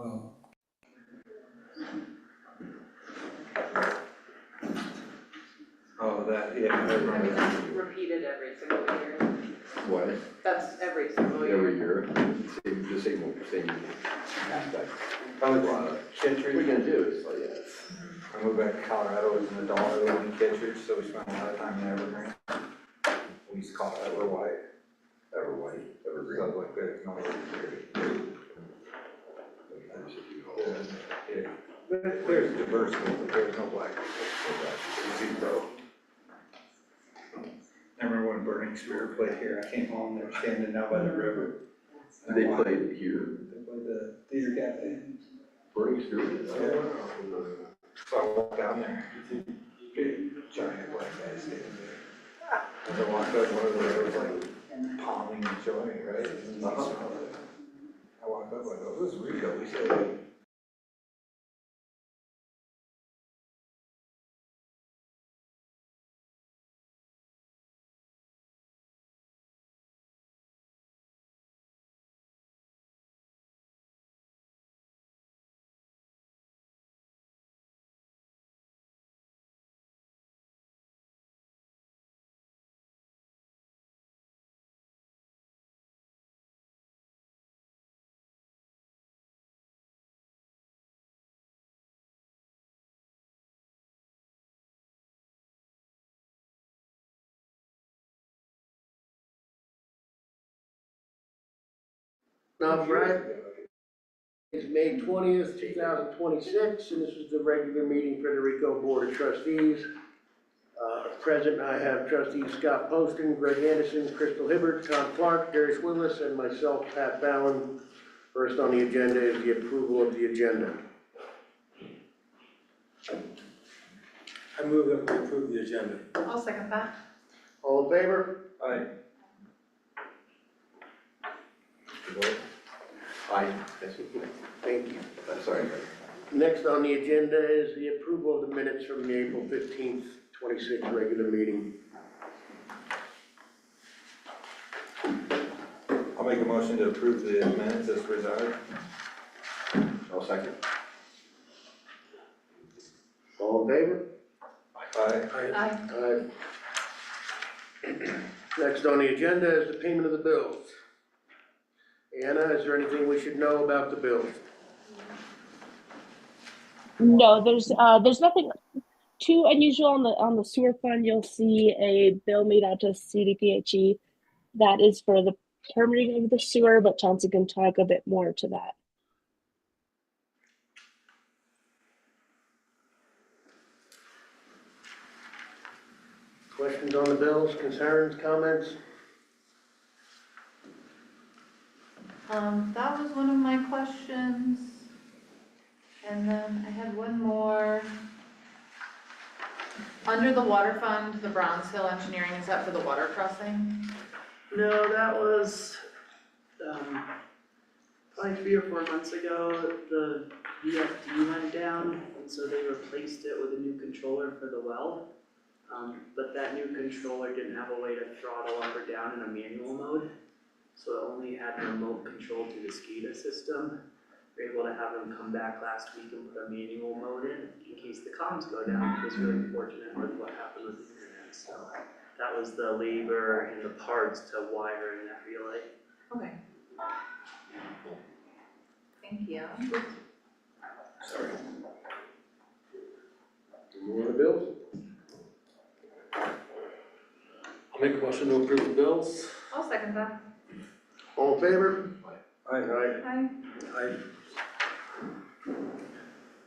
Oh. Oh, that, yeah. I mean, that's repeated every single year. What? That's every single year. Every year, same aspect. Probably A lot of, what are Kittredge. you gonna do? It's like, yeah. I moved back to Colorado as an adult, I lived in Kittredge, so we spent a lot of time in Evergreen. We used to call it Everwhite. Evergreen. So like there's no other. Yeah. There's diversity, but there's no black people. Zero. I remember when Burning Spear played here, I came home, they were standing out by the river. They played here. They played the theater cafe. Burning Spear? So I walked down there, big giant black guy standing there. As I walked up, one of the was like palming and joy, right? And I walked up, I go, "Who's Rico?" He said, Now, Friday is May 20th, 2026, and this is the regular meeting for the Rico Board of Trustees. Present, I have trustees Scott Poston, Greg Anderson, Crystal Hibbert, Tom Clark, Darius Willis, and myself, Pat Fallon. First on the agenda is the approval of the agenda. I move that we approve the agenda. I'll second that. All in favor? "Aye." Aye. Thank you. I'm sorry. Next on the agenda is the approval of the minutes from the April 15th, 26th regular meeting. I'll make a motion to approve the minutes as presented. I'll second. All in favor? Aye. Aye. Next on the agenda is the payment of the bills. Anna, is there anything we should know about the bills? No, there's nothing too unusual on the sewer fund. You'll see a bill made out to CDPHE that is for the permitting of the sewer, but Chauncey can talk a bit more to that. Questions on the bills, concerns, comments? That was one of my questions. And then I had one more. Under the water fund, the Browns Hill Engineering, is that for the water crossing? No, that was, probably 3 or 4 months ago, the VFD went down, and so they replaced it with a new controller for the well. But that new controller didn't have a way to throttle up or down in a manual mode, so it only had remote control through the SCADA system. We were able to have them come back last week and put a manual mode in case the comms go down. It was really fortunate with what happened with the internet, so that was the labor and the parts to wire in that relay. Okay. Thank you. Sorry. More on the bills? I'll make a motion to approve the bills. I'll second that. All in favor? Aye. Aye. Aye.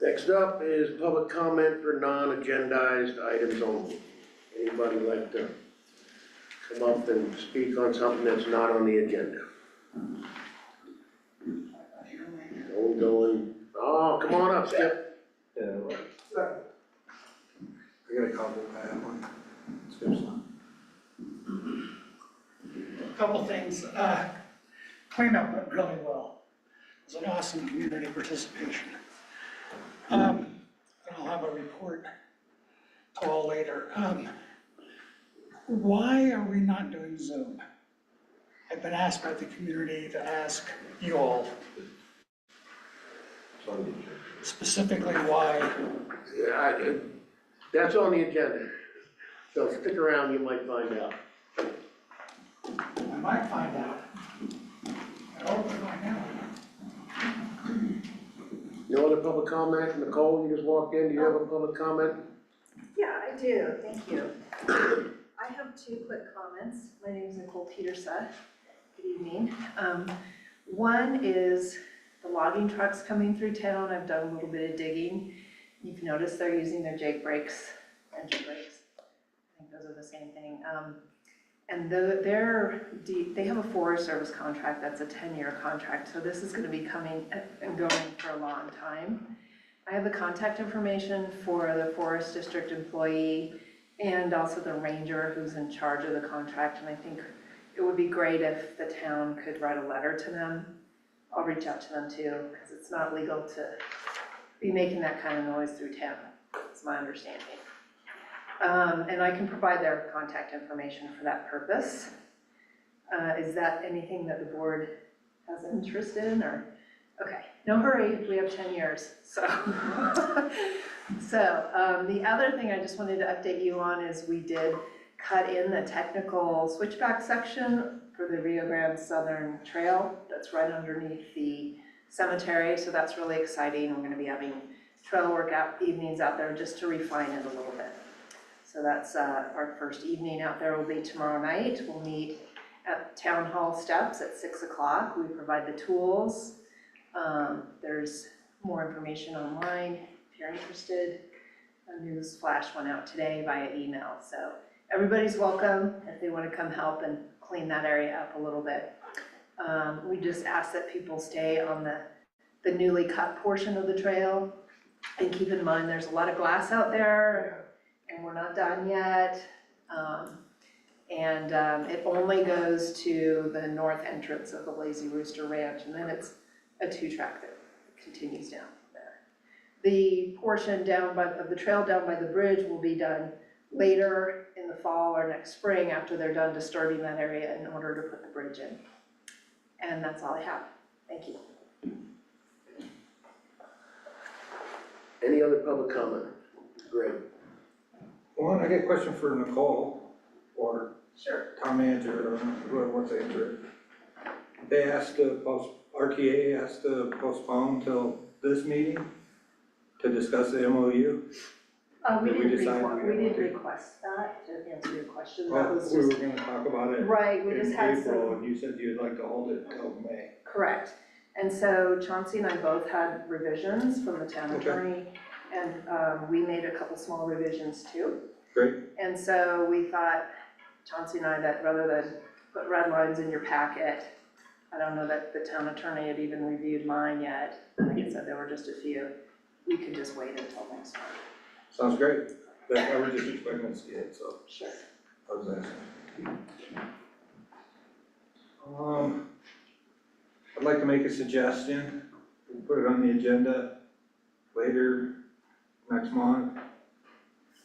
Next up is public comment for non-agendized items only. Anybody like to come up and speak on something that's not on the agenda? No going, oh, come on up, Skip. Yeah. I got a couple, I have one. Skip's one. Couple things, cleanup went really well. It was an awesome community participation. And I'll have a report to all later. Why are we not doing Zoom? I've been asked by the community to ask you all. specifically why. Yeah, that's on the agenda. So stick around, you might find out. I might find out. I hope I find out. No other public comment? Nicole, you just walked in, do you have a public comment? Yeah, I do, thank you. I have two quick comments. My name is Nicole Peterson. Good evening. One is the logging trucks coming through town. I've done a little bit of digging. You've noticed they're using their Jake brakes, engine brakes. I think those are the same thing. And they have a Forest Service contract that's a 10-year contract, so this is gonna be coming and going for a long time. I have the contact information for the Forest District employee and also the ranger who's in charge of the contract, and I think it would be great if the town could write a letter to them. I'll reach out to them too, because it's not legal to be making that kind of noise through town, is my understanding. And I can provide their contact information for that purpose. Is that anything that the board has interest in, or? Okay, no hurry, we have 10 years, so. The other thing I just wanted to update you on is we did cut in the technical switchback section for the Rio Grande Southern Trail. That's right underneath the cemetery, so that's really exciting. We're gonna be having trail workout evenings out there just to refine it a little bit. So that's our first evening out there will be tomorrow night. We'll meet at Town Hall steps at 6 o'clock. We provide the tools. There's more information online if you're interested. A news flash went out today via email. So everybody's welcome if they want to come help and clean that area up a little bit. We just ask that people stay on the newly cut portion of the trail. And keep in mind, there's a lot of glass out there. And we're not done yet. It only goes to the north entrance of the Lazy Rooster Ranch, and then it's a 2-track that continues down from there. The portion of the trail down by the bridge will be done later in the fall or next spring after they're done disturbing that area in order to put the bridge in. And that's all I have. Thank you. Any other public comment? Greg? One, I got a question for Nicole, or Sure. town manager, or whoever wants to answer it. They asked RTA asked to postpone till this meeting to discuss the MOU. We Did we didn't decide we we didn't didn't? request that, to answer your question. That Well, was we were just, gonna talk about it right, we in just had April, some, and you said you'd like to hold it till May. correct. And so Chauncey and I both had revisions from the town Okay. attorney, and we made a couple small revisions too. Great. And so we thought, Chauncey and I, that rather than put red lines in your packet, I don't know that the town attorney had even reviewed mine yet. Like I said, there were just a few. We could just wait until next month. Sounds great. I was just expecting to see it, so Sure. I was asking. I'd like to make a suggestion. We'll put it on the agenda later next month.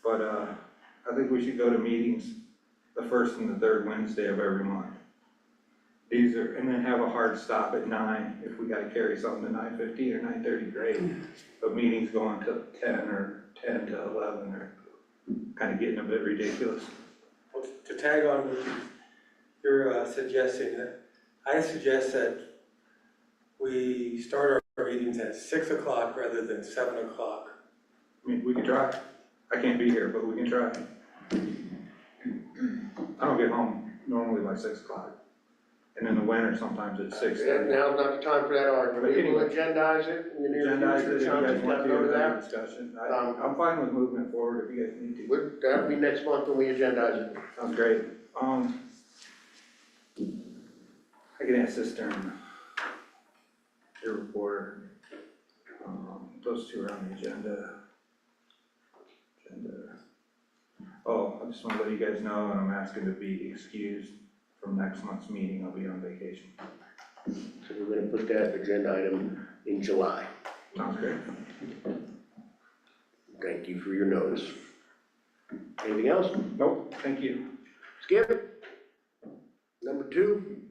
But I think we should go to meetings the first and the third Wednesday of every month. And then have a hard stop at 9, if we gotta carry something to 9:15 or 9:30, great. But meetings going to 10 or 10 to 11 are kind of getting a bit ridiculous. Well, to tag on what you're suggesting, I suggest that we start our meetings at 6 o'clock rather than 7 o'clock. I mean, we can try. I can't be here, but we can try. I don't get home normally by 6 o'clock. And in the winter, sometimes it's 6:30. Now's not the time for that argument. But We will anyway. agendize it in the near Agendize it future. if you Chauncey's guys got want to to go to have a that. discussion. I'm fine with moving it forward if you guys need to. That'll be next month when we agendize it. Sounds great. I can ask this during your report. Those two are on the agenda. Oh, I just want to let you guys know, and I'm asking to be excused from next month's meeting. I'll be on vacation. So we're gonna put that agenda item in July. Sounds great. Thank you for your notice. Anything else? Nope, thank you. Skip? Number 2?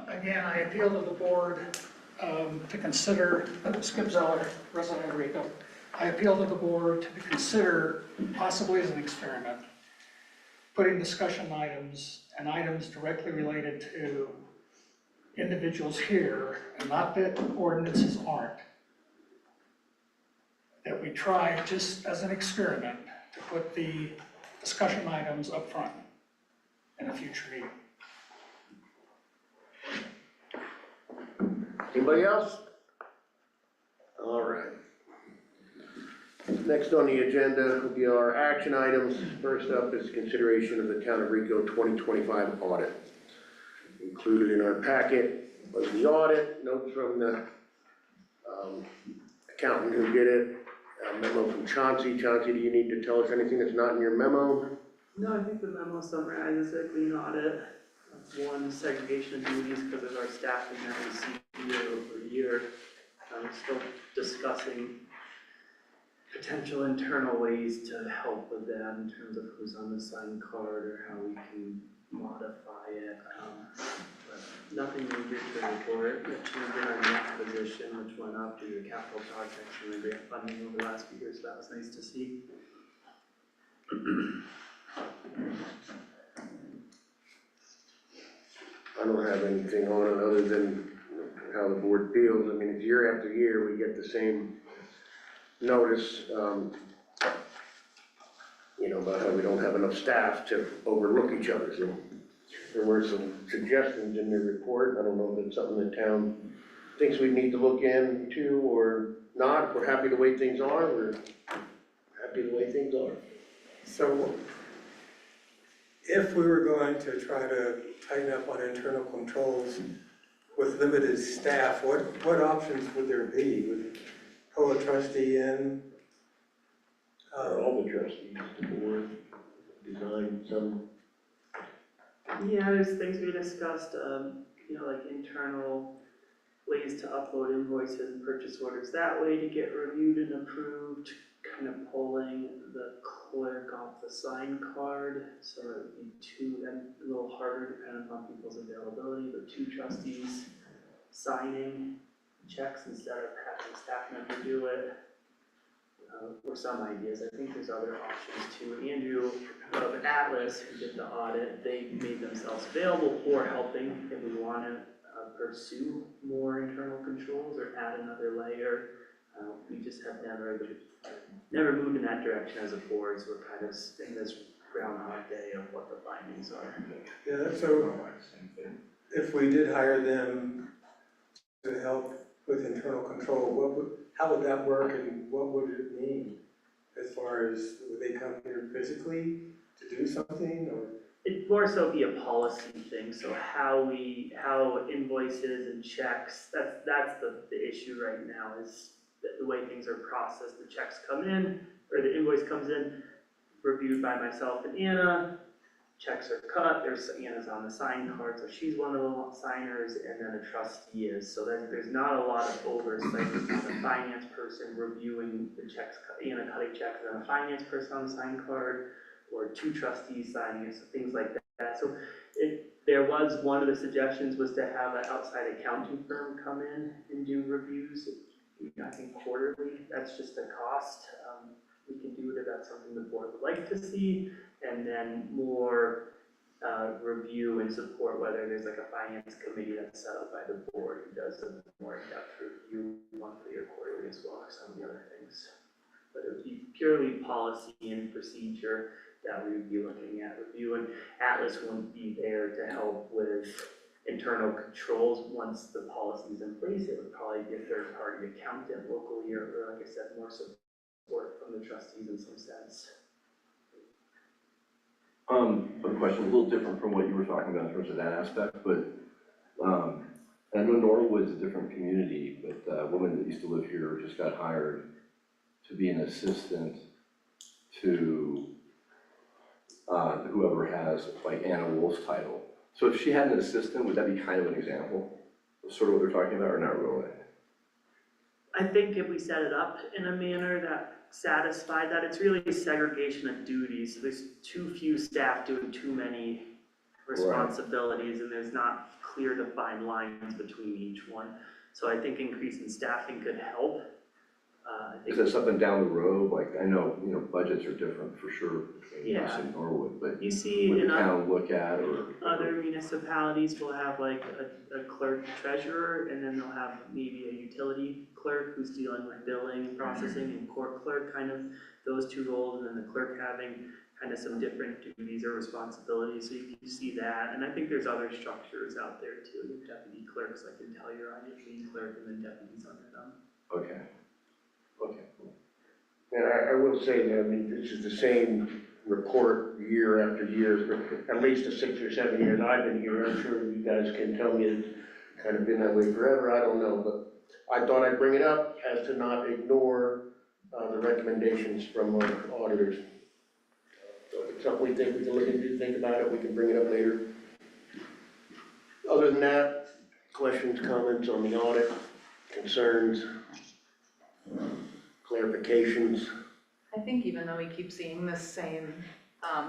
Again, I appeal to the board to consider, Skip Zeller, resident of Rico, I appeal to the board to consider, possibly as an experiment, putting discussion items and items directly related to individuals here, and not that ordinances aren't, that we try, just as an experiment, to put the discussion items up front in a future meeting. Anybody else? All right. Next on the agenda will be our action items. First up is consideration of the Town of Rico 2025 audit. Included in our packet was the audit, notes from the accountant who did it, a memo from Chauncey. Chauncey, do you need to tell us anything that's not in your memo? No, I think the memo summarizes a clean audit of one, segregation of duties because of our staffing that we see year over year. Still discussing potential internal ways to help with that in terms of who's on the sign card or how we can modify it. But nothing major to report. The change in our net position, which went up due to capital projects and the grant funding over the last few years. That was nice to see. I don't have anything on it other than how the board feels. I mean, it's year after year, we get the same notice, about how we don't have enough staff to overlook each other. So there were some suggestions in the report. I don't know if it's something the town thinks we need to look into or not. If we're happy the way things are, we're happy the way things are. So if we were going to try to tighten up on internal controls with limited staff, what options would there be? Would pull a trustee in? All the trustees, the board, design some. Yeah, there's things we discussed, like internal ways to upload invoices and purchase orders that way to get reviewed and approved, kind of pulling the clerk off the sign card, so it would be two, and a little harder depending on people's availability, but two trustees signing checks instead of having a staff member do it. Or some ideas. I think there's other options too. Andrew of Atlas, who did the audit, they made themselves available for helping if we want to pursue more internal controls or add another layer. We just have never moved in that direction as a board, so we're kind of in this groundhog day of what the findings are. Yeah, so if we did hire them to help with internal control, how would that work and what would it mean? As far as, would they come here physically to do something or? It'd more so be a policy thing, so how invoices and checks, that's the issue right now is the way things are processed. The checks come in, or the invoice comes in, reviewed by myself and Anna, checks are cut, Anna's on the sign card, so she's one of the signers, and then a trustee is. So there's not a lot of oversight on the finance person reviewing the checks, Anna cutting checks, and then a finance person on the sign card, or two trustees signing it, so things like that. So there was, one of the suggestions was to have an outside accounting firm come in and do reviews, I think quarterly. That's just a cost. We can do it if that's something the board would like to see, and then more review and support, whether there's like a finance committee that's set up by the board who does a more in-depth review monthly or quarterly as well, or some of the other things. But it would be purely policy and procedure that we would be looking at review, and Atlas wouldn't be there to help with internal controls. Once the policy is in place, it would probably be a third-party accountant locally, or like I said, more support from the trustees in some sense. A question a little different from what you were talking about in terms of that aspect, but I know Norwood's a different community, but a woman that used to live here just got hired to be an assistant to whoever has like Anna Wolf's title. So if she had an assistant, would that be kind of an example of sort of what they're talking about, or not really? I think if we set it up in a manner that satisfied that, it's really a segregation of duties. So there's too few staff doing too many responsibilities, and there's not clear defined lines between each one. So I think increasing staffing could help. I Is think that something down the road? Like, I know, budgets are different for sure between us Yeah. and Norwood, but you see would the in town look at or? other municipalities will have like a clerk treasurer, and then they'll have maybe a utility clerk who's dealing with billing and processing, and court clerk, kind of those two roles, and then the clerk having kind of some different duties or responsibilities, so you see that. And I think there's other structures out there too. You have deputy clerks, I can tell you're on your lead clerk and then deputies under them. Okay. And I will say that, I mean, this is the same report year after year, for at least the 6 or 7 years I've been here. I'm sure you guys can tell me it's kind of been that way forever, I don't know, but I thought I'd bring it up as to not ignore the recommendations from our auditors. So if it's something we think we can look into, think about it, we can bring it up later. Other than that, questions, comments on the audit, concerns, clarifications? I think even though we keep seeing this same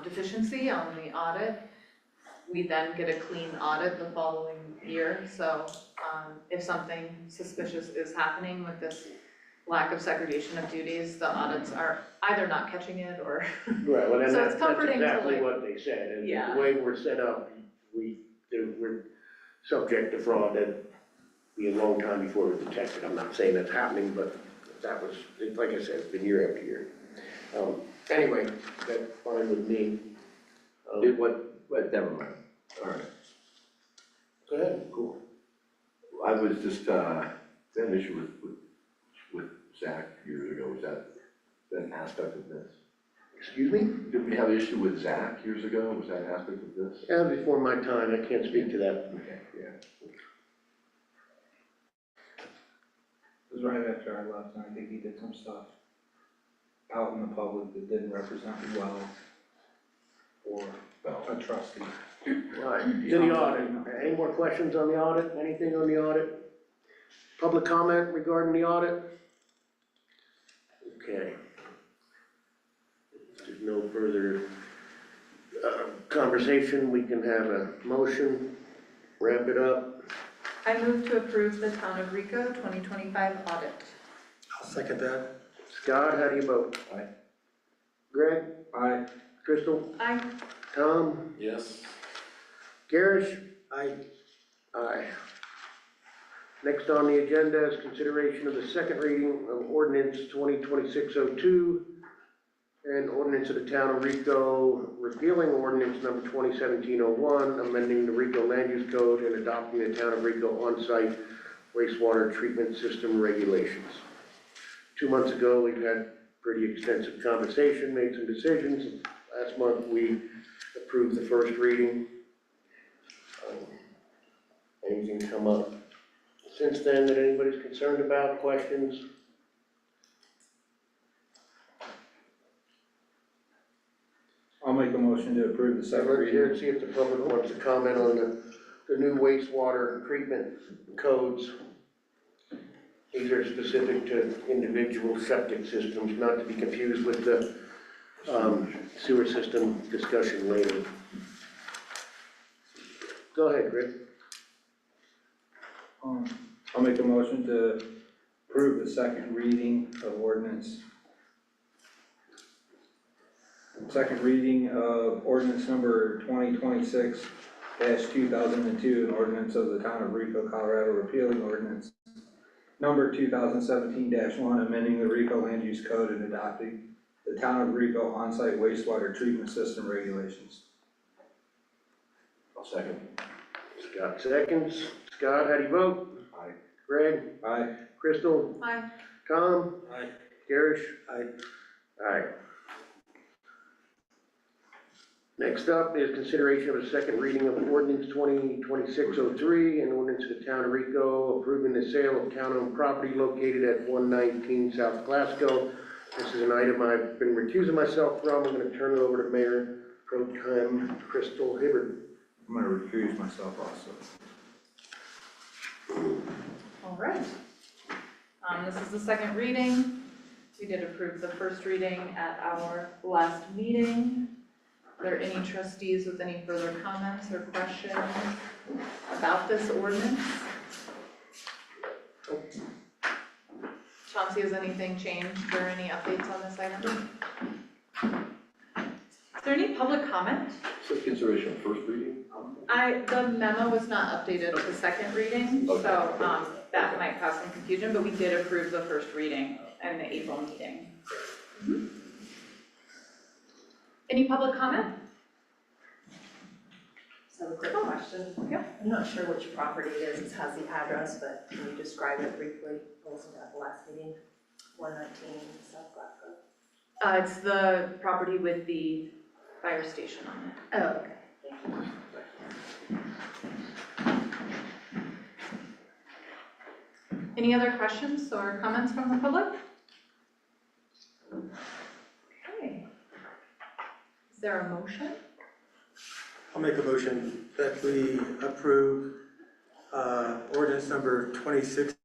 deficiency on the audit, we then get a clean audit the following year. So if something suspicious is happening with this lack of segregation of duties, the audits are either not catching it or Right, well, then So it's that's comforting to, exactly like- what they said, and Yeah. the way we're set up, we're subject to fraud. That'd be a long time before we're detected. I'm not saying that's happening, but that was, like I said, it's been year after year. Anyway, that's fine with me. Never mind. All right. Go ahead. Cool. I was just, had an issue with Zach years ago. Was that an aspect of this? Excuse me? Did we have an issue with Zach years ago? Was that an aspect of this? Yeah, before my time, I can't speak to that. Okay, yeah. It was right after I left, and I think he did some stuff out in the public that didn't represent me well for a trustee. All right, to the audit. Any more questions on the audit? Anything on the audit? Public comment regarding the audit? Okay. If there's no further conversation, we can have a motion, wrap it up. I move to approve the Town of Rico 2025 audit. I'll second that. Scott, how do you vote? Aye. Greg? Aye. Crystal? Aye. Tom? Yes. Garish? Aye. Aye. Next on the agenda is consideration of the second reading of ordinance 2026-02 and ordinance of the Town of Rico repealing ordinance number 2017-01, amending the Rico Land Use Code and adopting the Town of Rico on-site wastewater treatment system regulations. 2 months ago, we've had pretty extensive conversation, made some decisions. Last month, we approved the first reading. Anything come up since then that anybody's concerned about, questions? I'll make a motion to approve the second Let's hear, reading. see if the public wants to comment on the new wastewater treatment codes. These are specific to individual septic systems, not to be confused with the sewer system discussion later. Go ahead, Greg. I'll make a motion to approve the second reading of ordinance. Second reading of ordinance number 2026-2002, an ordinance of the Town of Rico, Colorado, repealing ordinance number 2017-1, amending the Rico Land Use Code and adopting the Town of Rico on-site wastewater treatment system regulations. I'll second. Scott seconds. Scott, how do you vote? Aye. Greg? Aye. Crystal? Aye. Tom? Aye. Garish? Aye. Aye. Next up is consideration of a second reading of ordinance 2026-03, an ordinance of the Town of Rico approving the sale of town-owned property located at 119 South Glasgow. This is an item I've been recusing myself from. I'm going to turn it over to Mayor Pro Tem Crystal Hibbard. I'm gonna recuse myself also. All right. This is the second reading. We did approve the first reading at our last meeting. Are there any trustees with any further comments or questions about this ordinance? Chauncey, has anything changed or any updates on this item? Is there any public comment? So consideration of first reading? The memo was not updated to second reading, so, Okay. that might cause some confusion, but we did approve the first reading in the April meeting. Any public comment? So a quick question. Yeah. I'm not sure which property it is, it has the address, but can you describe it briefly? I wasn't at the last meeting, 119 South Glasgow. It's the property with the fire station on it. Oh, okay, thank you. Any other questions or comments from the public? Okay. Is there a motion? I'll make a motion that we approve ordinance number 26-03,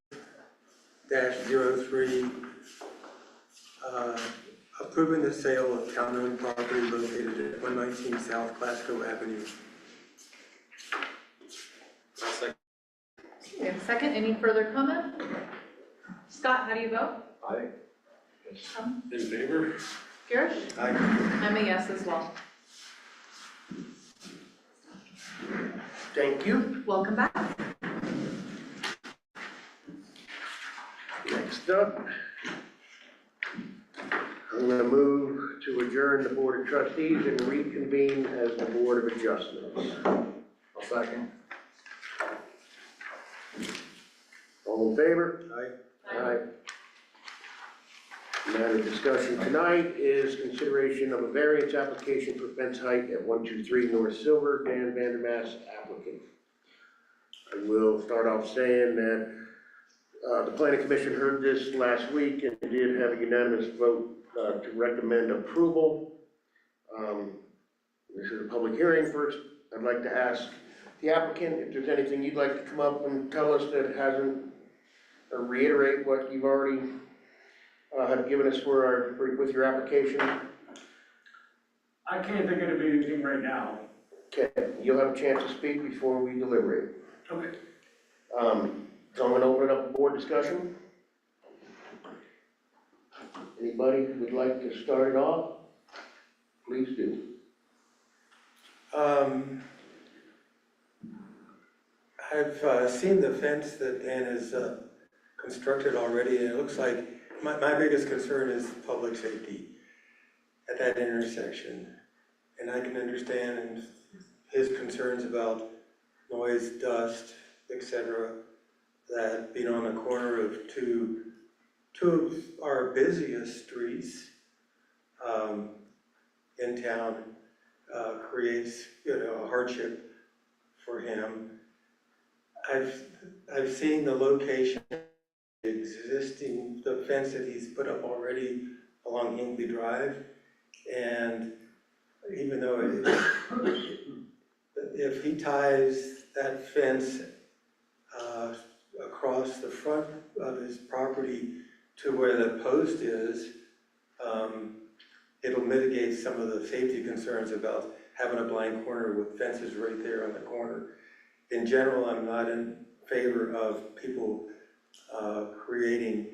approving the sale of town-owned property located at 119 South Glasgow Avenue. We have a second. Any further comment? Scott, how do you vote? Aye. In favor? Girish? Aye. I'm a yes as well. Thank you. Welcome back. Next up, I'm gonna move to adjourn the Board of Trustees and reconvene as the Board of Adjustments. I'll second. All in favor? Aye. Aye. Matter of discussion tonight is consideration of a variance application for fence height at 123 North Silver, Dan Vandermaas applicant. I will start off saying that the planning commission heard this last week and did have a unanimous vote to recommend approval. This is a public hearing first. I'd like to ask the applicant if there's anything you'd like to come up and tell us that hasn't, or reiterate what you've already have given us with your application. I can't think of anything right now. Okay, you'll have a chance to speak before we deliberate. Okay. So I'm gonna open up a board discussion. Anybody who would like to start it off, please do. I've seen the fence that Dan has constructed already, and it looks like, my biggest concern is public safety at that intersection. And I can understand his concerns about noise, dust, etc., that being on the corner of two of our busiest streets in town creates, a hardship for him. I've seen the location, the fence that he's put up already along Hinkley Drive, and even though if he ties that fence across the front of his property to where the post is, it'll mitigate some of the safety concerns about having a blind corner with fences right there on the corner. In general, I'm not in favor of people creating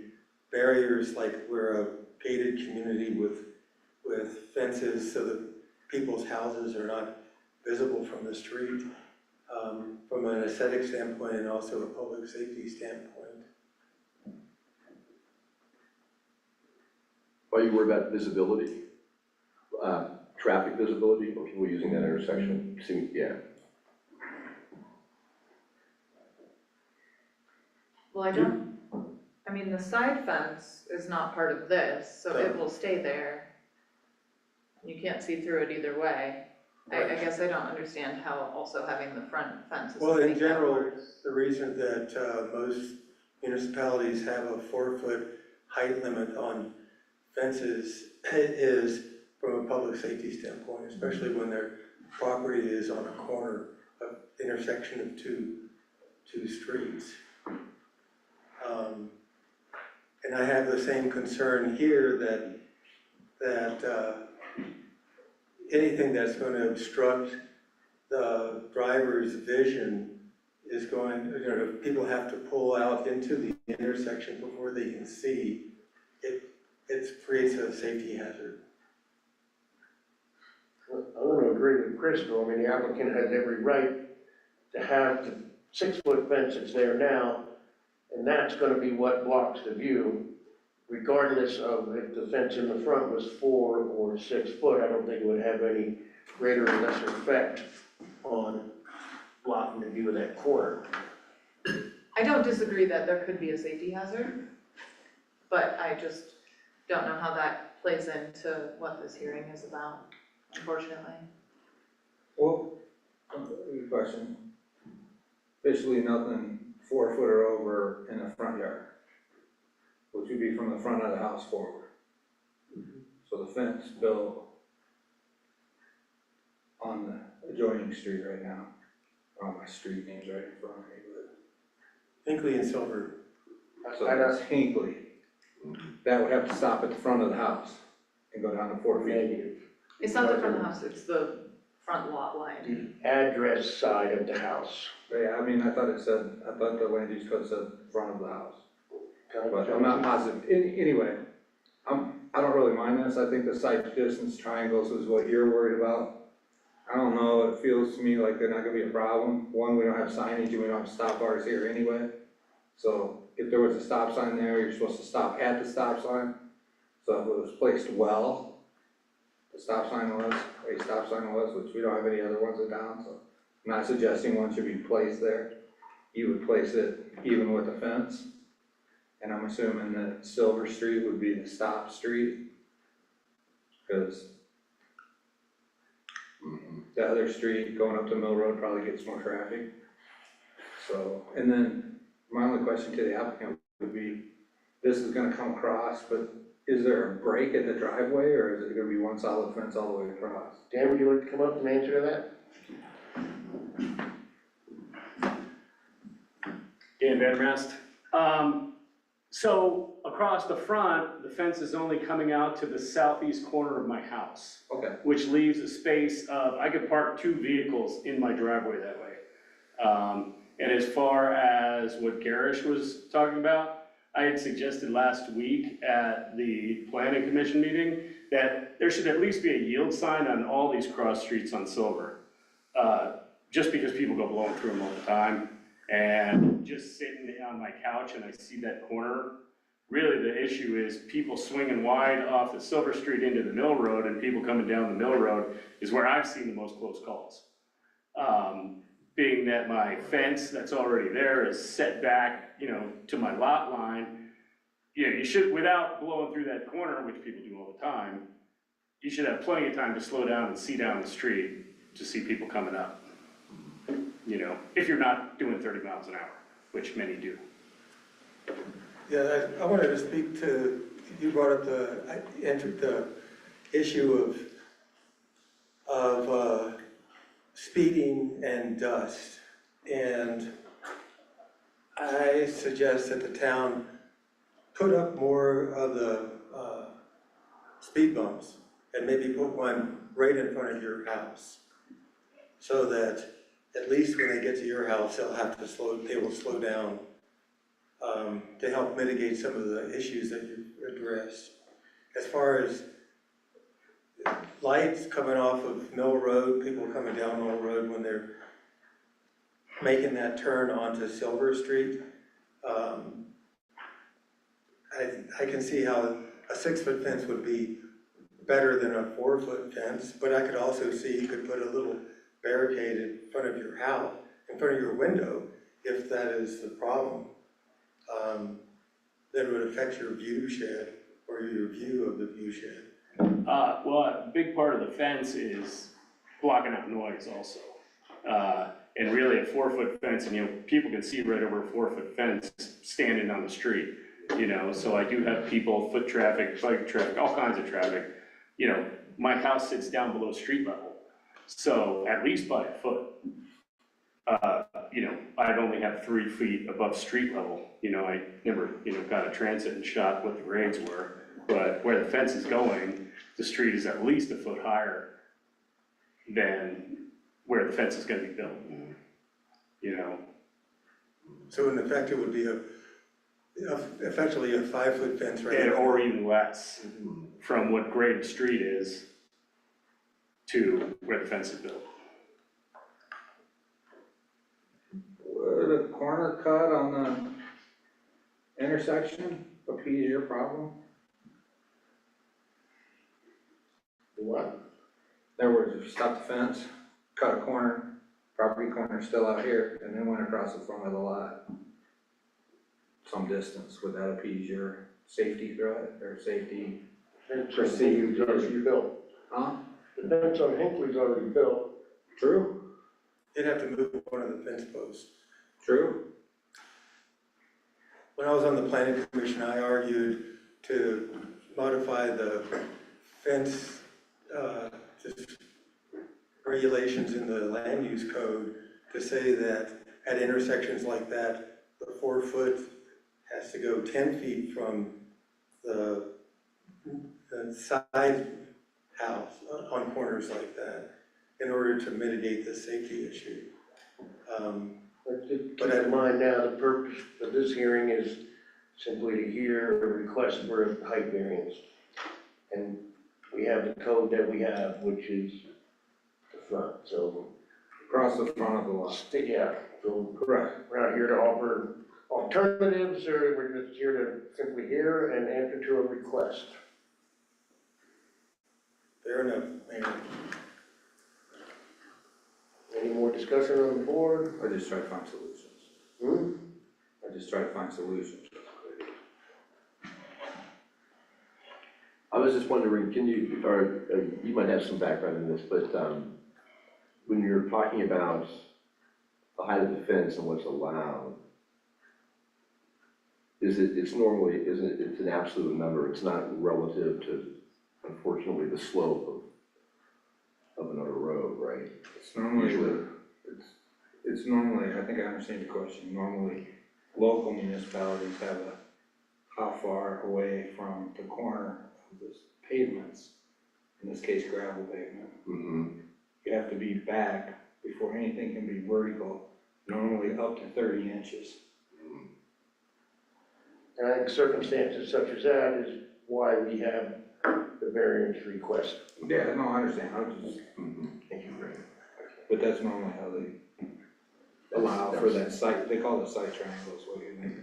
barriers like we're a gated community with fences so that people's houses are not visible from the street, from an aesthetic standpoint and also a public safety standpoint. Are you worried about visibility? Traffic visibility, or people using that intersection? Yeah. Well, I mean, the side fence is not part of this, so it will stay there. You can't see through it either way. I guess I don't understand how also having the front fence is. Well, in make that general, worse. the reason that most municipalities have a 4-foot height limit on fences is from a public safety standpoint, especially when their property is on a corner of intersection of two streets. And I have the same concern here that anything that's going to obstruct the driver's vision is going, if people have to pull out into the intersection before they can see, it creates a safety hazard. I'm gonna agree with Crystal. I mean, the applicant has every right to have the 6-foot fence that's there now, and that's gonna be what blocks the view, regardless of if the fence in the front was 4 or 6 foot. I don't think it would have any greater or lesser effect on blocking the view of that corner. I don't disagree that there could be a safety hazard, but I just don't know how that plays into what this hearing is about, unfortunately. Well, good question. Basically nothing 4 foot or over in the front yard, which would be from the front of the house forward. So the fence built on the adjoining street right now, my street name's right in front of me, Hinkley and Silver. but, so that's Hinkley. That would have to stop at the front of the house and go down to 4 feet. It's not the front of the house, it's the front lot line. The address side of the house. Yeah, I mean, I thought the land use code said front of the house, but I'm not positive. Anyway, I don't really mind this. I think the site distance triangles is what you're worried about. I don't know, it feels to me like they're not gonna be a problem. One, we don't have signage and we don't have stop bars here anyway. So if there was a stop sign there, you're supposed to stop at the stop sign. So if it was placed well, the stop sign was, a stop sign was, which we don't have any other ones in town, so I'm not suggesting one should be placed there. You would place it even with a fence. And I'm assuming that Silver Street would be the stop street. Because the other street going up to Mill Road probably gets more traffic. So, and then my only question to the applicant would be, this is gonna come across, but is there a break at the driveway or is it gonna be one solid fence all the way across? Dan, would you like to come up and answer that? Dan Van Rest. So across the front, the fence is only coming out to the southeast corner of my house, Okay. which leaves a space of, I could park 2 vehicles in my driveway that way. And as far as what Garish was talking about, I had suggested last week at the planning commission meeting that there should at least be a yield sign on all these cross streets on Silver. Just because people go blowing through them all the time. And just sitting on my couch and I see that corner, really the issue is people swinging wide off the Silver Street into the Mill Road and people coming down the Mill Road is where I've seen the most close calls. Being that my fence that's already there is set back, to my lot line, you should, without blowing through that corner, which people do all the time, you should have plenty of time to slow down and see down the street to see people coming up. If you're not doing 30 miles an hour, which many do. Yeah, I wanted to speak to, you brought up the issue of speeding and dust. And I suggest that the town put up more of the speed bumps and maybe put one right in front of your house. So that at least when they get to your house, they will slow down to help mitigate some of the issues that you addressed. As far as lights coming off of Mill Road, people coming down Mill Road when they're making that turn onto Silver Street, I can see how a 6-foot fence would be better than a 4-foot fence, but I could also see you could put a little barricade in front of your house, in front of your window, if that is the problem. That would affect your view shed or your view of the view shed. Well, a big part of the fence is blocking out noise also. And really a 4-foot fence, and people can see right over a 4-foot fence standing on the street, so I do have people, foot traffic, bike traffic, all kinds of traffic. My house sits down below street level, so at least by a foot. I'd only have 3 feet above street level. I never, got a transit and shot what the grades were, but where the fence is going, the street is at least a foot higher than where the fence is gonna be built. So in effect, it would be effectively a 5-foot fence right And, now. or even less, from what grade the street is to where the fence is built. Would a corner cut on the intersection appease your problem? What? In other words, if you stop the fence, cut a corner, property corner still out here, and then went across the front of the lot some distance, would that appease your safety threat or safety? Fence on Hinckley's already built. Huh? The fence on Hinckley's already built. True, They'd have to move one of the fence posts. true. When I was on the planning commission, I argued to modify the fence, just regulations in the land use code to say that at intersections like that, the 4-foot has to go 10 feet from the side house on corners like that in order to mitigate the safety issue. But keep in mind now, the purpose of this hearing is simply to hear a request for a height variance. And we have the code that we have, which is the front, so. Across the front of the lot. Yeah, so Correct. we're not here to offer alternatives, or we're just here to simply hear and answer to a request. Fair enough, Mayor. Any more discussion on the board? I just try to find solutions. I just try to find solutions. I was just wondering, can you, or you might have some background in this, but when you're talking about the height of the fence and what's allowed, it's an absolute number, it's not relative to, unfortunately, the slope of another road, right? It's normally, Usually. it's normally, I think I understand your question, normally local municipalities have a how far away from the corner of the pavements, in this case gravel pavement. Mm-hmm. You have to be back before anything can be vertical, normally up to 30 inches. And I think circumstances such as that is why we have the variance request. Yeah, no, I understand, I was just, Thank you, Greg. but that's normally how they allow for that site, they call it site triangles, what do you think?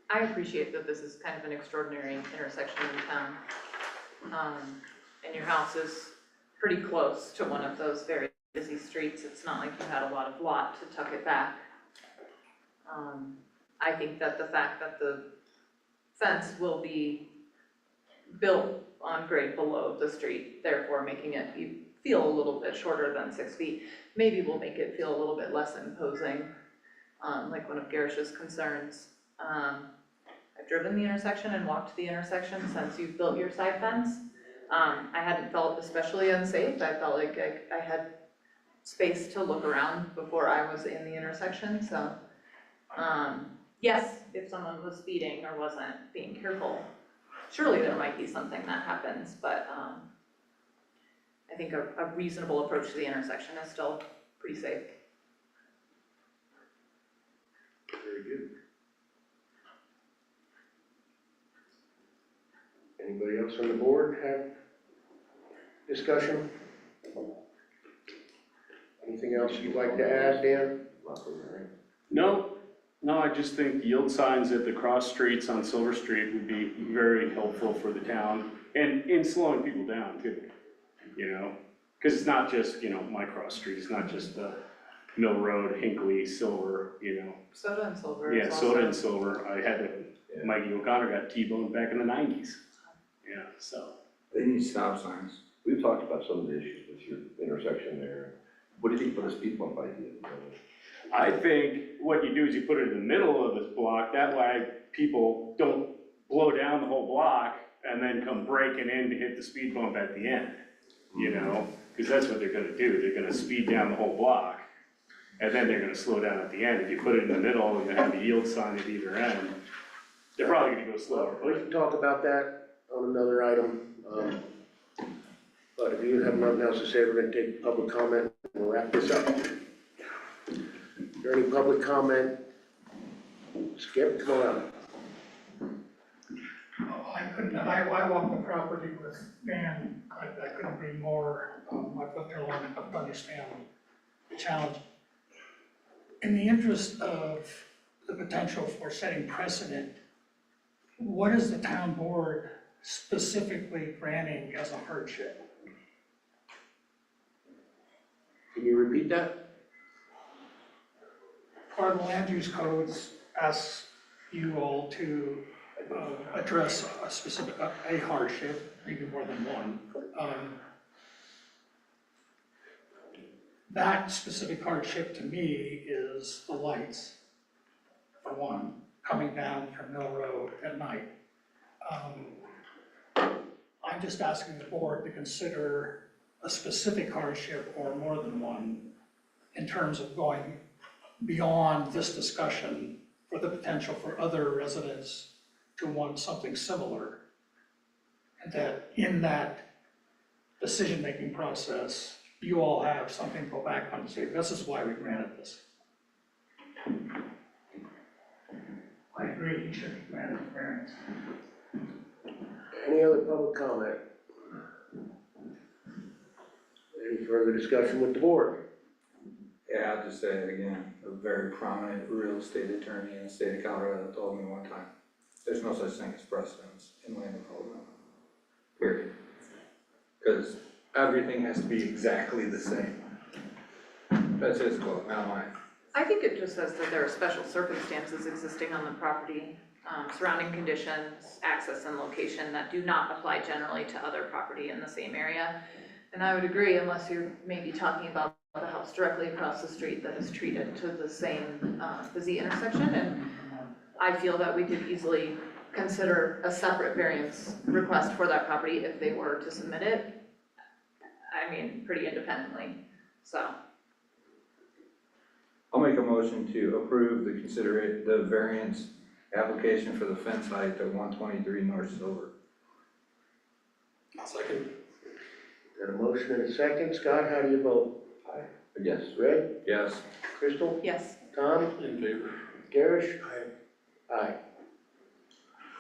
I appreciate that this is kind of an extraordinary intersection in town. And your house is pretty close to one of those very busy streets. It's not like you had a lot of lot to tuck it back. I think that the fact that the fence will be built on grade below the street, therefore making it feel a little bit shorter than 6 feet, maybe will make it feel a little bit less imposing, like one of Garish's concerns. I've driven the intersection and walked the intersection since you've built your side fence. I hadn't felt especially unsafe. I felt like I had space to look around before I was in the intersection, so. Yes, if someone was speeding or wasn't being careful, surely there might be something that happens, but I think a reasonable approach to the intersection is still pretty safe. Very good. Anybody else on the board have discussion? Anything else you'd like to add, Dan? No, I just think yield signs at the cross streets on Silver Street would be very helpful for the town and in slowing people down too, you know? Because it's not just, my cross street, it's not just the Mill Road, Hinckley, Silver, Soda and Silver Yeah, is also. Soda and Silver, I had, Mikey O'Connor got T-boned back in the 90s. Yeah, so. They need stop signs. We've talked about some of the issues with your intersection there. What do you think about the speed bump idea? I think what you do is you put it in the middle of this block, that way people don't blow down the whole block and then come breaking in to hit the speed bump at the end, Because that's what they're gonna do, they're gonna speed down the whole block, and then they're gonna slow down at the end. If you put it in the middle and you have a yield sign at either end, they're probably gonna go slower. We can talk about that on another item. But if you have nothing else to say, we're gonna take public comment and we'll wrap this up. Is there any public comment? Skip, come on up. Oh, I walk the property with Dan, I couldn't be more, I've lived there long enough to understand the challenge. In the interest of the potential for setting precedent, what is the town board specifically granting as a hardship? Can you repeat that? Part of the land use codes asks you all to address a specific, a hardship, maybe more than one. That specific hardship to me is the lights, for one, coming down from Mill Road at night. I'm just asking the board to consider a specific hardship or more than one in terms of going beyond this discussion for the potential for other residents to want something similar. And that in that decision-making process, you all have something to go back on and say, this is why we granted this. I agree, you should be granted the variance. Any other public comment? Any further discussion with the board? Yeah, I'll just say it again, a very prominent real estate attorney in the state of Colorado told me one time, there's no such thing as precedents in land development, period. Because everything has to be exactly the same. That's his quote, not mine. I think it just says that there are special circumstances existing on the property, surrounding conditions, access and location that do not apply generally to other property in the same area. And I would agree, unless you're maybe talking about the house directly across the street that is treated to the same busy intersection. And I feel that we could easily consider a separate variance request for that property if they were to submit it. I mean, pretty independently, so. I'll make a motion to approve the variance application for the fence height at 123 North Silver. I'll second. Got a motion and a second. Scott, how do you vote? Yes. Red? Yes. Crystal? Yes. Tom? In favor. Garish? I, Aye.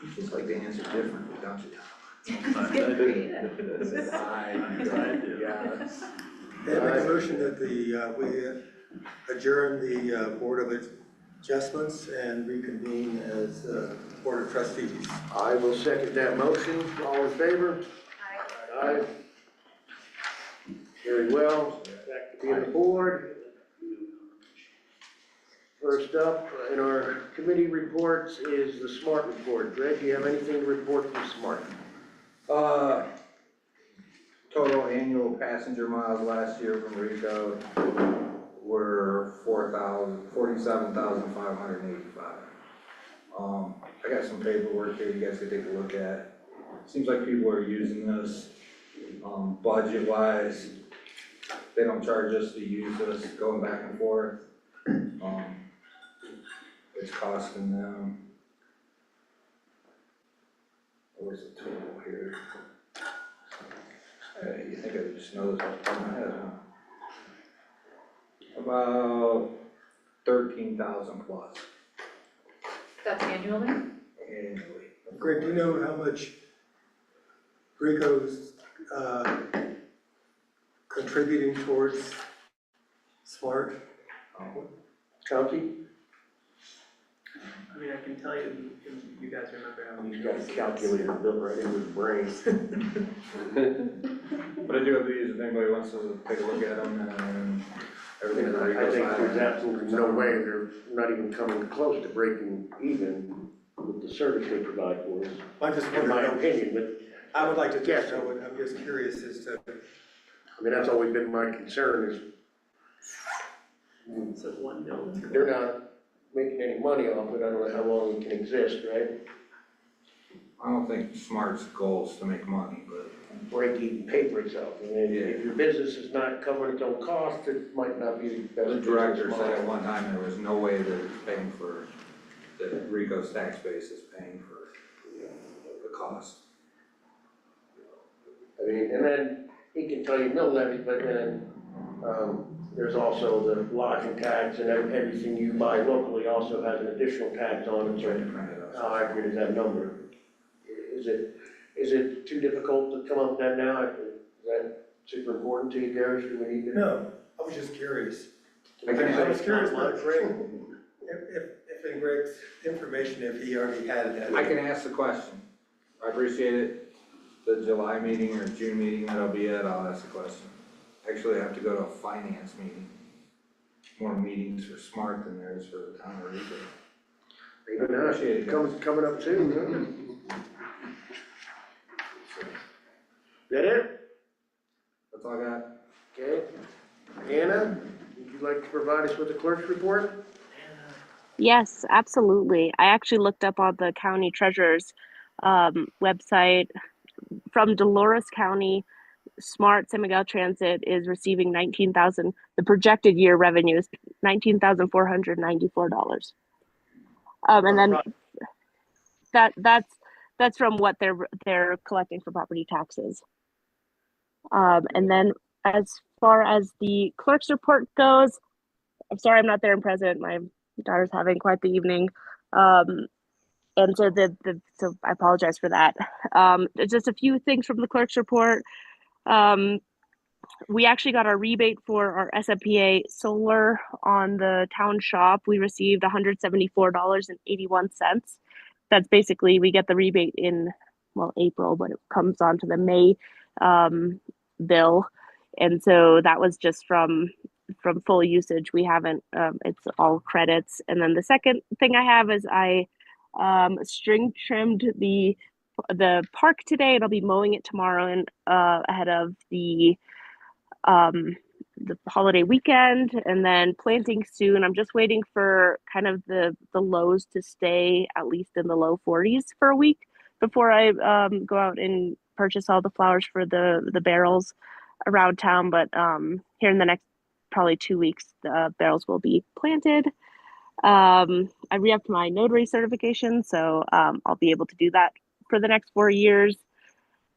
You just like to answer differently, don't you? Get creative. I do. Yeah. I make a motion that we adjourn the Board of Adjustments and reconvene as Board of Trustees. I will second that motion. All in favor? Aye. Very well. Back to being the board. First up in our committee reports is the SMART report. Greg, do you have anything to report from SMART? Total annual passenger miles last year from Rico were 47,585. I got some paperwork here you guys could take a look at. Seems like people are using this, budget-wise. They don't charge us to use this going back and forth. It's costing them. Where's the total here? You think I just know this off the top of my head, huh? About 13,000 plus That's annually? annually. Greg, do you know how much Rico's contributing towards SMART? Chauncey? I mean, I can tell you, if you guys remember how many. He's got a calculator built right into his brain. But I do have these if anybody wants to take a look at them and everything that I Rico's think there's highlighted. absolutely no way they're not even coming close to breaking even with the service they provide for us, I just in my wonder, opinion, but I would like to Yes. just know, I'm just curious as to, I mean, that's always been my concern is So 1 million. they're not making any money off it. I don't know how long it can exist, right? I don't think SMART's goal is to make money, but Break even, pay for itself. I mean, if your business is not covering its own costs, it might not be the best. the director business said model. at one time there was no way that it's paying for, that Rico's tax base is paying for the cost. I mean, and then he can tell you mill levy, but then, there's also the lodging tax and everything you buy locally also has an additional tax on it, so how accurate is that number? Is it too difficult to come up with that now? Is that super important to you, Gary? Do we need to? No, I was just curious. Can I I was say curious not about much? Greg, if in Greg's information, if he already had that. I can ask the question. I appreciate it. The July meeting or June meeting that I'll be at, I'll ask the question. Actually, I have to go to a finance meeting. More meetings for Smart than there is for the town of Rico. Even now, Appreciate it, guys. coming up soon, huh? That it? That's all I got. Okay. Anna, would you like to provide us with the clerk's report? Yes, absolutely. I actually looked up on the county treasurer's website. From Dolores County, Smart San Miguel Transit is receiving 19,000. The projected year revenue is $19,494. And then that's from what they're collecting for property taxes. And then as far as the clerk's report goes, I'm sorry I'm not there in present. My daughter's having quite the evening. And so so I apologize for that. There's just a few things from the clerk's report. We actually got our rebate for our SMPA solar on the town shop. We received $174.81. That's basically, we get the rebate in, well, April, but it comes on to the May bill. And so that was just from full usage. We haven't, it's all credits. And then the second thing I have is I string trimmed the park today, and I'll be mowing it tomorrow and ahead of the holiday weekend, and then planting soon. I'm just waiting for kind of the lows to stay at least in the low 40s for a week before I go out and purchase all the flowers for the barrels around town. But here in the next probably 2 weeks, the barrels will be planted. I re-upped my notary certification, so I'll be able to do that for the next 4 years.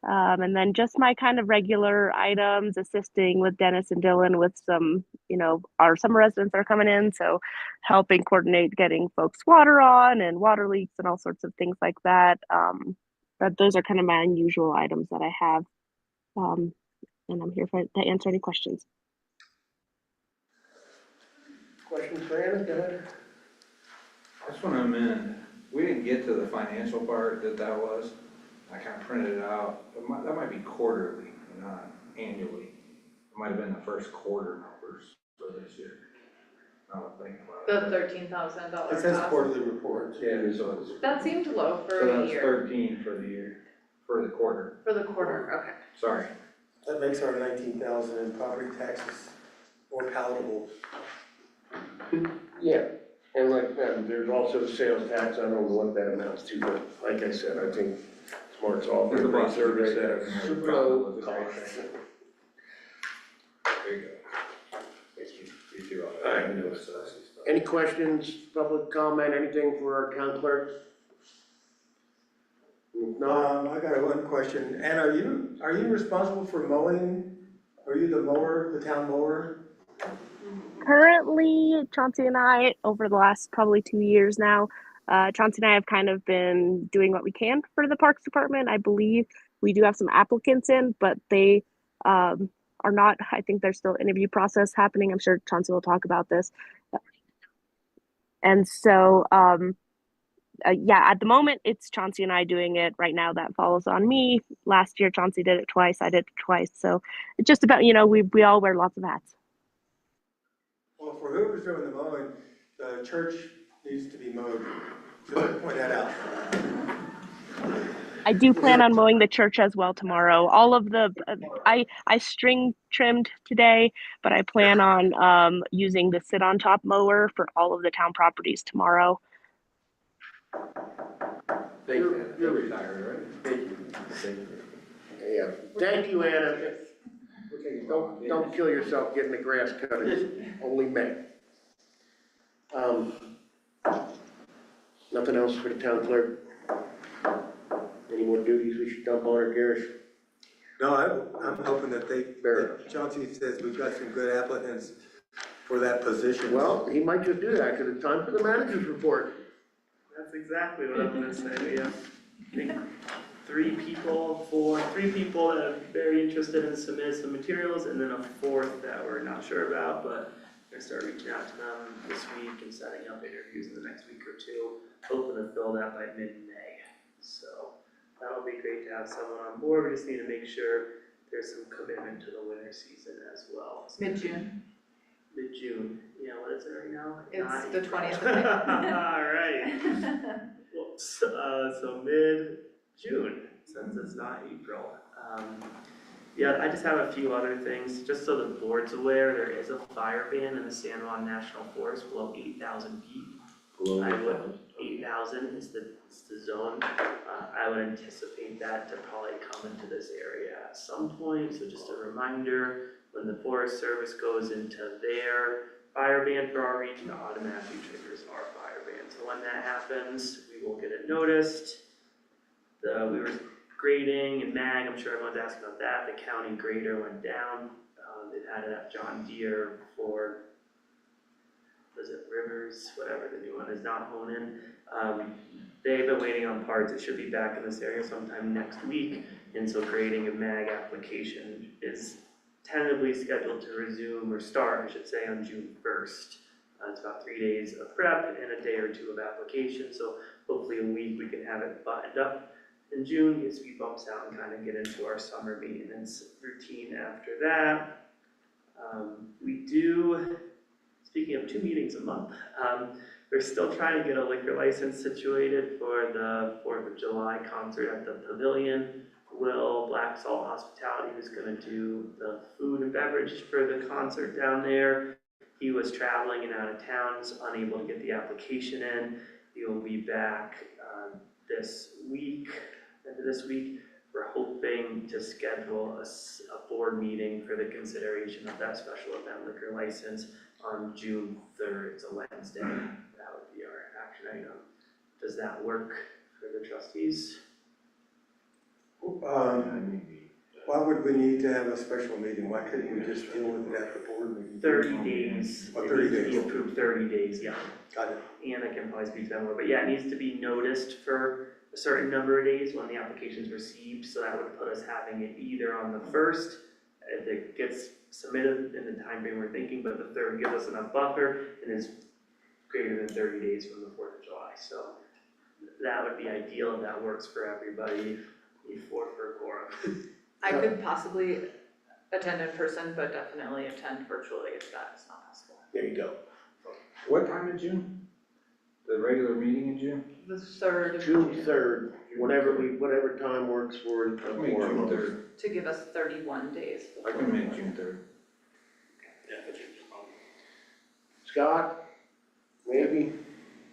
And then just my kind of regular items, assisting with Dennis and Dylan with some, our summer residents are coming in, so helping coordinate getting folks water on and water leaks and all sorts of things like that. But those are kind of my unusual items that I have. And I'm here to answer any questions. Questions for Anna? Go ahead. I just want to amend, we didn't get to the financial part that was. I kind of printed it out. That might be quarterly, not annually. It might have been the first quarter numbers for this year. Now I'm thinking about it. The $13,000 It says cost. quarterly reports. Yeah, so it's. That seemed low for So a that's year, 13 for the year, for the quarter. for the quarter, okay. Sorry. That makes our 19,000 in property taxes more palatable. Yeah, and like, there's also the sales tax. I don't know what that amounts to, but like I said, I think Smart's offering a great service at a super low cost. There you go. You do all All that. right. Any questions, public comment, anything for our town clerk? No? I got one question. Ann, are you responsible for mowing? Are you the town mower? Currently, Chauncey and I, over the last probably 2 years now, Chauncey and I have kind of been doing what we can for the Parks Department. I believe we do have some applicants in, but they are not, I think there's still interview process happening. I'm sure Chauncey will talk about this. And so, yeah, at the moment, it's Chauncey and I doing it right now. That falls on me. Last year, Chauncey did it twice. I did it twice. So it's just about, we all wear lots of hats. Well, for whoever's doing the mowing, the church needs to be mowed. Just point that out. I do plan on mowing the church as well tomorrow. All of the, I string trimmed today, but I plan on using the sit on top mower for all of the town properties tomorrow. You're retired, right? Thank you. Yeah, thank you, Anna. Don't kill yourself getting the grass cut, it's only May. Nothing else for the town clerk? Any more duties we should dump on her, Garish? No, I'm hoping that Fair that Chauncey says we've got some good applicants for that position. Well, he might just do that, because it's time for the manager's report. That's exactly what I'm gonna say, we have, I think, three people that are very interested in submitting some materials, and then a fourth that we're not sure about, but we're gonna start reaching out to them this week and setting up interviews in the next week or two, hoping to fill that by mid-May. So, that'll be great to have someone on board, we just need to make sure there's some commitment to the winter season as well. So Mid-June, Mid-June, yeah, what is it right now? it's Not the April. 20th of May. Alright, whoops, so mid-June, since it's not April. Yeah, I just have a few other things, just so the board's aware, there is a fire ban in the San Juan National Forest below 8,000 feet. Below I would, 8,000. 8,000 is the zone, I would anticipate that to probably come into this area at some point, so just a reminder, when the Forest Service goes into their fire ban for our region, it automatically triggers our fire ban, so when that happens, we will get it noticed. We were grading and mag, I'm sure everyone's asking about that, the county grader went down, they've had it at John Deere for, was it Rivers, whatever the new one is, not Honan. They've been waiting on parts, it should be back in this area sometime next week, and so grading a mag application is tentatively scheduled to resume, or start, I should say, on June 1st. It's about 3 days of prep and a day or two of application, so hopefully a week we can have it buttoned up in June, get speed bumps out and kind of get into our summer maintenance routine after that. We do, speaking of 2 meetings a month, we're still trying to get a liquor license situated for the 4th of July concert at the Pavilion. Will Black Salt Hospitality, who's gonna do the food and beverage for the concert down there. He was traveling and out of town, was unable to get the application in. He will be back this week, end of this week. We're hoping to schedule a board meeting for the consideration of that special event liquor license on June 3rd, it's a Wednesday. That would be our action item. Does that work for the trustees? Why would we need to have a special meeting? Why couldn't we just deal with it at the board meeting? 30 days. Oh, 30 It needs to days. be approved 30 days, yeah. Got it. And I can probably speak to that more, but yeah, it needs to be noticed for a certain number of days when the application's received, so that would put us having it either on the 1st, if it gets submitted in the time frame we're thinking, but the 3rd gives us enough buffer and is greater than 30 days from the 4th of July, so that would be ideal if that works for everybody before for a quorum. I could possibly attend in person, but definitely attend virtually if that is not possible. There you go. What time in June? The regular meeting in June? The 3rd of June June, 3rd, whatever time works for the I can make forum. June 3rd. to give us 31 days I before. can make June 3rd. Scott, maybe,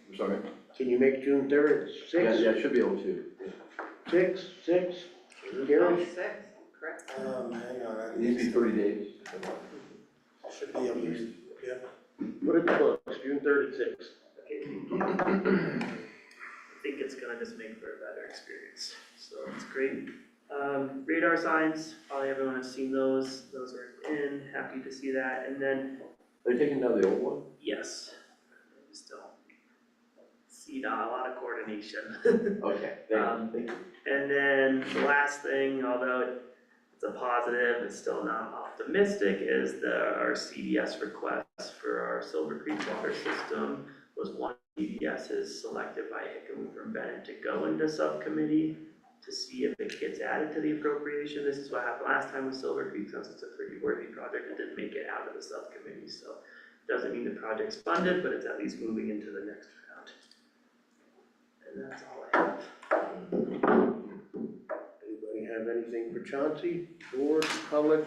I'm sorry? can you make June 3rd, Yeah, 6? yeah, I should be able to. 6? Oh, Gary? 6, correct. Hang on, It needs to be 30 days. should be able to, yeah. Put it in the books, June 3rd at 6. Okay, thank you. I think it's gonna just make for a better experience, so it's great. Radar signs, probably everyone has seen those are in, happy to see that, and then, Are they taking down the old one? yes, still see not a lot of coordination. Okay, thank you. And then the last thing, although it's a positive, it's still not optimistic, is our CDS request for our Silver Creek water system was one CDS is selected by Hickam from Bennett to go into subcommittee to see if it gets added to the appropriation. This is what happened last time with Silver Creek, since it's a pretty worthy project, it didn't make it out of the subcommittee, so doesn't mean the project's funded, but it's at least moving into the next round. And that's all I have. Anybody have anything for Chauncey, board, public?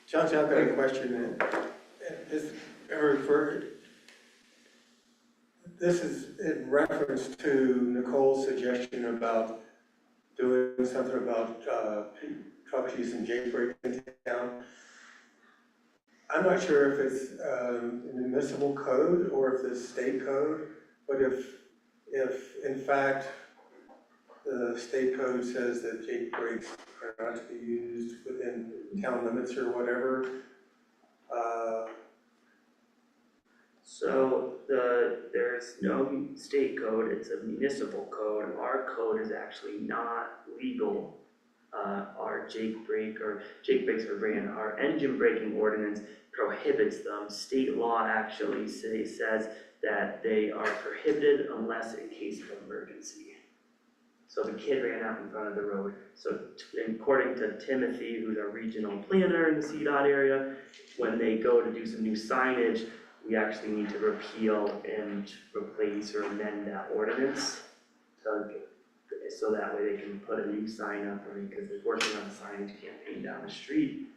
Chauncey, I've got a question. Is this is in reference to Nicole's suggestion about doing something about trucks using J brake in town. I'm not sure if it's an municipal code or if it's state code, but if in fact the state code says that Jake brakes are not to be used within town limits or whatever. So there's no state code, it's a municipal code. Our code is actually not legal. Our Jake brakes are brand, our engine braking ordinance prohibits them. State law actually says that they are prohibited unless in case of emergency. So the kid ran out in front of the road. So according to Timothy, who's our regional planner in the CDOT area, when they go to do some new signage, we actually need to repeal and replace or amend that ordinance. So that way they can put a new sign up, or because they're working on a signage campaign down the street,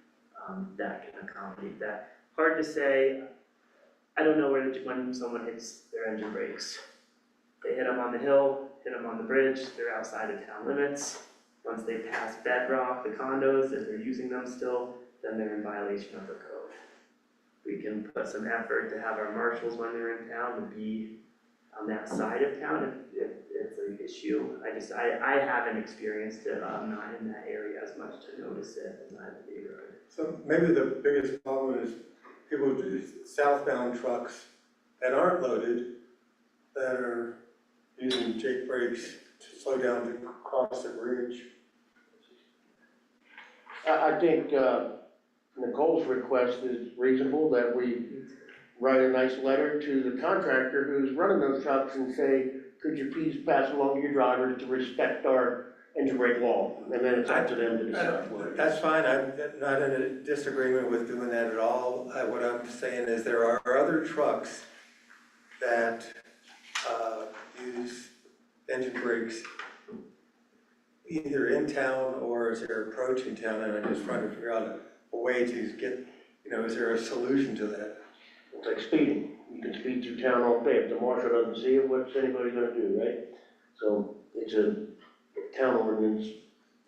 that can accommodate that. Hard to say. I don't know when someone hits their engine brakes. They hit them on the hill, hit them on the bridge, they're outside of town limits. Once they pass bedrock, the condos, if they're using them still, then they're in violation of the code. We can put some effort to have our marshals when they're in town to be on that side of town if it's an issue. I haven't experienced it, I'm not in that area as much to notice it in my neighborhood. So maybe the biggest problem is people do southbound trucks that aren't loaded, that are using Jake brakes to slow down to cross the bridge. I think Nicole's request is reasonable, that we write a nice letter to the contractor who's running those trucks and say, could you please pass along to your drivers to respect our engine brake law? And then it's up to them to decide what it is. That's fine, I'm not in a disagreement with doing that at all. What I'm saying is there are other trucks that use engine brakes either in town or as they're approaching town, and I'm just trying to figure out a way to get, is there a solution to that? It's like speeding. You can speed through town all day. If the marshal doesn't see it, what's anybody gonna do, right? So it's a town ordinance,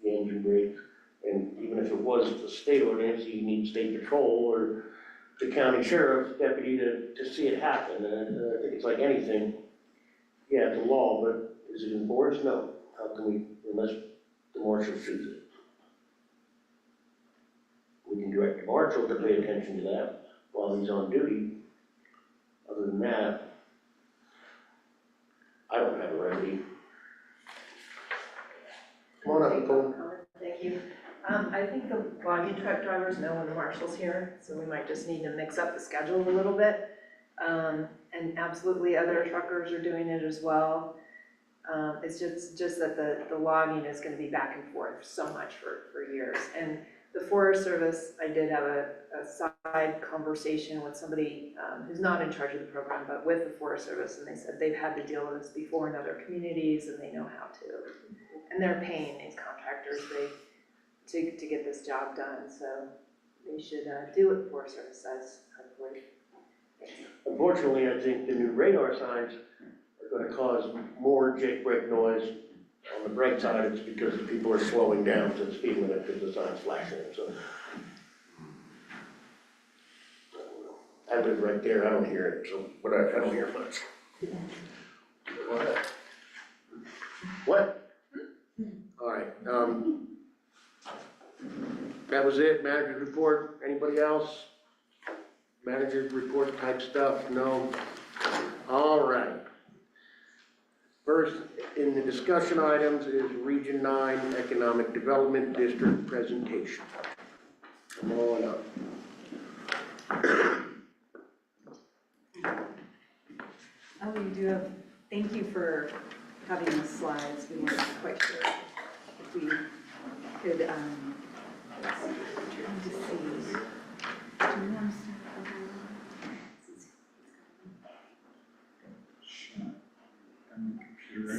the engine brakes, and even if it was the state ordinance, you need state patrol or the county sheriff's deputy to see it happen. And I think it's like anything. Yeah, it's a law, but is it enforced? No. How can we, unless the marshal sees it? We can direct the marshal to pay attention to that while he's on duty. Other than that, I don't have a remedy. Come on up, Nicole. Thank you. I think the logging truck drivers know when the marshal's here, so we might just need to mix up the schedule a little bit. And absolutely other truckers are doing it as well. It's just that the logging is gonna be back and forth so much for years. And the Forest Service, I did have a side conversation with somebody who's not in charge of the program, but with the Forest Service, and they said they've had to deal with this before in other communities and they know how to. And they're paying these contractors to get this job done, so they should do what the Forest Service says, hopefully. Unfortunately, I think the new radar signs are gonna cause more Jake brake noise on the bright side. It's because the people are slowing down to the speed limit because the sign's flashing, so. I live right there, I don't hear it, so, but I don't hear much. What? All right, that was it, manager's report. Anybody else? Manager's report type stuff, no? All right. First, in the discussion items is Region 9 Economic Development District presentation. Come on up. Oh, you do have, thank you for having the slides. We weren't quite sure if we could, let's see, trying to see. Do you want to start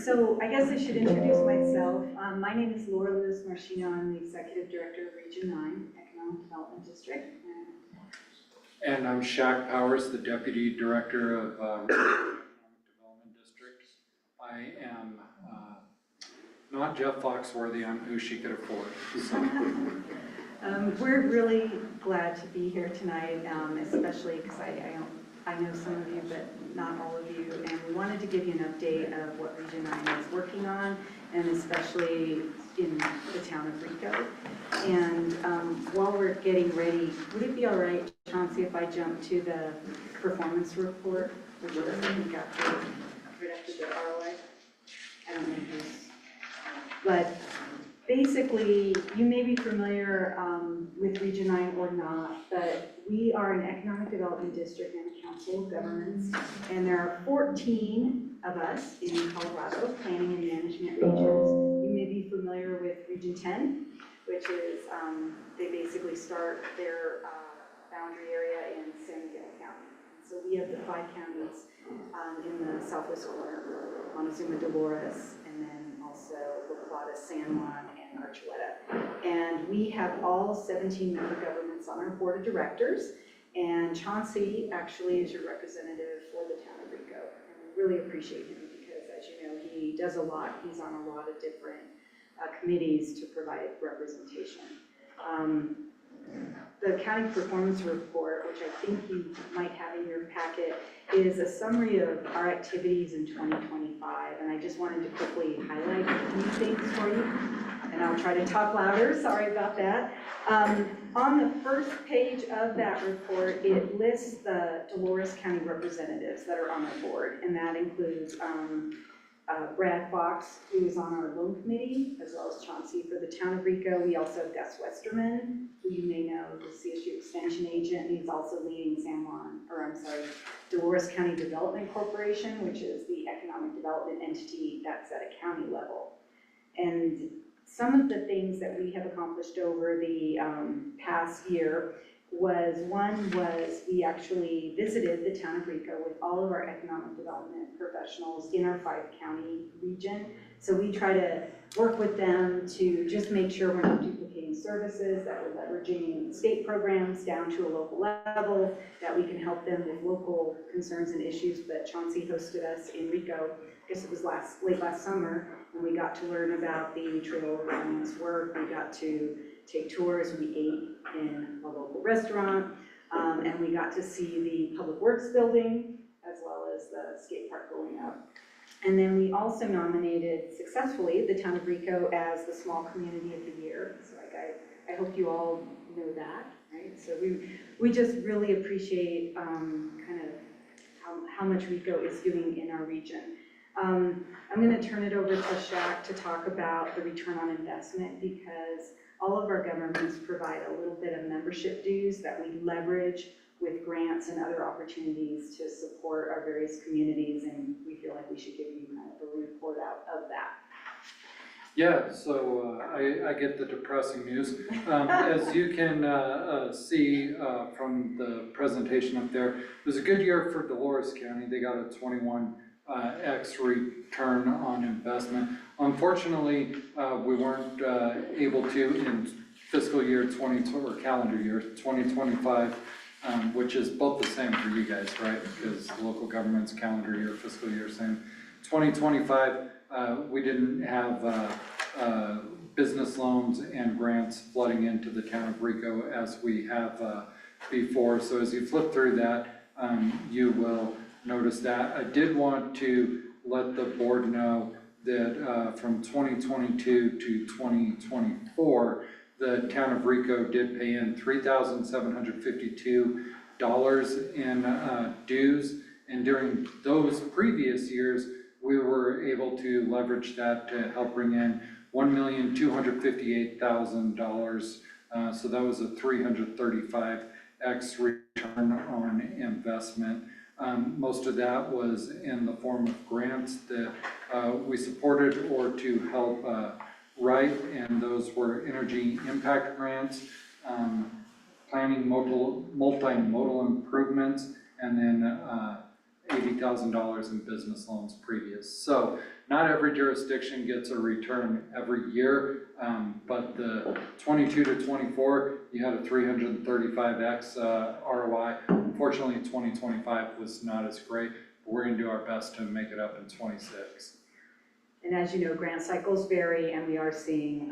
So I guess I should introduce myself. My name is Laura Lewis Marchino. I'm the Executive Director of Region 9 Economic Development District. And I'm Shaq Powers, the Deputy Director of Economic Development District. I am not Jeff Foxworthy, I'm who she could afford. So. We're really glad to be here tonight, especially because I know some of you, but not all of you, and we wanted to give you an update of what Region 9 is working on, and especially in the town of Rico. And while we're getting ready, would it be all right, Chauncey, if I jump to the performance report, which is, I think, after, right after the ROI? I don't know who's, but basically, you may be familiar with Region 9 or not, but we are an economic development district and a council of governments, and there are 14 of us in Colorado, planning and management regions. You may be familiar with Region 10, which is, they basically start their boundary area in San Miguel County. So we have the 5 counties in the southwest corner, Montezuma, Dolores, and then also La Plata, San Juan, and Archuleta. And we have all 17 member governments on our board of directors. And Chauncey actually is your representative for the town of Rico. And we really appreciate him because, as you know, he does a lot. He's on a lot of different committees to provide representation. The county performance report, which I think you might have in your packet, is a summary of our activities in 2025. And I just wanted to quickly highlight a few things for you. And I'll try to talk louder, sorry about that. On the first page of that report, it lists the Dolores County representatives that are on our board. And that includes Brad Fox, who is on our loan committee, as well as Chauncey for the town of Rico. We also have Gus Westerman, who you may know, the CSU extension agent, and he's also leading Dolores County Development Corporation, which is the economic development entity that's at a county level. And some of the things that we have accomplished over the past year was we actually visited the town of Rico with all of our economic development professionals in our 5-county region. So we try to work with them to just make sure we're not duplicating services, that we're leveraging state programs down to a local level, that we can help them with local concerns and issues. But Chauncey hosted us in Rico, I guess it was late last summer, and we got to learn about the Trail of Romance work. We got to take tours, we ate in a local restaurant, and we got to see the Public Works building as well as the skate park going up. And then we also nominated successfully the town of Rico as the Small Community of the Year. So I hope you all know that, right? So we just really appreciate kind of how much Rico is doing in our region. I'm going to turn it over to Shaq to talk about the return on investment, because all of our governments provide a little bit of membership dues that we leverage with grants and other opportunities to support our various communities, and we feel like we should give you kind of a report out of that. Yeah, so I get the depressing news. As you can see from the presentation up there, it was a good year for Dolores County. They got a 21x return on investment. Unfortunately, we weren't able to in fiscal year 2020 or calendar year 2025, which is both the same for you guys, right? Because local government's calendar year, fiscal year, same. 2025, we didn't have business loans and grants flooding into the town of Rico as we have before. So as you flip through that, you will notice that. I did want to let the board know that from 2022 to 2024, the town of Rico did pay in $3,752 in dues, and during those previous years, we were able to leverage that to help bring in $1,258,000. So that was a 335x return on investment. Most of that was in the form of grants that we supported or to help write, and those were energy impact grants, planning multimodal improvements, and then $80,000 in business loans previous. So not every jurisdiction gets a return every year, but the 22 to 24, you had a 335x ROI. Unfortunately, 2025 was not as great, but we're gonna do our best to make it up in 26. And as you know, grant cycles vary, and we are seeing,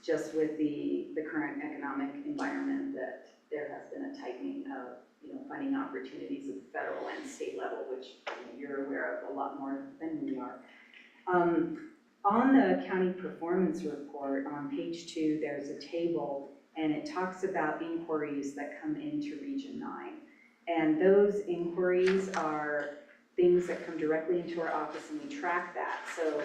just with the current economic environment, that there has been a tightening of, funding opportunities at the federal and state level, which you're aware of a lot more than we are. On the county performance report, on page 2, there's a table, and it talks about inquiries that come into Region 9. And those inquiries are things that come directly into our office, and we track that. So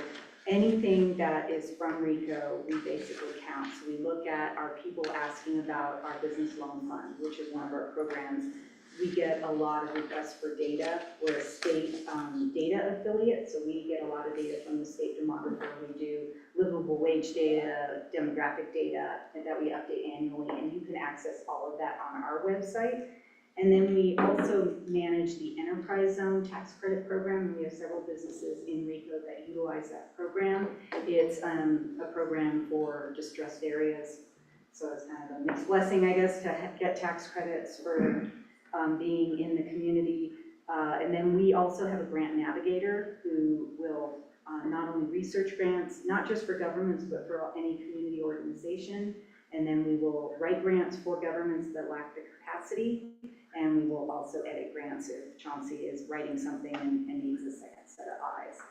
anything that is from RICO, we basically count. So we look at our people asking about our business loan fund, which is one of our programs. We get a lot of requests for data. We're a state data affiliate, so we get a lot of data from the state demographer. We do livable wage data, demographic data that we update annually, and you can access all of that on our website. And then we also manage the Enterprise Zone Tax Credit Program, and we have several businesses in RICO that utilize that program. It's a program for distressed areas, so it's kind of a mixed blessing, I guess, to get tax credits for being in the community. And then we also have a grant navigator who will not only research grants, not just for governments, but for any community organization. And then we will write grants for governments that lack the capacity. And we will also edit grants if Chauncey is writing something and needs a second set of eyes.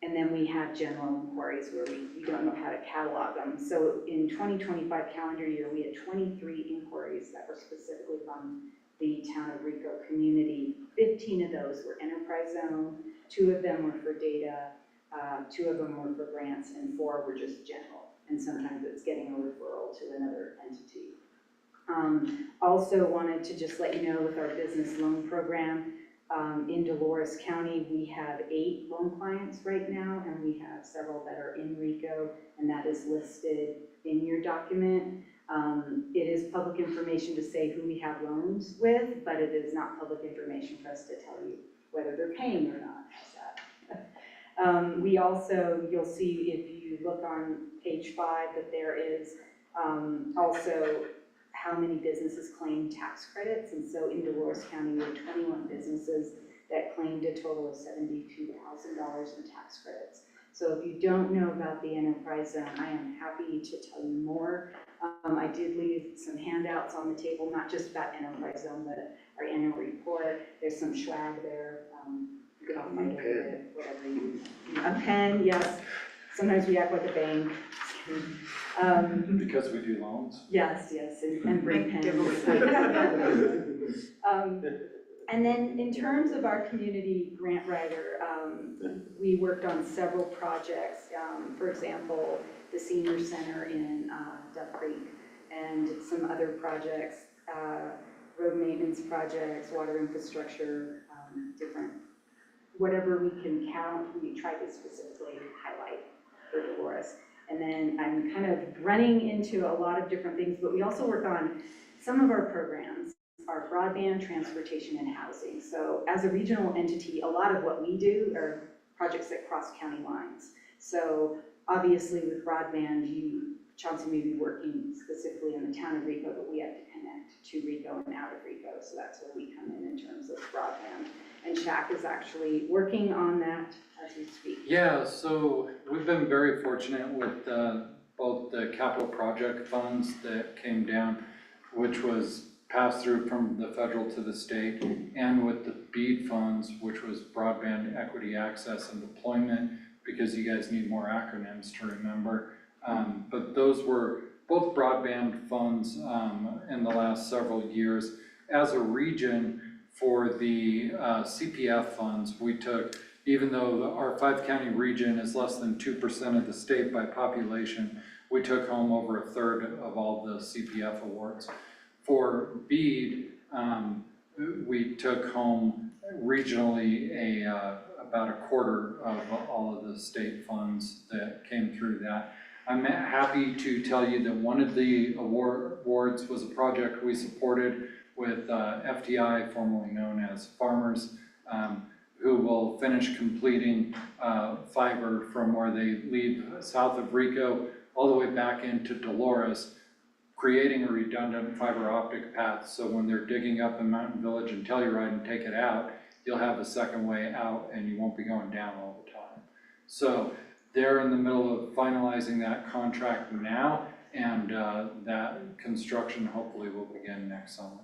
And then we have general inquiries where we don't know how to catalog them. So in 2025 calendar year, we had 23 inquiries that were specifically from the town of RICO community. 15 of those were enterprise zone, 2 of them were for data, 2 of them were for grants, and 4 were just general. And sometimes it's getting a referral to another entity. Also wanted to just let you know with our business loan program, in Dolores County, we have 8 loan clients right now, and we have several that are in RICO, and that is listed in your document. It is public information to say who we have loans with, but it is not public information for us to tell you whether they're paying or not. How's that? We also, you'll see if you look on page 5 that there is also how many businesses claim tax credits. And so in Dolores County, we have 21 businesses that claimed a total of $72,000 in tax credits. So if you don't know about the Enterprise Zone, I am happy to tell you more. I did leave some handouts on the table, not just about Enterprise Zone, but our annual report. There's some swag there. You can all find it, whatever you, a pen, yes. Sometimes we act like a bank. Because we do loans. Yes, and bring pens. And then in terms of our community grant writer, we worked on several projects. For example, the senior center in Duck Creek, and some other projects, road maintenance projects, water infrastructure, different, whatever we can count, we try to specifically highlight for Dolores. And then I'm kind of running into a lot of different things, but we also work on some of our programs are broadband, transportation, and housing. So as a regional entity, a lot of what we do are projects that cross county lines. So obviously with broadband, Chauncey may be working specifically in the town of RICO, but we have to connect to RICO and out of RICO. So that's where we come in terms of broadband. And Shaq is actually working on that as we speak. Yeah, so we've been very fortunate with both the capital project funds that came down, which was passed through from the federal to the state, and with the BEAD funds, which was broadband equity access and deployment, because you guys need more acronyms to remember. But those were both broadband funds in the last several years. As a region, for the CPF funds, we took, even though our 5-county region is less than 2% of the state by population, we took home over 1/3 of all the CPF awards. For BEAD, we took home regionally about 1/4 of all of the state funds that came through that. I'm happy to tell you that one of the awards was a project we supported with FTI, formerly known as Farmers, who will finish completing fiber from where they leave south of RICO all the way back into Dolores, creating a redundant fiber optic path, so when they're digging up in Mountain Village and Telluride and take it out, you'll have a second way out and you won't be going down all the time. So they're in the middle of finalizing that contract now, and that construction hopefully will begin next summer.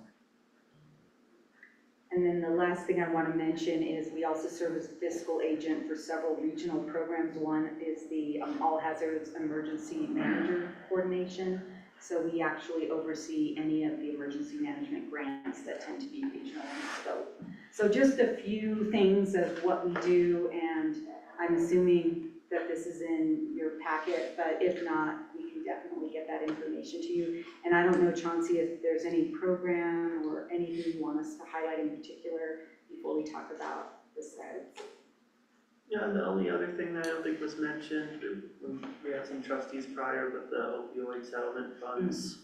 And then the last thing I want to mention is we also serve as fiscal agent for several regional programs. One is the All Hazards Emergency Manager Coordination. So we actually oversee any of the emergency management grants that tend to be regional in scope. So just a few things of what we do, and I'm assuming that this is in your packet, but if not, we can definitely get that information to you. And I don't know, Chauncey, if there's any program or anything you want us to highlight in particular before we talk about the slides. Yeah, the only other thing that I don't think was mentioned, we had some trustees prior, but the opioid settlement funds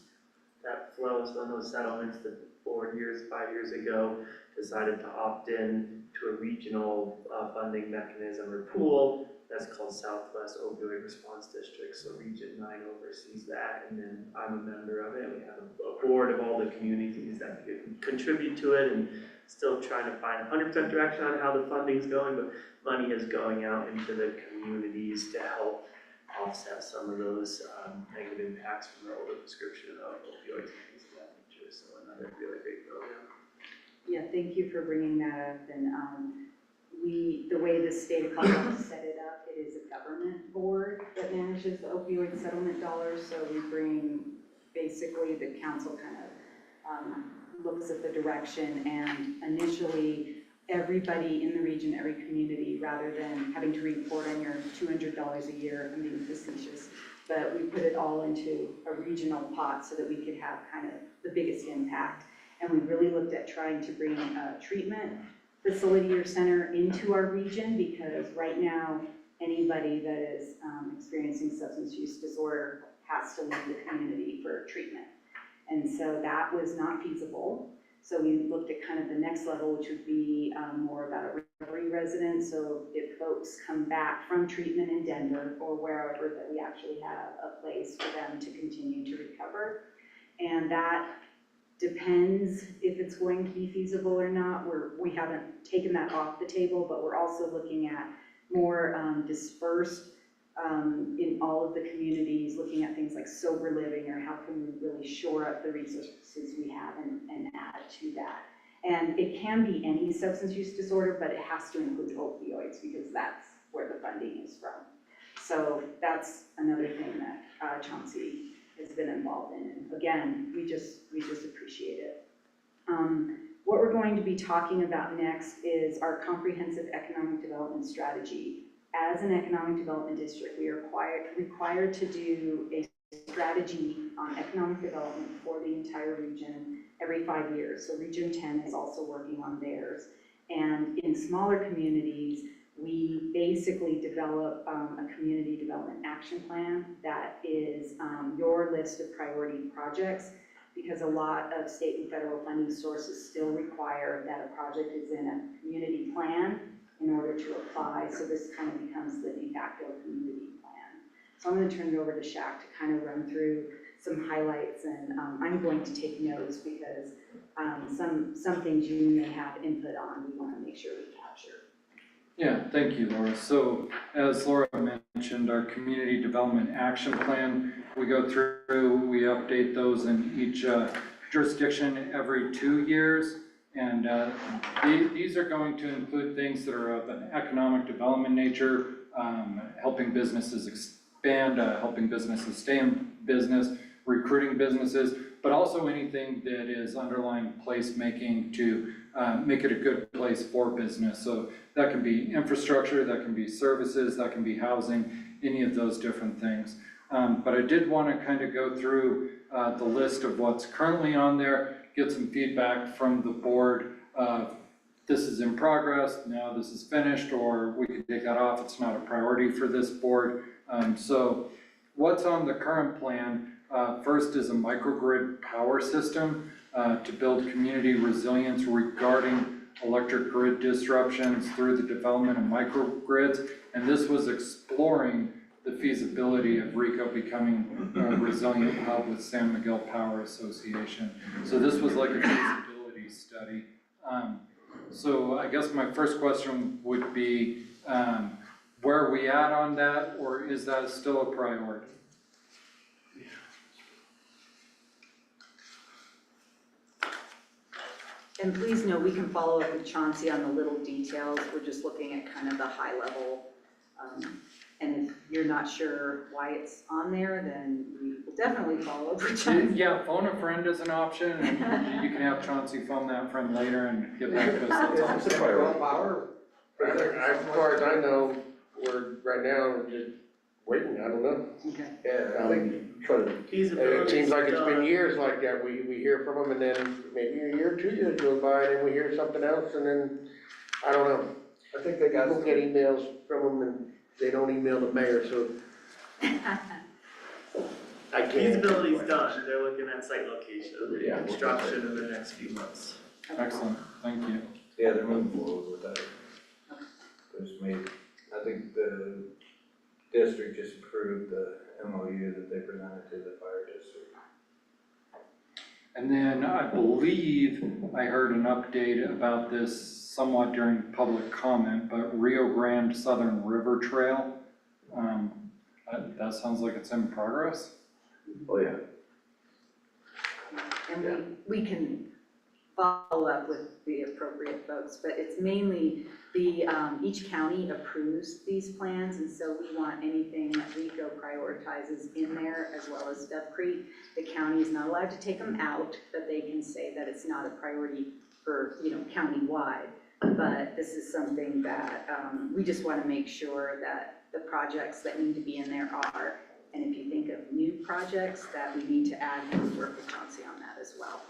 that flows on those settlements, the 5 years ago, decided to opt in to a regional funding mechanism or pool that's called Southwest Opioid Response District. So Region 9 oversees that, and then I'm a member of it. We have a board of all the communities that could contribute to it, and still trying to find 100% direction on how the funding's going, but money is going out into the communities to help offset some of those negative impacts from the overprescription of opioids and things of that nature. So another really great program. Yeah, thank you for bringing that up. And the way the state of Colorado set it up, it is a government board that manages the opioid settlement dollars. So we bring, basically the council kind of looks at the direction, and initially everybody in the region, every community, rather than having to report on your $200 a year, I'm being facetious, but we put it all into a regional pot so that we could have kind of the biggest impact. And we really looked at trying to bring a treatment facility or center into our region, because right now, anybody that is experiencing substance use disorder has to leave the community for treatment. And so that was not feasible. So we looked at kind of the next level, which would be more about a recovery residence. So if folks come back from treatment in Denver or wherever, that we actually have a place for them to continue to recover. And that depends if it's going to be feasible or not. We haven't taken that off the table, but we're also looking at more dispersed in all of the communities, looking at things like sober living, or how can we really shore up the resources we have and add to that. And it can be any substance use disorder, but it has to include opioids, because that's where the funding is from. So that's another thing that Chauncey has been involved in. And again, we just appreciate it. What we're going to be talking about next is our comprehensive economic development strategy. As an economic development district, we are required to do a strategy on economic development for the entire region every 5 years. So Region 10 is also working on theirs. And in smaller communities, we basically develop a community development action plan that is your list of priority projects, because a lot of state and federal funding sources still require that a project is in a community plan in order to apply. So this kind of becomes the de facto community plan. So I'm going to turn it over to Shaq to kind of run through some highlights, and I'm going to take notes, because some things you may have input on, we want to make sure we capture. Yeah, thank you, Laura. So as Laura mentioned, our community development action plan, we go through, we update those in each jurisdiction every 2 years. And these are going to include things that are of an economic development nature, helping businesses expand, helping businesses stay in business, recruiting businesses, but also anything that is underlying placemaking to make it a good place for business. So that can be infrastructure, that can be services, that can be housing, any of those different things. But I did want to kind of go through the list of what's currently on there, get some feedback from the board of this is in progress, now this is finished, or we can take that off, it's not a priority for this board. So what's on the current plan, first is a microgrid power system to build community resilience regarding electric grid disruptions through the development of microgrids. And this was exploring the feasibility of RICO becoming a resilient hub with San Miguel Power Association. So this was like a feasibility study. So I guess my first question would be, where are we at on that, or is that still a priority? And please know, we can follow up with Chauncey on the little details, we're just looking at kind of the high level. And if you're not sure why it's on there, then we will definitely follow up with Chauncey. Yeah, phone a friend is an option, and you can have Chauncey phone that friend later and get back to us. That's all. It's a priority. Power. As far as I know, we're right now just waiting, I don't know. Okay. Yeah, I think try to, It seems like it's been years like that, we hear from them and then maybe a year, 2 years goes by and then we hear something else and then, I don't know. I think they got. People get emails from them and they don't email the mayor, so. I can't. Feasibility's done, they're looking at site location, Yeah. construction in the next few months. Excellent, thank you. Yeah, they're moving forward with that. There's made, I think the district just approved the MOU that they presented to the fire district. And then I believe I heard an update about this somewhat during public comment, but Rio Grande Southern River Trail, that sounds like it's in progress? Oh, yeah. And we can follow up with the appropriate folks, but it's mainly each county approves these plans, and so we want anything that RICO prioritizes in there, as well as Dove Creek. The county is not allowed to take them out, but they can say that it's not a priority for, county-wide. But this is something that we just want to make sure that the projects that need to be in there are. And if you think of new projects that we need to add, we'll work with Chauncey on that as well.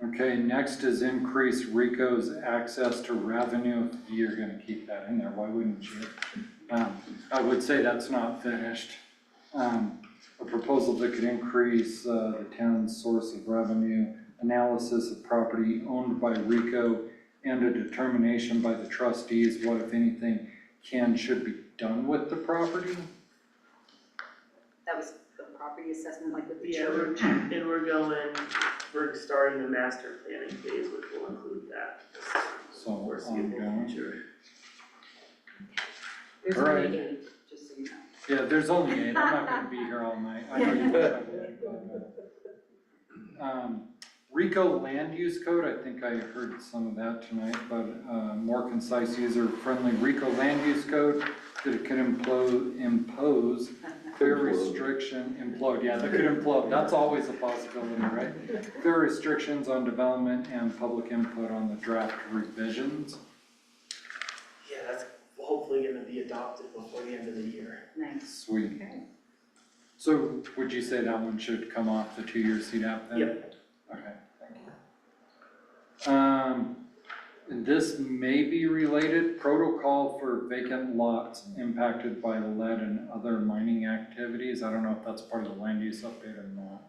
Okay, next is increase RICO's access to revenue. You're gonna keep that in there, why wouldn't you? I would say that's not finished. A proposal that could increase the town's source of revenue, analysis of property owned by RICO, and a determination by the trustees what, if anything, should be done with the property. That was the property assessment, like with the Yeah, church. we're starting the master planning phase, which will include that. So Foreseeable ongoing. future. There's All right. only 8, just so you know. Yeah, there's only 8, I'm not gonna be here all night. I know you wish I would. RICO land use code, I think I heard some of that tonight, but more concise, user-friendly RICO land use code that it could impose fair restriction, that could implode, that's always a possibility, right? Fair restrictions on development and public input on the draft revisions. Yeah, that's hopefully gonna be adopted before the end of the year. Nice. Sweet. Okay. So would you say that one should come off the 2-year CDAP then? Yep. Okay, thank you. This may be related, protocol for vacant lots impacted by lead and other mining activities. I don't know if that's part of the land use update or not.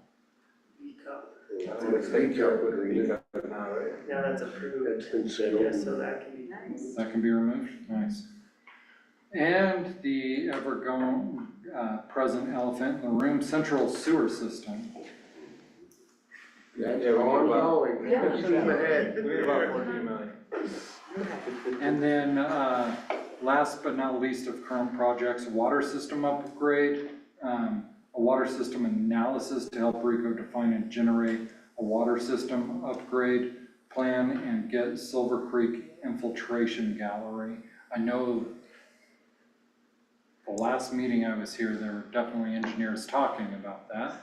It's taken care of with Rita now, right? Now that's approved. That's been settled. Yeah, so that can be. Nice. That can be removed, nice. And the present elephant in the room, central sewer system. That's Yeah, we need about- ongoing, Yeah. full steam ahead. We need about 14 million. And then, last but not least of current projects, water system upgrade, a water system analysis to help RICO define and generate a water system upgrade plan and get Silver Creek infiltration gallery. I know the last meeting I was here, there were definitely engineers talking about that.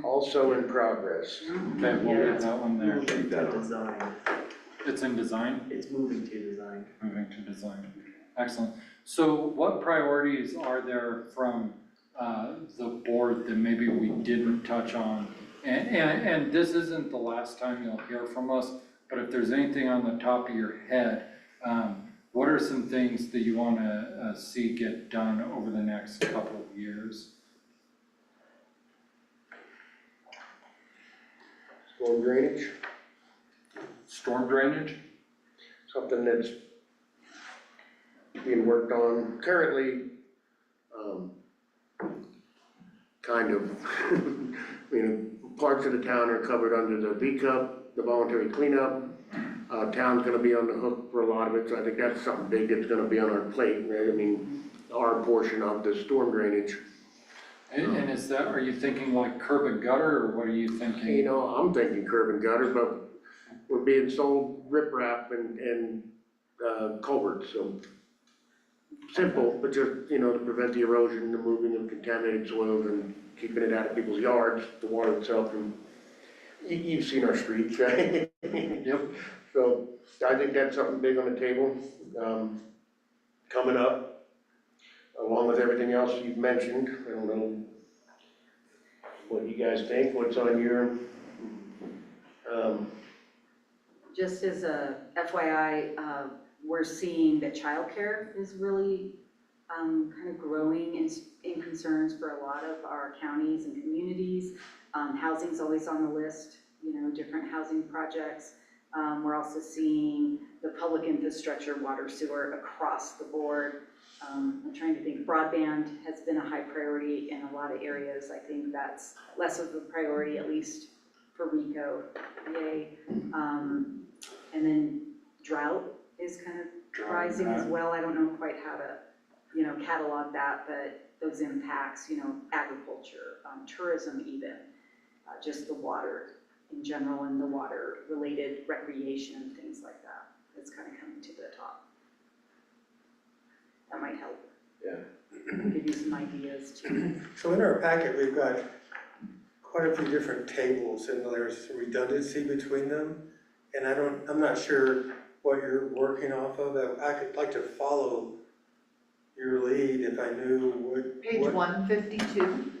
Also in progress. Okay, we'll leave that one there. Moving to design, It's in design? it's moving to design. Moving to design. Excellent. So what priorities are there from the board that maybe we didn't touch on? And this isn't the last time you'll hear from us, but if there's anything on the top of your head, what are some things that you want to see get done over the next couple of years? Storm drainage, Storm drainage? something that's being worked on currently, kind of, parts of the town are covered under the V-Cup, the voluntary cleanup. Town's gonna be on the hook for a lot of it, so I think that's something big that's gonna be on our plate, right? I mean, our portion of the storm drainage. And is that, are you thinking like curb and gutter, or what are you You thinking? know, I'm thinking curb and gutter, but we're being sold riprap and culverts, so. Simple, but just, you know, to prevent the erosion, the moving of contaminated soils and keeping it out of people's yards, the water itself, and you've seen our streets, right? Yep. So I think that's something big on the table, coming up, along with everything else you've mentioned. I don't know what you guys think, what's on your, Just as a FYI, we're seeing that childcare is really kind of growing in concerns for a lot of our counties and communities. Housing's always on the list, you know, different housing projects. We're also seeing the public infrastructure, water, sewer across the board. I'm trying to think, broadband has been a high priority in a lot of areas. I think that's less of a priority, at least for RICO, yay. And then drought is kind of rising as well. I don't know quite how to, you know, catalog that, but those impacts, you know, agriculture, tourism even, just the water in general and the water-related recreation, things like that. That's kind of coming to the top. That might help. Yeah. Give you some ideas too. So in our packet, we've got quite a few different tables and there's redundancy between them. And I'm not sure what you're working off of. I could like to follow your lead if I knew what. Page 152.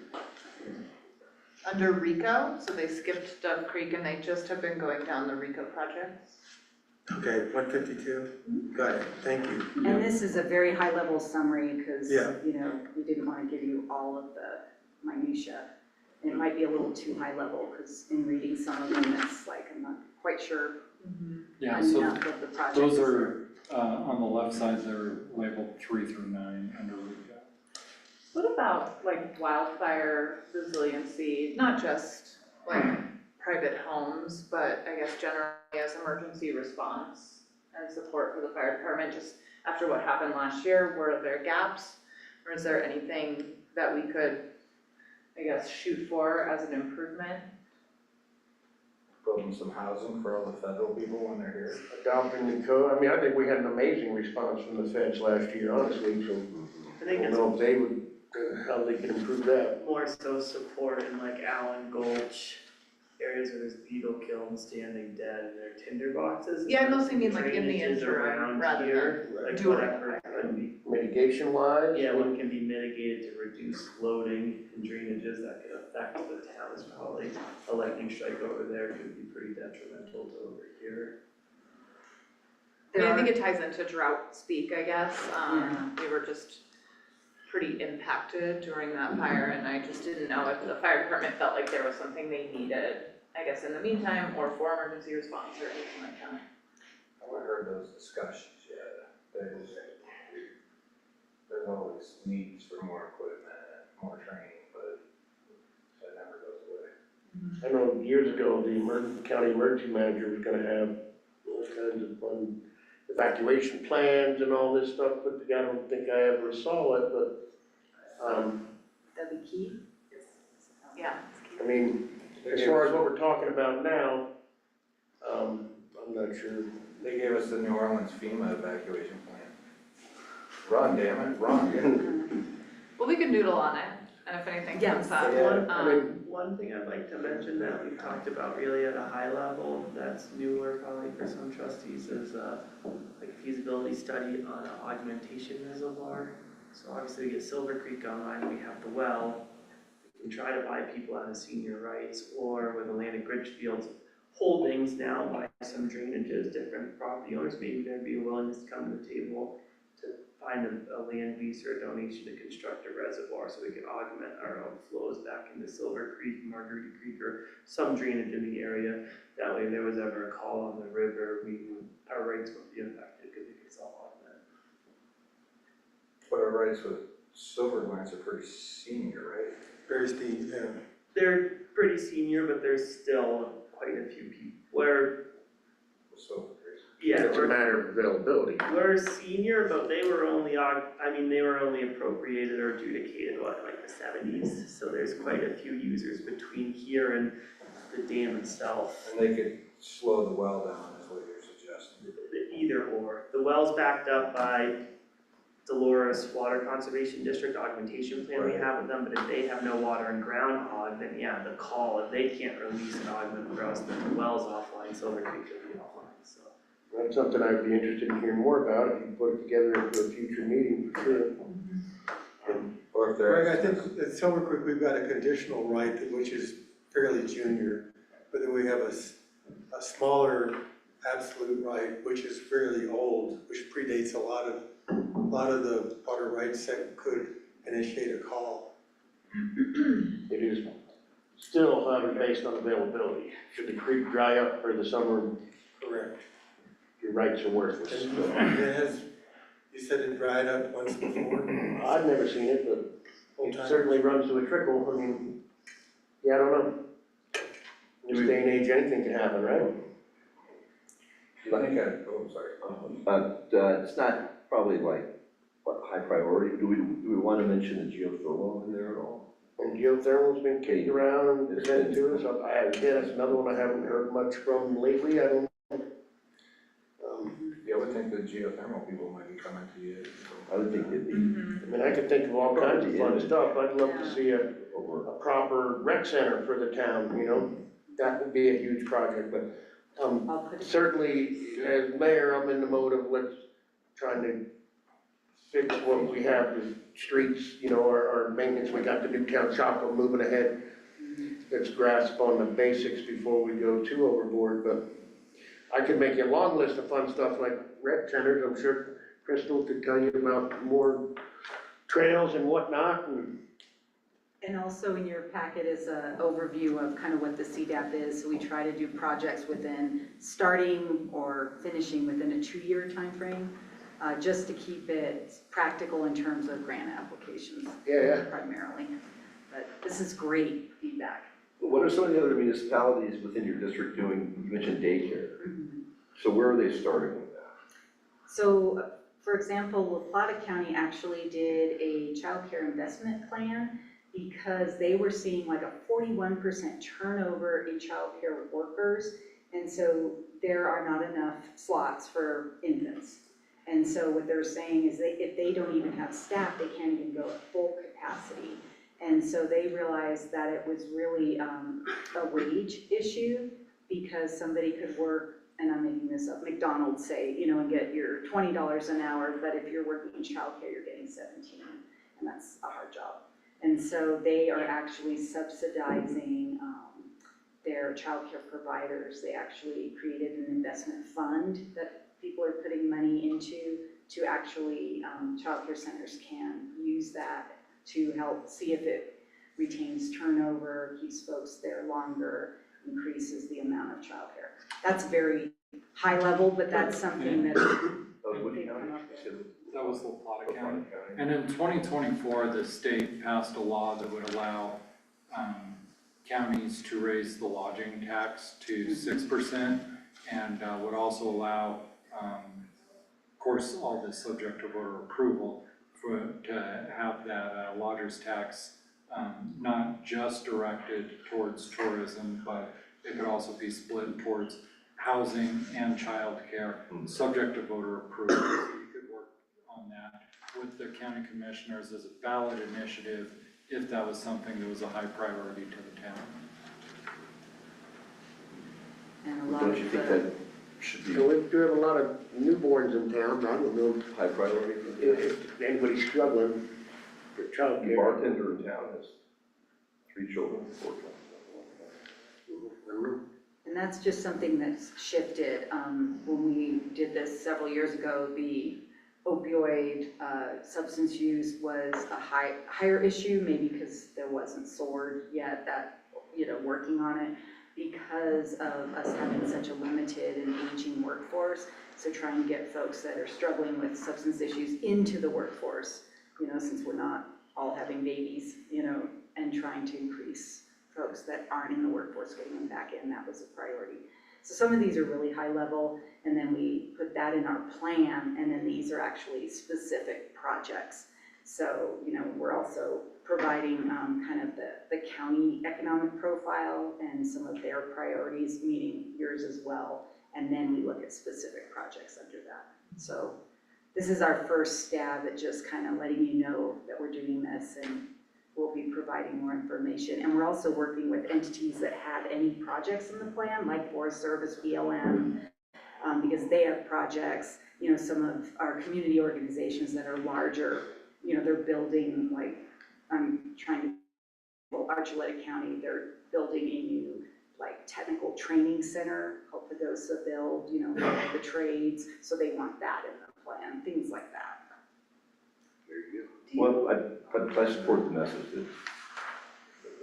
Under RICO, so they skipped Dove Creek and they just have been going down the RICO projects. Okay, 152, got it, thank you. And this is a very high-level summary because, Yeah. you know, we didn't want to give you all of the minutia. And it might be a little too high level because in reading some of them, it's like, I'm not quite sure Yeah, so enough of the projects. those are, on the left side, they're labeled 3 through 9 under RICO. What about like wildfire resiliency, not just like private homes, but I guess generally as emergency response and support for the fire department, just after what happened last year, were there gaps? Or is there anything that we could, I guess, shoot for as an improvement? Building some housing for all the federal people when they're here. adopting the code. I mean, I think we had an amazing response from the feds last year, honestly, so I I think don't it's know if they would, how they can improve that. more so support in like Allen Gulch, areas where there's beetle kilns standing dead and their tinder boxes. Yeah, I mostly mean like in the Drainages interim around rather here, than like doing whatever it. can be, Mitigation wise? yeah, what can be mitigated to reduce loading and drainages that could affect the town is probably, a lightning strike over there could be pretty detrimental to over here. I mean, I think it ties into drought speak, I guess. Yeah. We were just pretty impacted during that fire and I just didn't know if the fire department felt like there was something they needed, I guess, in the meantime, or for emergency response or anything like that. I haven't heard those discussions yet. There's always needs for more equipment, more training, but that never goes away. I know years ago, the county emergency manager was gonna have all kinds of fun evacuation plans and all this stuff put together. I don't think I ever saw it, but, That'd be key. Yeah. I mean, as far as what we're talking about now, I'm not sure. They gave us the New Orleans FEMA evacuation plan. Run, damn it, run. Well, we can noodle on it and if anything Yes. comes up. Yeah, I mean, One thing I'd like to mention that we've talked about really at a high level, that's newer probably for some trustees, is like a feasibility study on an augmentation reservoir. So obviously we get Silver Creek online, we have the well, we can try to buy people out of senior rights, or with Atlantic Richfield's holdings now by some drainages, different property owners, maybe there'd be a willingness to come to the table to find a land lease or a donation to construct a reservoir so we can augment our own flows back into Silver Creek, Margarita Creek, or some drainage in the area. That way if there was ever a call on the river, our rights would be affected because we could self-augment. But our rights with silver lines are pretty senior, right? Very steep, yeah. They're pretty senior, but there's still quite a few people where Silver Creek. Yeah, It's a matter of availability. we're senior, but they were only, they were only appropriated or adjudicated, like the 70s. So there's quite a few users between here and the dam itself. And they could slow the well down, is what you're suggesting. Either or. The well's backed up by Dolores Water Conservation District augmentation plan we have with them, but if they have no water in ground hog, then yeah, the call, if they can't release an augment for us, then the well's offline, Silver Creek should be offline, so. That's something I'd be interested in hearing more about, if you can put it together into a future meeting, for sure. Or if Greg, they're. I think at Silver Creek, we've got a conditional right, which is fairly junior, but then we have a smaller absolute right, which is fairly old, which predates a lot of the water rights that could initiate a call. It is still, however, based on availability. Should the creek dry up for the summer, Correct. your rights are worthless. And it has, you said it dried up once before? I've never seen it, but it certainly runs to a trickle. I mean, yeah, I don't know. In this day and age, anything can happen, right? I think Oh, sorry. it's not probably like, what, high priority? Do we want to mention the geothermal in there at all? And geothermal's been kicked around and presented to us. That's another one I haven't heard much from lately. I don't know. Yeah, I would think the geothermal people might be coming to you. I would think it'd be I mean, I could think of all kinds of fun stuff. I'd love to see a over. proper rec center for the town, you know? That would be a huge project, but, I'll put it, certainly, as mayor, I'm in the mode of trying to fix what we have, the streets, you know, our maintenance. We got the new town shop, we're moving ahead. Let's grasp on the basics before we go too overboard, but I could make you a long list of fun stuff like rec centers. I'm sure Crystal could tell you about more trails and whatnot, and also in your packet is an overview of kind of what the CDAP is. So we try to do projects within starting or finishing within a 2-year timeframe, just to keep it practical in terms of grant applications. Yeah. Primarily. But this is great feedback. What are some of the other municipalities within your district doing? You mentioned daycare. So where are they starting with that? So, for example, La Plata County actually did a child care investment plan because they were seeing like a 41% turnover in child care workers. And so there are not enough slots for infants. And so what they're saying is if they don't even have staff, they can't even go at full capacity. And so they realized that it was really a wage issue because somebody could work, and I'm making this up, McDonald's say, you know, and get your $20 an hour, but if you're working in childcare, you're getting 17, and that's a hard job. And so they are actually subsidizing their childcare providers. They actually created an investment fund that people are putting money into to actually, childcare centers can use that to help see if it retains turnover, keeps folks there longer, increases the amount of childcare. That's very high level, but that's something that they've come up with. That was La Plata County. And in 2024, the state passed a law that would allow counties to raise the lodging tax to 6% and would also allow, of course, all this subject to voter approval, to have that lodger's tax not just directed towards tourism, but it could also be split towards housing and childcare, subject to voter approval. So you could work on that with the county commissioners as a ballot initiative if that was something that was a high priority to the town. And a lot Don't of you think the, that should be So we do have a lot of newborns in town. I don't know high priority for the town? if anybody's struggling for The childcare. bartender in town has 3 children, 4 children. and that's just something that's shifted. When we did this several years ago, the opioid substance use was a higher issue, maybe because there wasn't SWORD yet, that, you know, working on it, because of us having such a limited and aging workforce. So trying to get folks that are struggling with substance issues into the workforce, you know, since we're not all having babies, you know, and trying to increase folks that aren't in the workforce, getting them back in, that was a priority. So some of these are really high level, and then we put that in our plan, and then these are actually specific projects. So, you know, we're also providing kind of the county economic profile and some of their priorities, meeting yours as well. And then we look at specific projects under that. So this is our first stab at just kind of letting you know that we're doing this, and we'll be providing more information. And we're also working with entities that have any projects in the plan, like Forest Service, BLM, because they have projects. You know, some of our community organizations that are larger, you know, they're building, like, I'm trying to, well, Archuleta County, they're building a new, like, technical training center called Pagosa Build, you know, for the trades, so they want that in the plan, things like that. Very good. Well, I support the message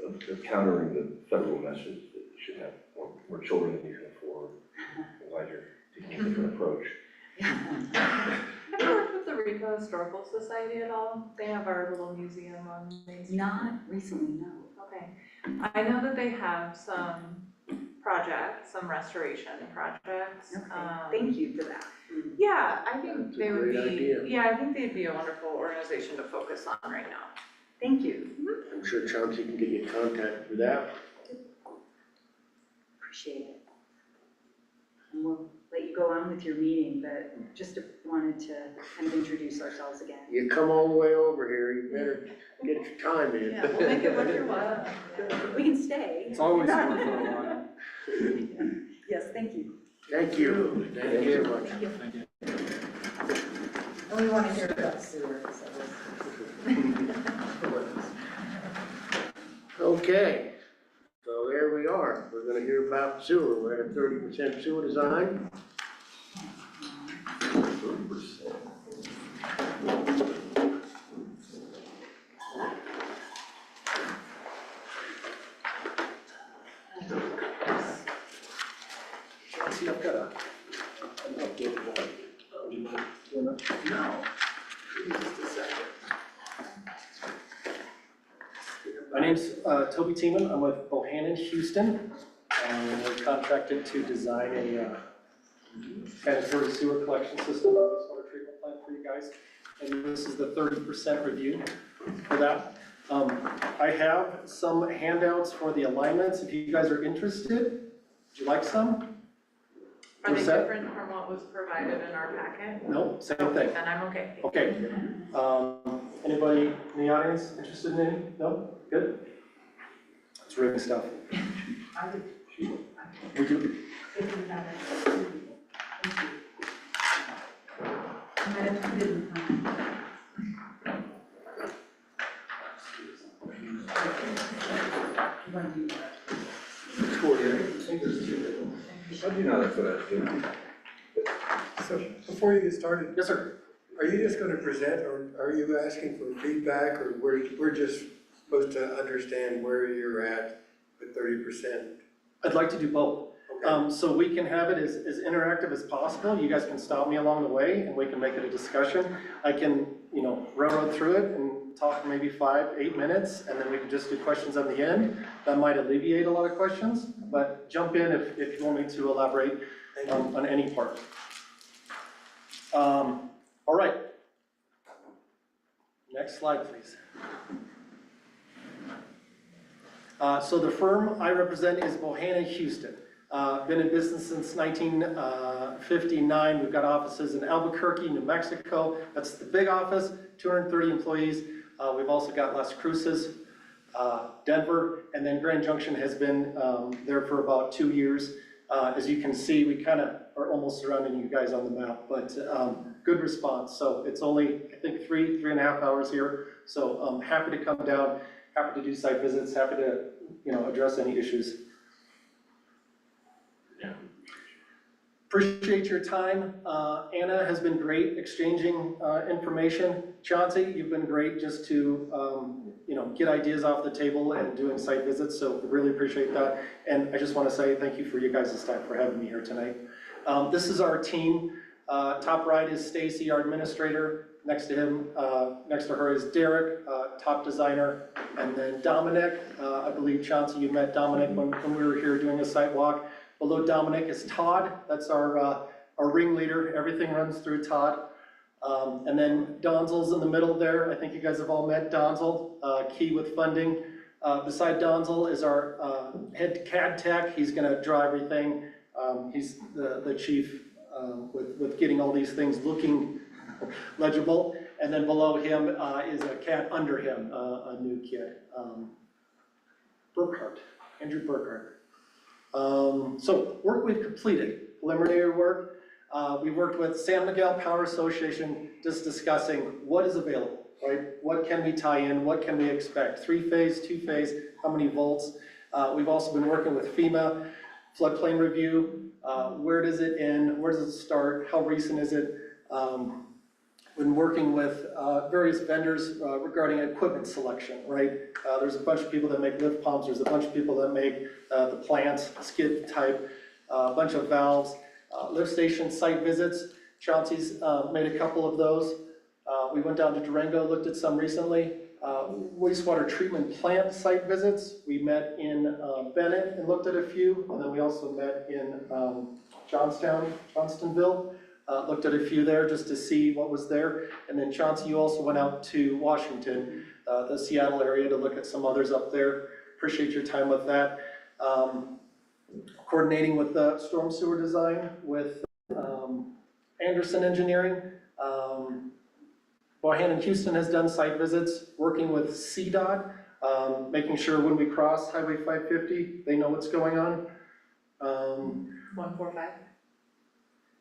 of countering the federal message that you should have more children than you can afford. I'm glad you're taking a different approach. Have you worked with the Rico Historical Society at all? They have our little museum on Main Street. Not recently, no. Okay. I know that they have some projects, some restoration projects. Okay, thank you for that. Yeah, I think That's a they would great be, idea. yeah, I think they'd be a wonderful organization to focus on right now. Thank you. I'm sure Chauncey can get you contact for that. Appreciate it. And we'll let you go on with your meeting, but just wanted to kind of introduce ourselves again. You come all the way over here, you better get your time in. Yeah, we'll make it worth your while. We can stay. It's always worth it a while. Yes, thank you. Thank you. Thank you so much. Thank you. And we want to hear about sewer, so. Okay, so there we are. We're gonna hear about sewer. We're at a 30% sewer design. 30%. See, I've got a, an updated one. No. Just a second. My name's Toby Tiemann. I'm with Bohannon, Houston. We're contracted to design a sanitary sewer collection system, wastewater treatment plant for you guys. And this is the 30% review for that. I have some handouts for the alignments. If you guys are interested, would you like some? Are they What's that? different from what was provided in our packet? No, same thing. Then I'm okay. Okay. Anybody in the audience interested in any? No? Good? It's rigging stuff. We do. How'd you know that's what I was doing? So before you get started, Yes, sir. are you just gonna present, or are you asking for feedback, or we're just supposed to understand where you're at with 30%? I'd like to do both. Okay. So we can have it as interactive as possible. You guys can stop me along the way and we can make it a discussion. I can, railroad through it and talk for maybe 5-8 minutes, and then we can just do questions at the end. That might alleviate a lot of questions, but jump in if you want me to elaborate on any part. All right. Next slide, please. So the firm I represent is Bohannon, Houston. Been in business since 1959. We've got offices in Albuquerque, New Mexico. That's the big office, 230 employees. We've also got Las Cruces, Denver, and then Grand Junction has been there for about 2 years. As you can see, we kind of are almost surrounding you guys on the map, but good response. So it's only, I think, 3.5 hours here. So I'm happy to come down, happy to do site visits, happy to, address any issues. Appreciate your time. Anna has been great exchanging information. Chauncey, you've been great just to, get ideas off the table and doing site visits, so really appreciate that. And I just want to say thank you for you guys' time for having me here tonight. This is our team. Top right is Stacy, our administrator. Next to her is Derek, top designer. And then Dominic, I believe Chauncey, you met Dominic when we were here doing a site walk. Below Dominic is Todd, that's our ringleader, everything runs through Todd. And then Donzel's in the middle there, I think you guys have all met Donzel, key with funding. Beside Donzel is our head CAD tech, he's gonna draw everything. He's the chief with getting all these things looking legible. And then below him is a CAD under him, a new kid, Burkhart, Andrew Burkhart. So work we've completed, preliminary work. We worked with San Miguel Power Association just discussing what is available, right? What can we tie in? What can we expect? 3-phase, 2-phase, how many volts? We've also been working with FEMA, floodplain review. Where does it end? Where does it start? How recent is it? Been working with various vendors regarding equipment selection, right? There's a bunch of people that make lift pumps. There's a bunch of people that make the plants, skid type, a bunch of valves. Lift station site visits, Chauncey's made a couple of those. We went down to Durango, looked at some recently. Wastewater treatment plant site visits, we met in Bennett and looked at a few, and then we also met in Johnstonville, looked at a few there just to see what was there. And then Chauncey, you also went out to Washington, the Seattle area, to look at some others up there. Appreciate your time with that. Coordinating with the storm sewer design with Anderson Engineering. Bohannon Houston has done site visits, working with CDOT, making sure when we cross Highway 550, they know what's going on. 145.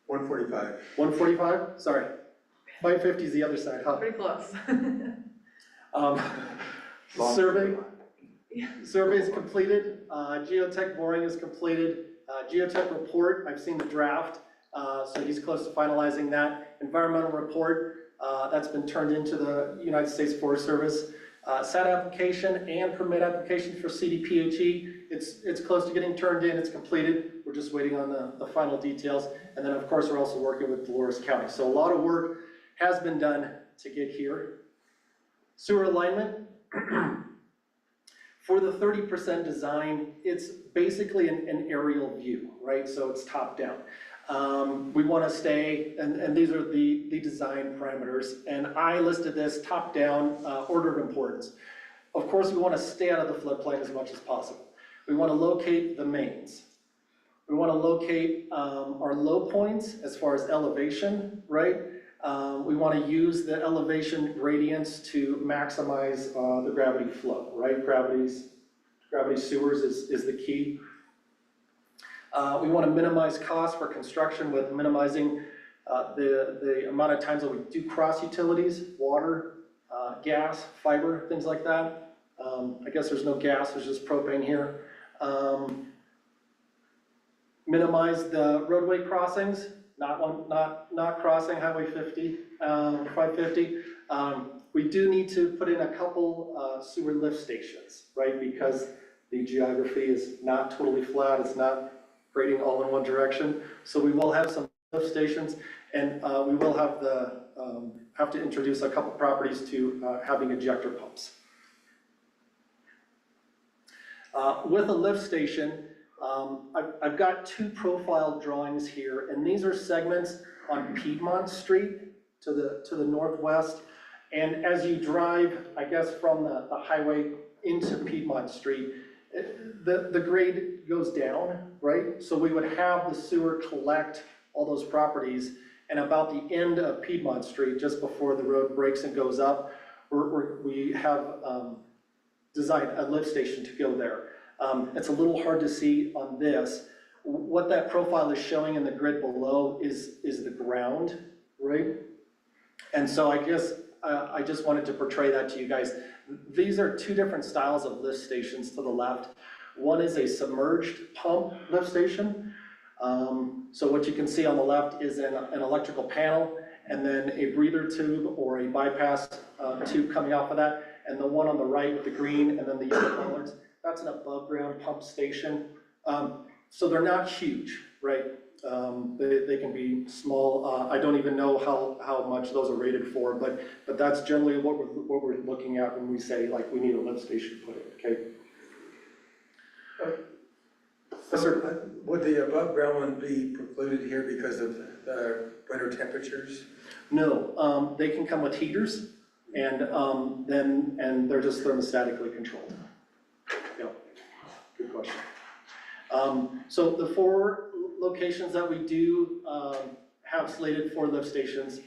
145. 145, sorry. 550 is the other side, huh? Pretty close. Survey is completed, geotech boring is completed, geotech report, I've seen the draft, so he's close to finalizing that. Environmental report, that's been turned into the United States Forest Service. SAT application and permit application for CDPHE, it's close to getting turned in, it's completed. We're just waiting on the final details. And then of course, we're also working with Dolores County. So a lot of work has been done to get here. Sewer alignment. For the 30% design, it's basically an aerial view, right? So it's top down. We want to stay, and these are the design parameters, and I listed this top down order of importance. Of course, we want to stay out of the floodplain as much as possible. We want to locate the mains. We want to locate our low points as far as elevation, right? We want to use the elevation gradients to maximize the gravity flow, right? Gravity sewers is the key. We want to minimize costs for construction with minimizing the amount of times that we do cross utilities, water, gas, fiber, things like that. I guess there's no gas, there's just propane here. Minimize the roadway crossings, not crossing Highway 550. We do need to put in a couple sewer lift stations, right? Because the geography is not totally flat, it's not grading all in one direction. So we will have some lift stations, and we will have to introduce a couple properties to having ejector pumps. With a lift station, I've got two profile drawings here, and these are segments on Piedmont Street to the northwest. And as you drive, I guess, from the highway into Piedmont Street, the grade goes down, right? So we would have the sewer collect all those properties, and about the end of Piedmont Street, just before the road breaks and goes up, we have designed a lift station to go there. It's a little hard to see on this. What that profile is showing in the grid below is the ground, right? And so I guess I just wanted to portray that to you guys. These are two different styles of lift stations to the left. One is a submerged pump lift station. So what you can see on the left is an electrical panel, and then a breather tube or a bypass tube coming off of that. And the one on the right with the green and then the yellow colors, that's an above ground pump station. So they're not huge, right? They can be small. I don't even know how much those are rated for, but that's generally what we're looking at when we say like we need a lift station put in, okay? So would the above ground one be precluded here because of winter temperatures? No, they can come with heaters and they're just thermostatically controlled. Yep, good question. So the 4 locations that we do have slated for lift stations.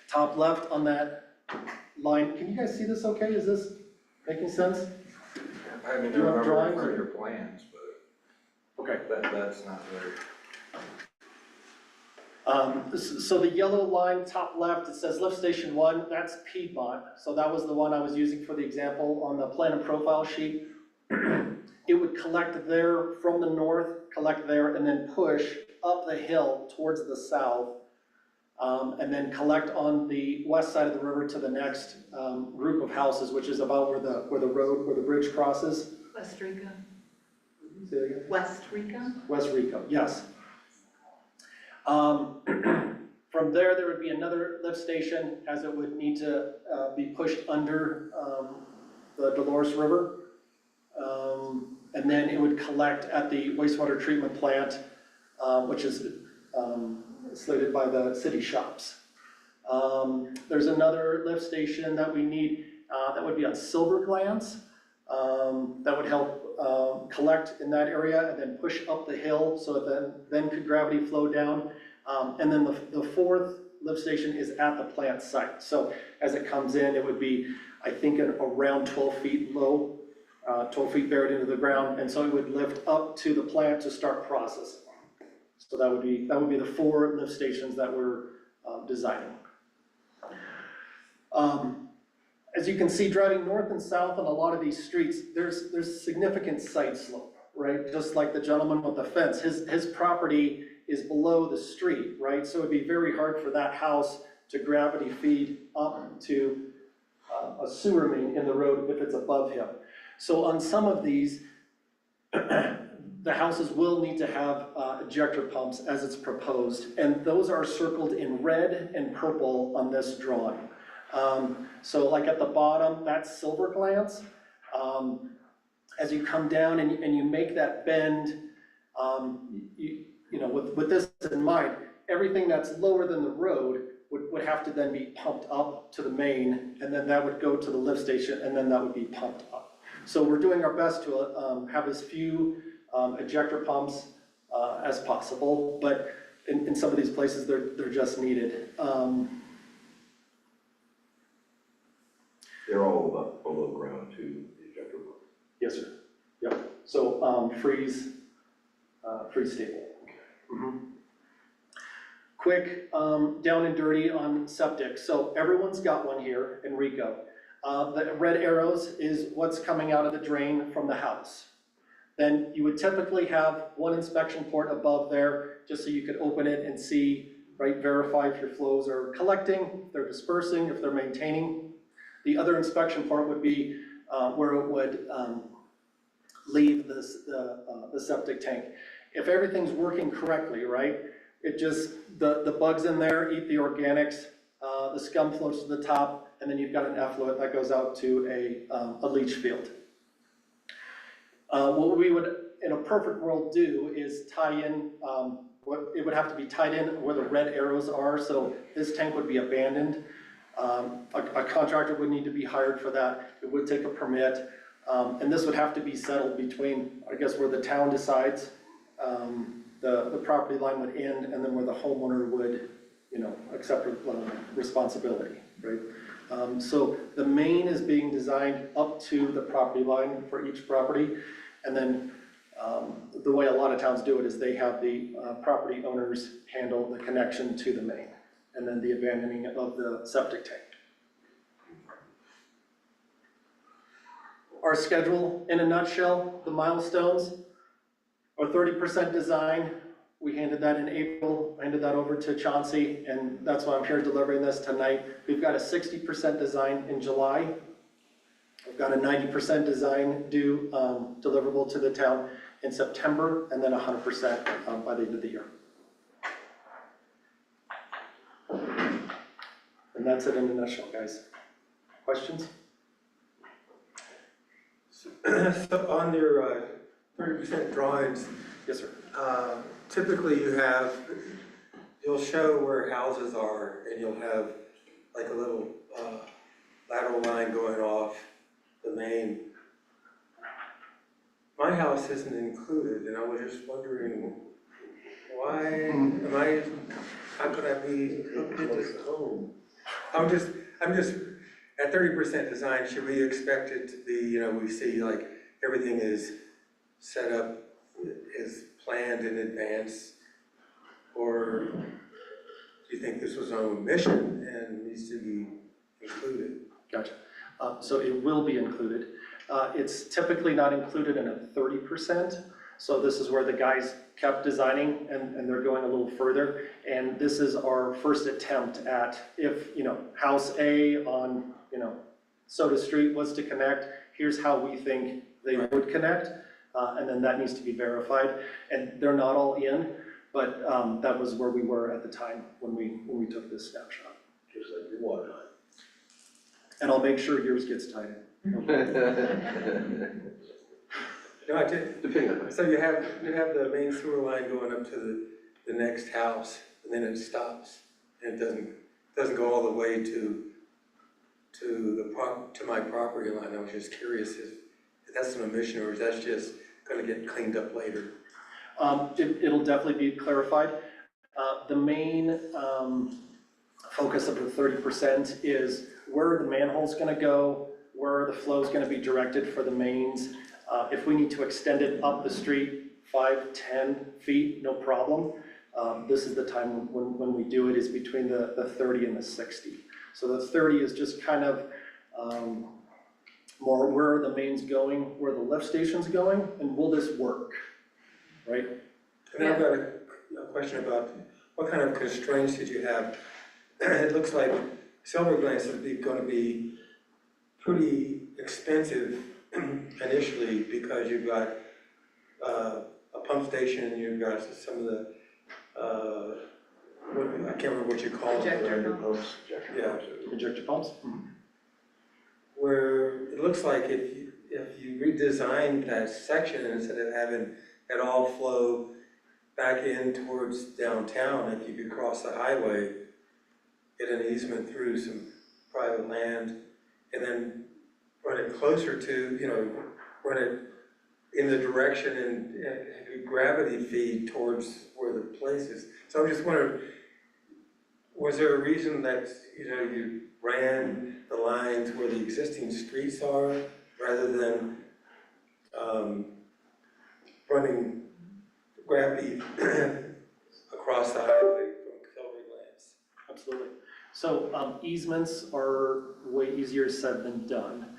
Top left on that line, can you guys see this okay? Is this making sense? I mean, I Do you have remember drawings from or- your plans, but Okay. that's not very. So the yellow line, top left, it says lift station 1, that's Piedmont. So that was the one I was using for the example on the plan and profile sheet. It would collect there from the north, collect there, and then push up the hill towards the south. And then collect on the west side of the river to the next group of houses, which is about where the bridge crosses. West Rica, Say that again? West Rica? West Rico, yes. From there would be another lift station as it would need to be pushed under the Dolores River. And then it would collect at the wastewater treatment plant, which is slated by the city shops. There's another lift station that we need, that would be on Silver Glance, that would help collect in that area and then push up the hill so that then could gravity flow down. And then the 4th lift station is at the plant site. So as it comes in, it would be, I think, around 12 feet low, 12 feet buried into the ground, and so it would lift up to the plant to start processing. So that would be the 4 lift stations that we're designing. As you can see, driving north and south on a lot of these streets, there's significant side slope, right? Just like the gentleman with the fence, his property is below the street, right? So it'd be very hard for that house to gravity feed up to a sewer main in the road if it's above him. So on some of these, the houses will need to have ejector pumps as it's proposed, and those are circled in red and purple on this drawing. So like at the bottom, that's Silver Glance. As you come down and you make that bend, you know, with this in mind, everything that's lower than the road would have to then be pumped up to the main, and then that would go to the lift station, and then that would be pumped up. So we're doing our best to have as few ejector pumps as possible, but in some of these places, they're just needed. They're all below ground too, the ejector pumps. Yes, sir. Yep. So freeze stable. Mm-hmm. Quick, down and dirty on septic. So everyone's got one here in Rico. The red arrows is what's coming out of the drain from the house. Then you would typically have one inspection port above there, just so you could open it and see, right, verify if your flows are collecting, if they're dispersing, if they're maintaining. The other inspection port would be where it would leave the septic tank. If everything's working correctly, right, it just, the bugs in there eat the organics, the scum floats to the top, and then you've got an effluent that goes out to a leach field. What we would, in a perfect world, do is tie in, it would have to be tied in where the red arrows are, so this tank would be abandoned. A contractor would need to be hired for that. It would take a permit, and this would have to be settled between, I guess, where the town decides the property line would end, and then where the homeowner would, you know, accept responsibility, right? So the main is being designed up to the property line for each property, and then the way a lot of towns do it is they have the property owners handle the connection to the main, and then the abandoning of the septic tank. Our schedule, in a nutshell, the milestones are 30% design. We handed that in April, handed that over to Chauncey, and that's why I'm here delivering this tonight. We've got a 60% design in July. We've got a 90% design due, deliverable to the town in September, and then 100% by the end of the year. And that's it in a nutshell, guys. Questions? So on your 30% drawings, Yes, sir. typically you'll show where houses are and you'll have like a little lateral line going off the main. My house isn't included and I was just wondering why how could I be hooked into this home? I'm just, at 30% design, should we expect it to be, we see like everything is set up, is planned in advance? Or do you think this was an omission and needs to be included? Gotcha. So it will be included. It's typically not included in a 30%. So this is where the guys kept designing and they're going a little further. And this is our first attempt at if, house A on, Soda Street was to connect, here's how we think they would connect. And then that needs to be verified. And they're not all in, but that was where we were at the time when we took this snapshot. Just like your water line. And I'll make sure yours gets tied in. No, I did. Depending on. So you have the main sewer line going up to the next house, and then it stops, and it doesn't go all the way to my property line. I was just curious if that's an omission or is that just going to get cleaned up later? It'll definitely be clarified. The main focus of the 30% is where the manhole's going to go, where the flow's going to be directed for the mains. If we need to extend it up the street 5, 10 feet, no problem. This is the time when we do it is between the 30 and the 60. So the 30 is just kind of more where the main's going, where the lift station's going, and will this work, right? And I've got a question about what kind of constraints did you have? It looks like Silver Glance is going to be pretty expensive initially because you've got a pump station, you've got some of the, I can't remember what you call them. Injector pumps. Yeah. Injector pumps? Where it looks like if you redesign that section instead of having it all flow back in towards downtown, if you could cross the highway, get an easement through some private land, and then run it closer to, run it in the direction and gravity feed towards where the place is. So I'm just wondering, was there a reason that, you ran the lines where the existing streets are rather than running gravity across the highway from Silver Glance? Absolutely. So easements are way easier said than done.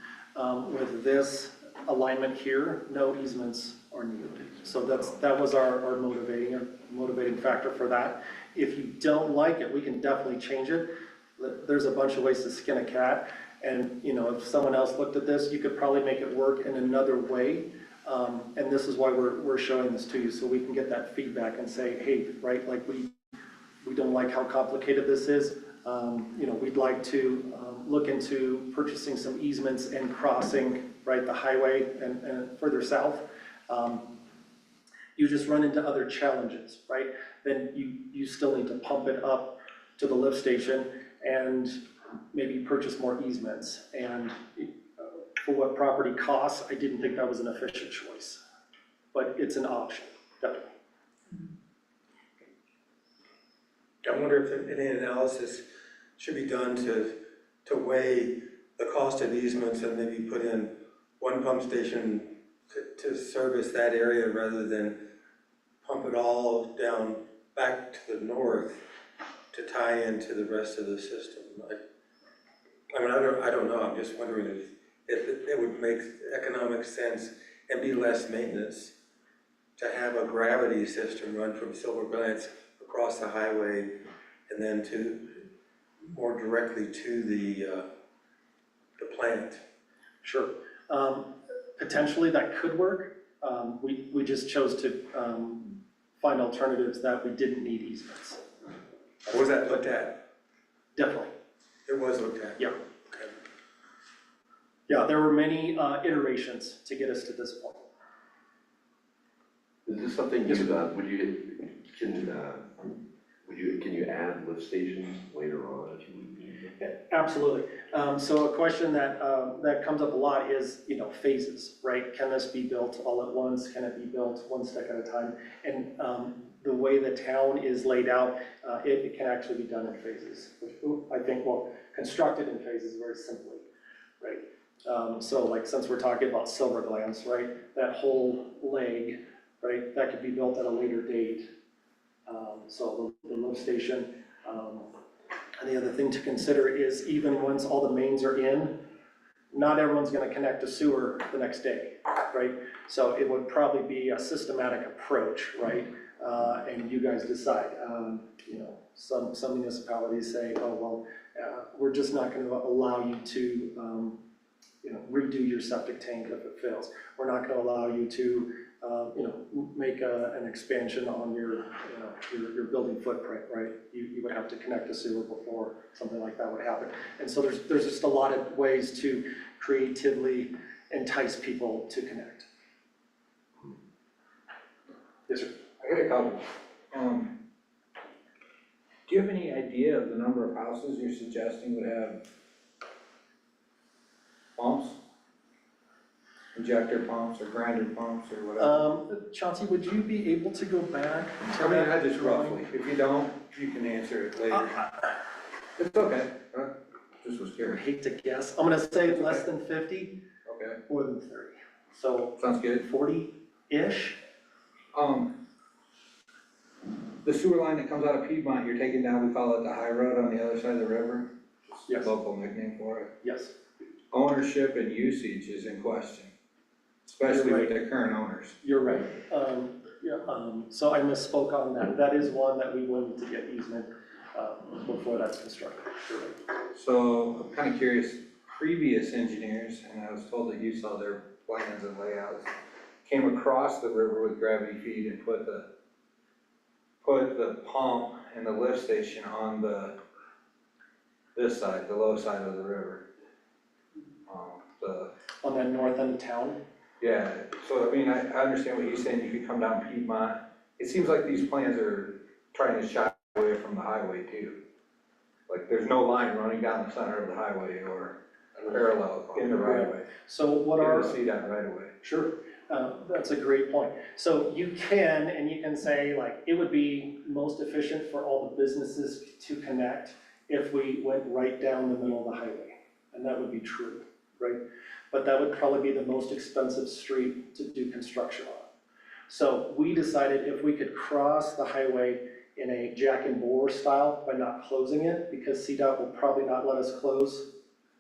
With this alignment here, no easements are needed. So that was our motivating factor for that. If you don't like it, we can definitely change it. There's a bunch of ways to skin a cat. And if someone else looked at this, you could probably make it work in another way. And this is why we're showing this to you, so we can get that feedback and say, hey, right, like we don't like how complicated this is. We'd like to look into purchasing some easements and crossing, right, the highway and further south. You just run into other challenges, right? Then you still need to pump it up to the lift station and maybe purchase more easements. And for what property costs, I didn't think that was an efficient choice, but it's an option, definitely. I wonder if any analysis should be done to weigh the cost of easements and maybe put in one pump station to service that area rather than pump it all down back to the north to tie into the rest of the system. I don't know. I'm just wondering if it would make economic sense and be less maintenance to have a gravity system run from Silver Glance across the highway and then to more directly to the plant. Sure. Potentially that could work. We just chose to find alternatives that we didn't need easements. Was that looked at? Definitely. It was looked at? Yeah. Okay. Yeah, there were many iterations to get us to this point. Is this something you, can you add lift stations later on if you need them? Absolutely. So a question that, that comes up a lot is, you know, phases, right? Can this be built all at once? Can it be built one step at a time? And the way the town is laid out, it can actually be done in phases. I think, well, constructed in phases very simply, right? So like, since we're talking about Silver Glance, right? That whole leg, right? That could be built at a later date. So the lift station, and the other thing to consider is even once all the mains are in, not everyone's gonna connect to sewer the next day, right? So it would probably be a systematic approach, right? And you guys decide. You know, some municipalities say, oh, well, we're just not gonna allow you to, you know, redo your septic tank if it fails. We're not gonna allow you to, you know, make an expansion on your, you know, your building footprint, right? You would have to connect to sewer before something like that would happen. And so there's just a lot of ways to creatively entice people to connect. Yes, sir. I got a couple. Do you have any idea of the number of houses you're suggesting would have pumps? Injector pumps or grinder pumps or whatever? Chauncey, would you be able to go back? I mean, I just roughly, if you don't, you can answer it later. It's okay, just was I curious. hate to guess. I'm gonna say less than 50, Okay, more than 30. So sounds good. 40-ish? The sewer line that comes out of Piedmont, you're taking down, we call it the high road on the other side of the river? Just a Yes. local nickname for it. Yes. Ownership and usage is in question, especially with the current owners. You're right. So I misspoke on that. That is one that we will need to get easement before that's constructed. You're right. So I'm kind of curious, previous engineers, and I was told that you saw their plans and layouts, came across the river with gravity feed and put the pump and the lift station on this side, the low side of the river. On that north end of town? Yeah, so I mean, I understand what you're saying, you could come down Piedmont. It seems like these plans are trying to shy away from the highway too. Like, there's no line running down the center of the highway or parallel in the right of way. So what In are... the CDOT right of way. Sure, that's a great point. So you can say like, it would be most efficient for all the businesses to connect if we went right down the middle of the highway. And that would be true, right? But that would probably be the most expensive street to do construction on. So we decided if we could cross the highway in a jack and bore style by not closing it, because CDOT will probably not let us close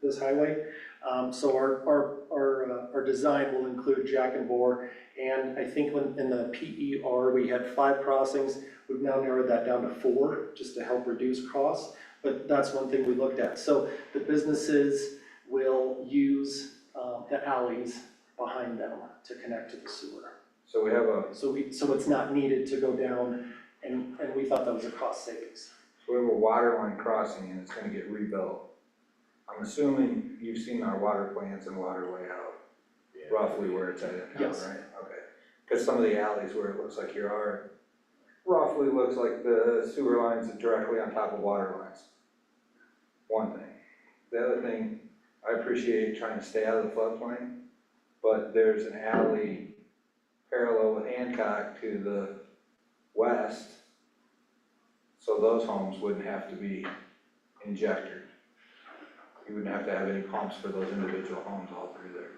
this highway. So our design will include jack and bore, and I think when in the PER we had 5 crossings, we've now narrowed that down to 4, just to help reduce costs. But that's one thing we looked at. So the businesses will use the alleys behind them to connect to the sewer. So we have So it's not needed to go down, and we thought that was a cost savings. So we have a water line crossing and it's gonna get rebuilt. I'm assuming you've seen our water plans and water layout, roughly where it's at in town, Yes. right? Okay. Because some of the alleys where it looks like you are, roughly looks like the sewer lines are directly on top of water lines. One thing. The other thing, I appreciate trying to stay out of the floodplain, but there's an alley parallel with Hancock to the west, so those homes wouldn't have to be injected. You wouldn't have to have any pumps for those individual homes all through there.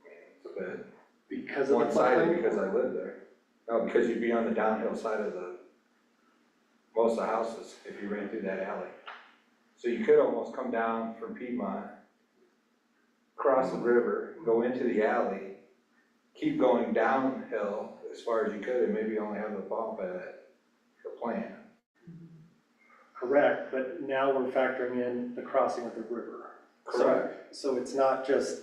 I mean, it's a bit Because of the one-sided floodplain? because I live there. No, because you'd be on the downhill side of most of the houses if you ran through that alley. So you could almost come down from Piedmont, cross the river, go into the alley, keep going downhill as far as you could, and maybe only have the pump at the plant. Correct, but now we're factoring in the crossing of the river. Correct. So it's not just,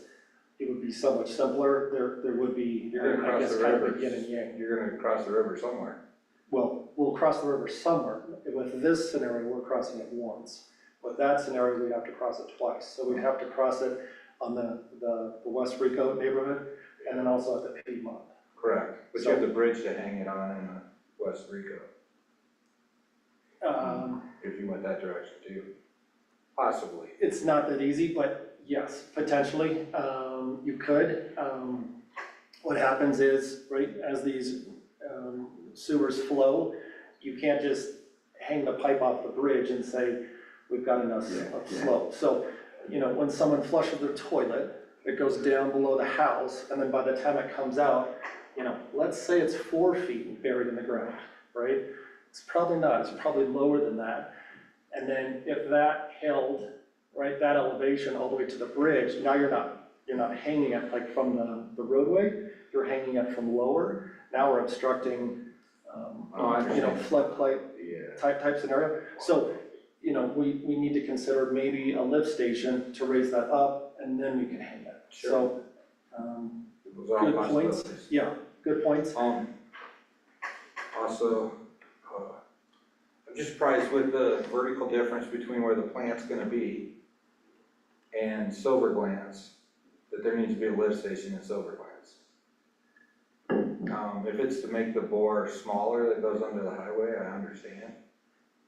it would be so much simpler, there would be, You're gonna I cross guess, the kind of river. a yin and yang. You're gonna cross the river somewhere. Well, we'll cross the river somewhere. With this scenario, we're crossing it once. With that scenario, we'd have to cross it twice. So we'd have to cross it on the West Rico neighborhood and then also at the Piedmont. Correct, but you have the bridge to hang it on in West Rico, if you went that direction too. Possibly. It's not that easy, but yes, potentially, you could. What happens is, right, as these sewers flow, you can't just hang the pipe off the bridge and say, we've got enough slope. So, you know, when someone flushes their toilet, it goes down below the house, and then by the time it comes out, you know, let's say it's 4 feet buried in the ground, right? It's probably not, it's probably lower than that. And then if that held, right, that elevation all the way to the bridge, now you're not hanging it like from the roadway, you're hanging it from lower. Now we're obstructing, you know, floodplain type scenario. So, you know, we need to consider maybe a lift station to raise that up, and then we can hang it. Sure. So, Those are all good points. possibilities. Yeah, good points. Also, I'm just surprised with the vertical difference between where the plant's gonna be and Silver Glance, that there needs to be a lift station in Silver Glance. If it's to make the bore smaller that goes under the highway, I understand.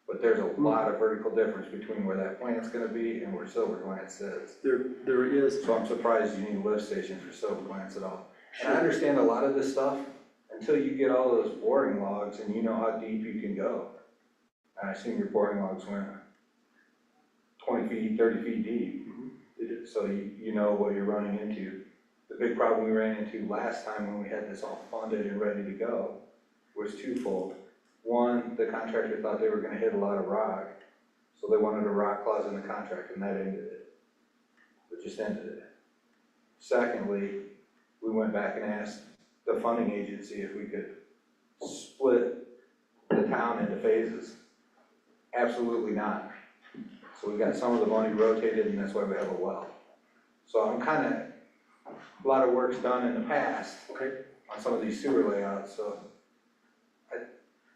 But there's a lot of vertical difference between where that plant's gonna be and where Silver Glance is. There is. So I'm surprised you need a lift station for Silver Glance at all. And I understand a lot of this stuff until you get all those boring logs and you know how deep you can go. And I assume your boring logs went 20 feet, 30 feet deep. So you know what you're running into. The big problem we ran into last time when we had this all funded and ready to go was twofold. One, the contractor thought they were gonna hit a lot of rock, so they wanted a rock clause in the contract, and that ended it. It just ended it. Secondly, we went back and asked the funding agency if we could split the town into phases. Absolutely not. So we got some of the money rotated, and that's why we have a well. So I'm kinda, a lot of work's done in the past on some of these sewer layouts, so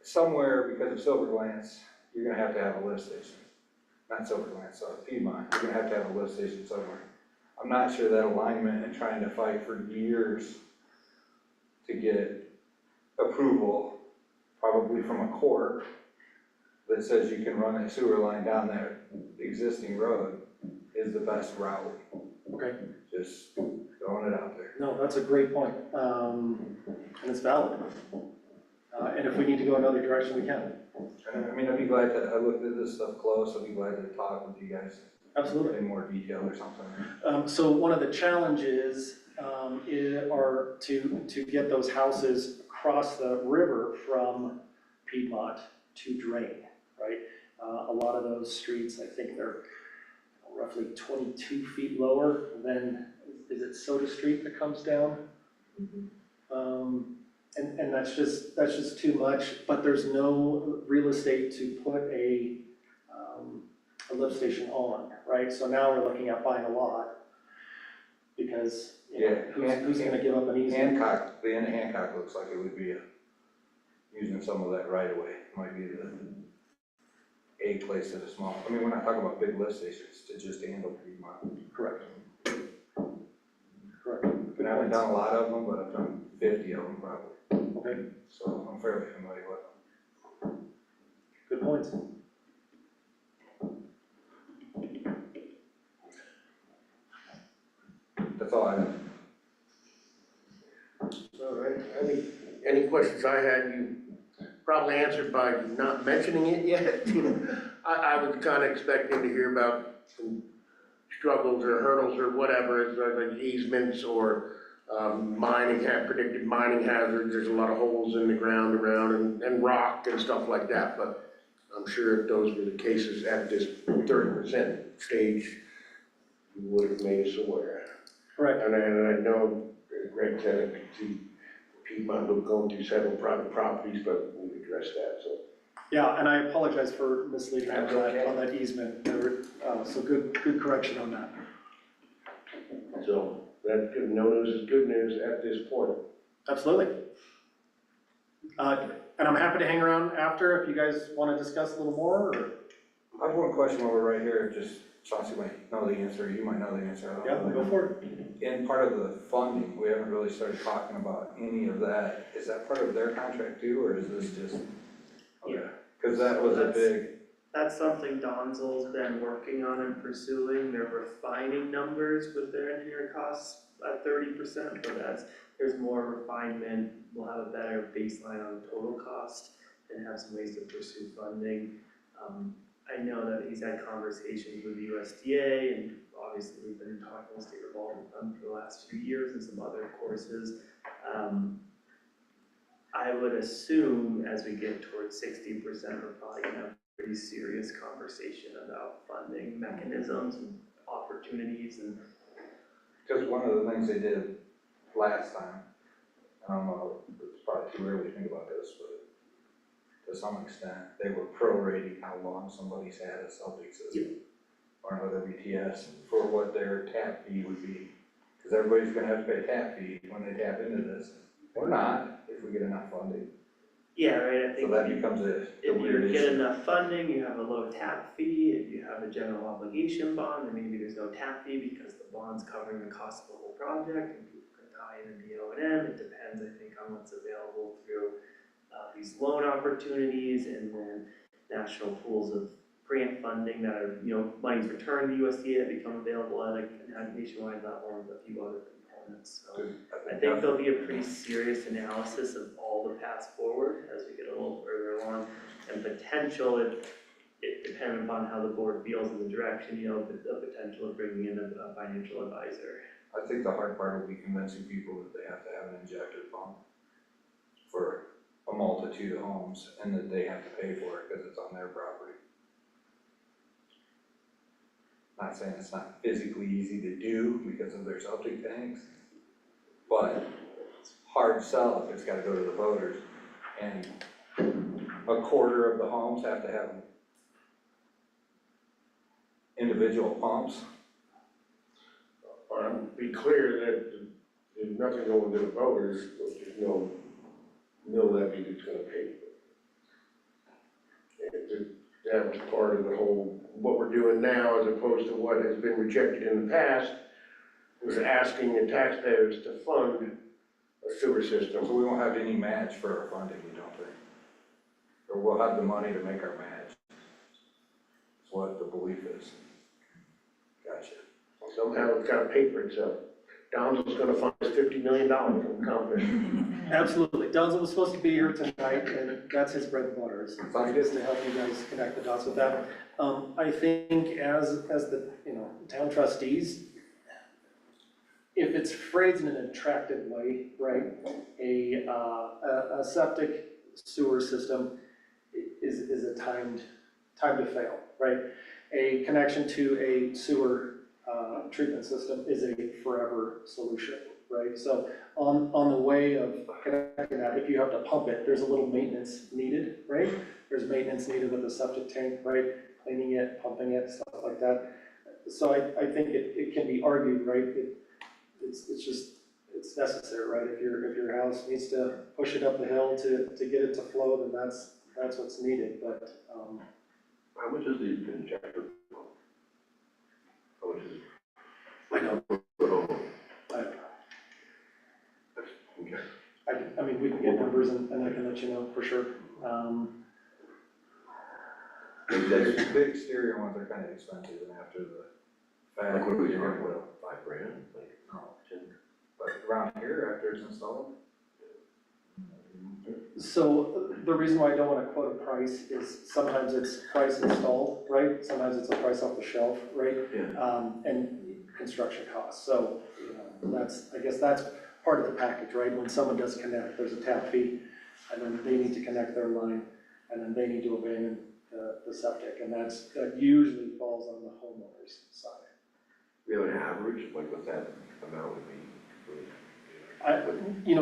somewhere, because of Silver Glance, you're gonna have to have a lift station. Not Silver Glance, sorry, Piedmont, you're gonna have to have a lift station somewhere. I'm not sure that alignment and trying to fight for years to get approval, probably from a court, that says you can run a sewer line down that existing road is the best route. Okay. Just throwing it out there. No, that's a great point, and it's valid. And if we need to go another direction, we can. And I mean, I'd be glad to, I looked at this stuff close, I'd be glad to talk with you guys. Absolutely. In more detail or something. So one of the challenges are to get those houses across the river from Piedmont to drain, right? A lot of those streets, I think they're roughly 22 feet lower than, is it Soda Street that comes down? And that's just too much, but there's no real estate to put a lift station on, right? So now we're looking at buying a lot, because, you know, who's gonna give up an easement? Hancock, the end of Hancock looks like it would be using some of that right away, might be a place at a small, I mean, we're not talking about big lift stations to just handle Piedmont. Correct. And I haven't done a lot of them, but I've done 50 of them probably. Okay, So I'm fairly familiar with them. good points. That's all I have. All right, any questions I had, you probably answered by not mentioning it yet. I was kind of expecting to hear about some struggles or hurdles or whatever, like easements or predicted mining hazards. There's a lot of holes in the ground around and rock and stuff like that, but I'm sure if those were the cases at this 30% stage, you would have made us aware. Correct. And I know Greg said it, see Piedmont was going through several private properties, but we've addressed that, so. Yeah, and I apologize for misleading on That's okay. that easement. So good correction on that. So that's good. No news is good news at this point. Absolutely. And I'm happy to hang around after if you guys want to discuss a little more, or? I have one question while we're right here, just Chauncey might know the answer, you might know the answer. I don't Yeah, know. go for it. In part of the funding, we haven't really started talking about any of that. Is that part of their contract too, or is this just? Okay. Yeah. Cause that was a big, That's something Donzel's been working on and pursuing. They're refining numbers with their engineering costs at 30%, but there's more refinement. We'll have a better baseline on the total cost and have some ways to pursue funding. I know that he's had conversations with USDA, and obviously we've been talking with state revolving fund for the last few years and some other courses. I would assume as we get towards 60%, we're probably gonna have a pretty serious conversation about funding mechanisms and opportunities and. cause one of the things they did last time, I don't know, it's probably too early to think about this, but to some extent, they were prorating how long somebody's had a septic system or another BTS for what their tap fee would be. Cause everybody's gonna have to pay a tap fee when they tap into this, or not, if we get enough funding. Yeah, right, I So think that becomes a if weird you get issue. enough funding, you have a low tap fee. If you have a general obligation bond, then maybe there's no tap fee because the bond's covering the cost of the whole project and people can tie in the O&M. It depends, I think, on what's available through these loan opportunities and then national pools of grant funding that are, money's returned to USDA that become available at a nationwide level and a few other components. So I think there'll be a pretty serious analysis of all the paths forward as we get a little further along, and potential, it depends upon how the board feels in the direction, the potential of bringing in a financial advisor. I think the hard part will be convincing people that they have to have an injector pump for a multitude of homes and that they have to pay for it because it's on their property. Not saying it's not physically easy to do because of their septic tanks, but it's hard sell if it's gotta go to the voters. And a quarter of the homes have to have individual pumps. Be clear that there's nothing going to the voters, there's no levy that's gonna pay for it. That was part of the whole, what we're doing now as opposed to what has been rejected in the past, was asking the taxpayers to fund a sewer system. So we won't have any match for our funding, you don't think? Or we'll have the money to make our match. That's what the belief is. Gotcha. Somehow it's gotta pay for itself. Donald's gonna find us $50 million, I'm confident. Absolutely. Donzel was supposed to be here tonight, and that's his bread and butter, is to help you guys connect the dots with that. I think as the, town trustees, if it's phrased in an attractive way, right, a septic sewer system is a time to fail, right? A connection to a sewer treatment system is a forever solution, right? So on the way of connecting that, if you have to pump it, there's a little maintenance needed, right? There's maintenance needed with the septic tank, right? Cleaning it, pumping it, stuff like that. So I think it can be argued, right? It's necessary, right? If your house needs to push it up the hill to get it to flow, then that's what's needed, but, How much is the injector pump? How much is it? I don't, Okay. I mean, we can get numbers and I can let you know for sure. The big exterior ones are kind of expensive and after the fact. Like what are we talking about, $5,000? Like, No, but around here after it's installed. So the reason why I don't want to quote a price is sometimes it's price installed, right? Sometimes it's a price off the shelf, right? Yeah. And construction costs. So, I guess that's part of the package, right? When someone does connect, there's a tap fee, and then they need to connect their line, and then they need to abandon the septic, and that usually falls on the homeowner's side. We have an average, like what that amount would be?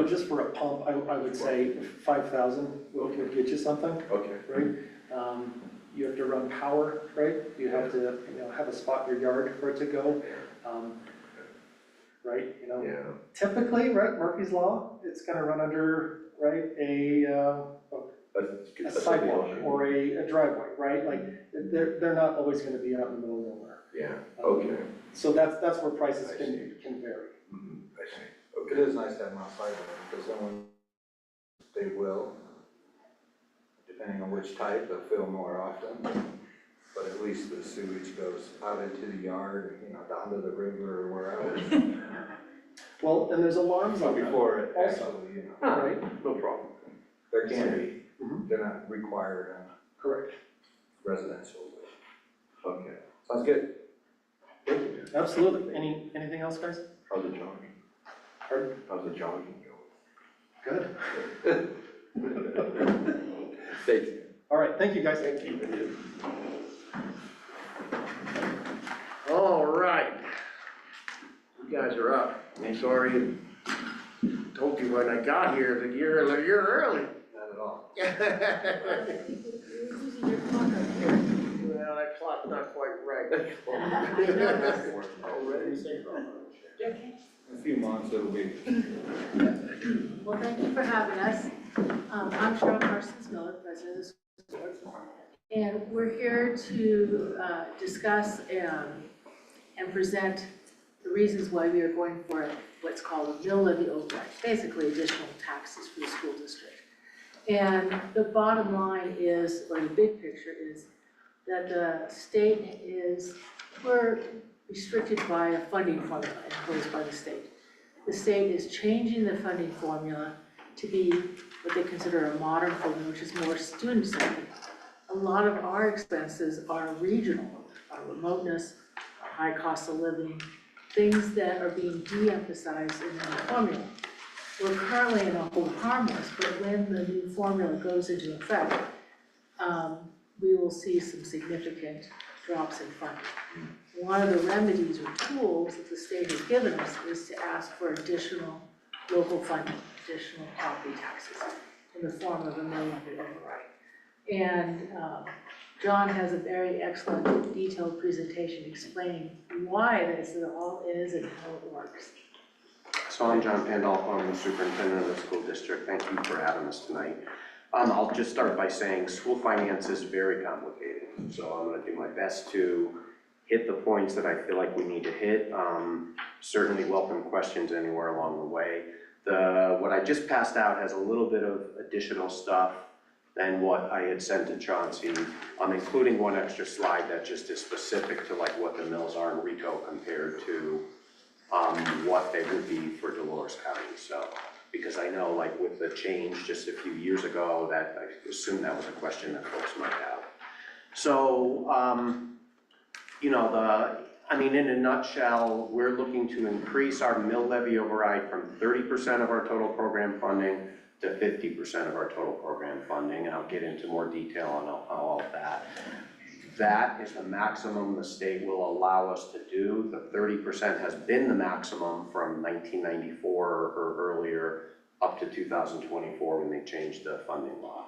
Just for a pump, I would say 5,000 will get you something, Okay. right? You have to run power, right? You have to, have a spot in your yard for it to go, right? Yeah. Typically, right, Murphy's Law, it's gonna run under, right, a sidewalk or a driveway, right? Like, they're not always gonna be out in the middle of nowhere. Yeah, okay. So that's where prices can vary. I see. It is nice to have them outside of them, because then when they will, depending on which type, they'll fill more often. But at least the sewage goes out into the yard, you know, down to the river or wherever. Well, and there's alarms So on them. before it Also. actually, you know, Right, No problem. there can be, Mhm. they're not required on correct. residential. Okay. Sounds good. Thank you. Absolutely. Anything else, guys? How's the jogging? Pardon? How's the jogging Good. going? Thanks. All right, thank you, guys. Thank you. All right. You guys are up. I'm sorry, told you when I got here that you're early. Not at all. Well, that clock's not quite right. In a few months it'll be. Well, thank you for having us. I'm Cheryl Parsons Miller, president of the school board. And we're here to discuss and present the reasons why we are going for what's called a mill levy override, basically additional taxes for the school district. And the bottom line is, or the big picture is, that the state we're restricted by a funding formula imposed by the state. The state is changing the funding formula to be what they consider a modern formula, which is more student-centered. A lot of our expenses are regional, our remoteness, our high cost of living, things that are being de-emphasized in the new formula. We're currently in a hold harmless, but when the new formula goes into effect, we will see some significant drops in funding. One of the remedies or tools that the state has given us is to ask for additional local funding, additional property taxes in the form of a mill levy override. And John has a very excellent detailed presentation explaining why this all is and how it works. So I'm John Pandolfo, I'm the superintendent of the school district. Thank you for having us tonight. I'll just start by saying school finance is very complicated. So I'm gonna do my best to hit the points that I feel like we need to hit. Certainly welcome questions anywhere along the way. What I just passed out has a little bit of additional stuff than what I had sent to Chauncey. I'm including one extra slide that just is specific to like what the mills are in Rico compared to what they would be for Dolores County. So, because I know like with the change just a few years ago, that I assume that was a question that folks might have. So, you know, in a nutshell, we're looking to increase our mill levy override from 30% of our total program funding to 50% of our total program funding, and I'll get into more detail on all of that. That is the maximum the state will allow us to do. The 30% has been the maximum from 1994 or earlier up to 2024 when they changed the funding law.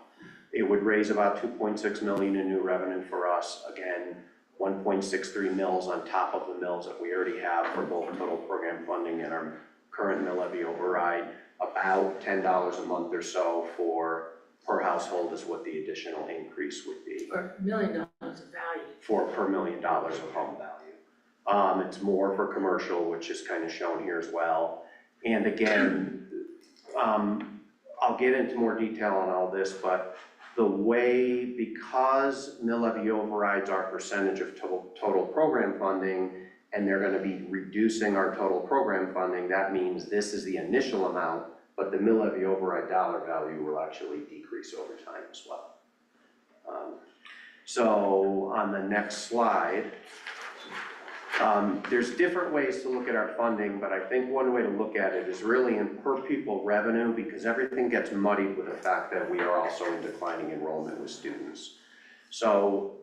It would raise about 2.6 million in new revenue for us. Again, 1.63 mills on top of the mills that we already have for both total program funding and our current mill levy override. About $10 a month or so per household is what the additional increase would be. For $1 million of value. Per $1 million of home value. It's more for commercial, which is kind of shown here as well. And again, I'll get into more detail on all this, but the way, because mill levy overrides are percentage of total program funding, and they're gonna be reducing our total program funding, that means this is the initial amount, but the mill levy override dollar value will actually decrease over time as well. So on the next slide, there's different ways to look at our funding, but I think one way to look at it is really in per pupil revenue, because everything gets muddied with the fact that we are also in declining enrollment with students. So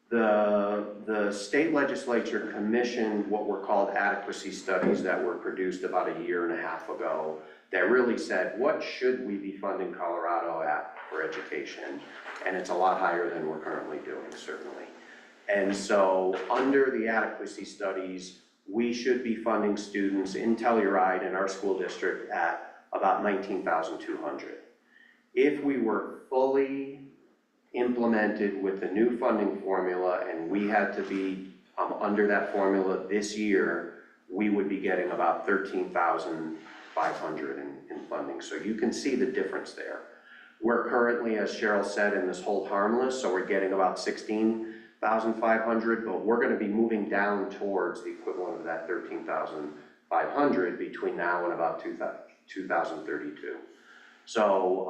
the state legislature commissioned what were called adequacy studies that were produced about 1.5 years ago that really said, what should we be funding Colorado at for education? And it's a lot higher than we're currently doing, certainly. And so under the adequacy studies, we should be funding students in Telluride in our school district at about $19,200. If we were fully implemented with the new funding formula and we had to be Under that formula this year, we would be getting about 13,500 in funding. So you can see the difference there. We're currently, as Cheryl said, in this hold harmless, so we're getting about 16,500, but we're gonna be moving down towards the equivalent of that 13,500 between now and about 2032. So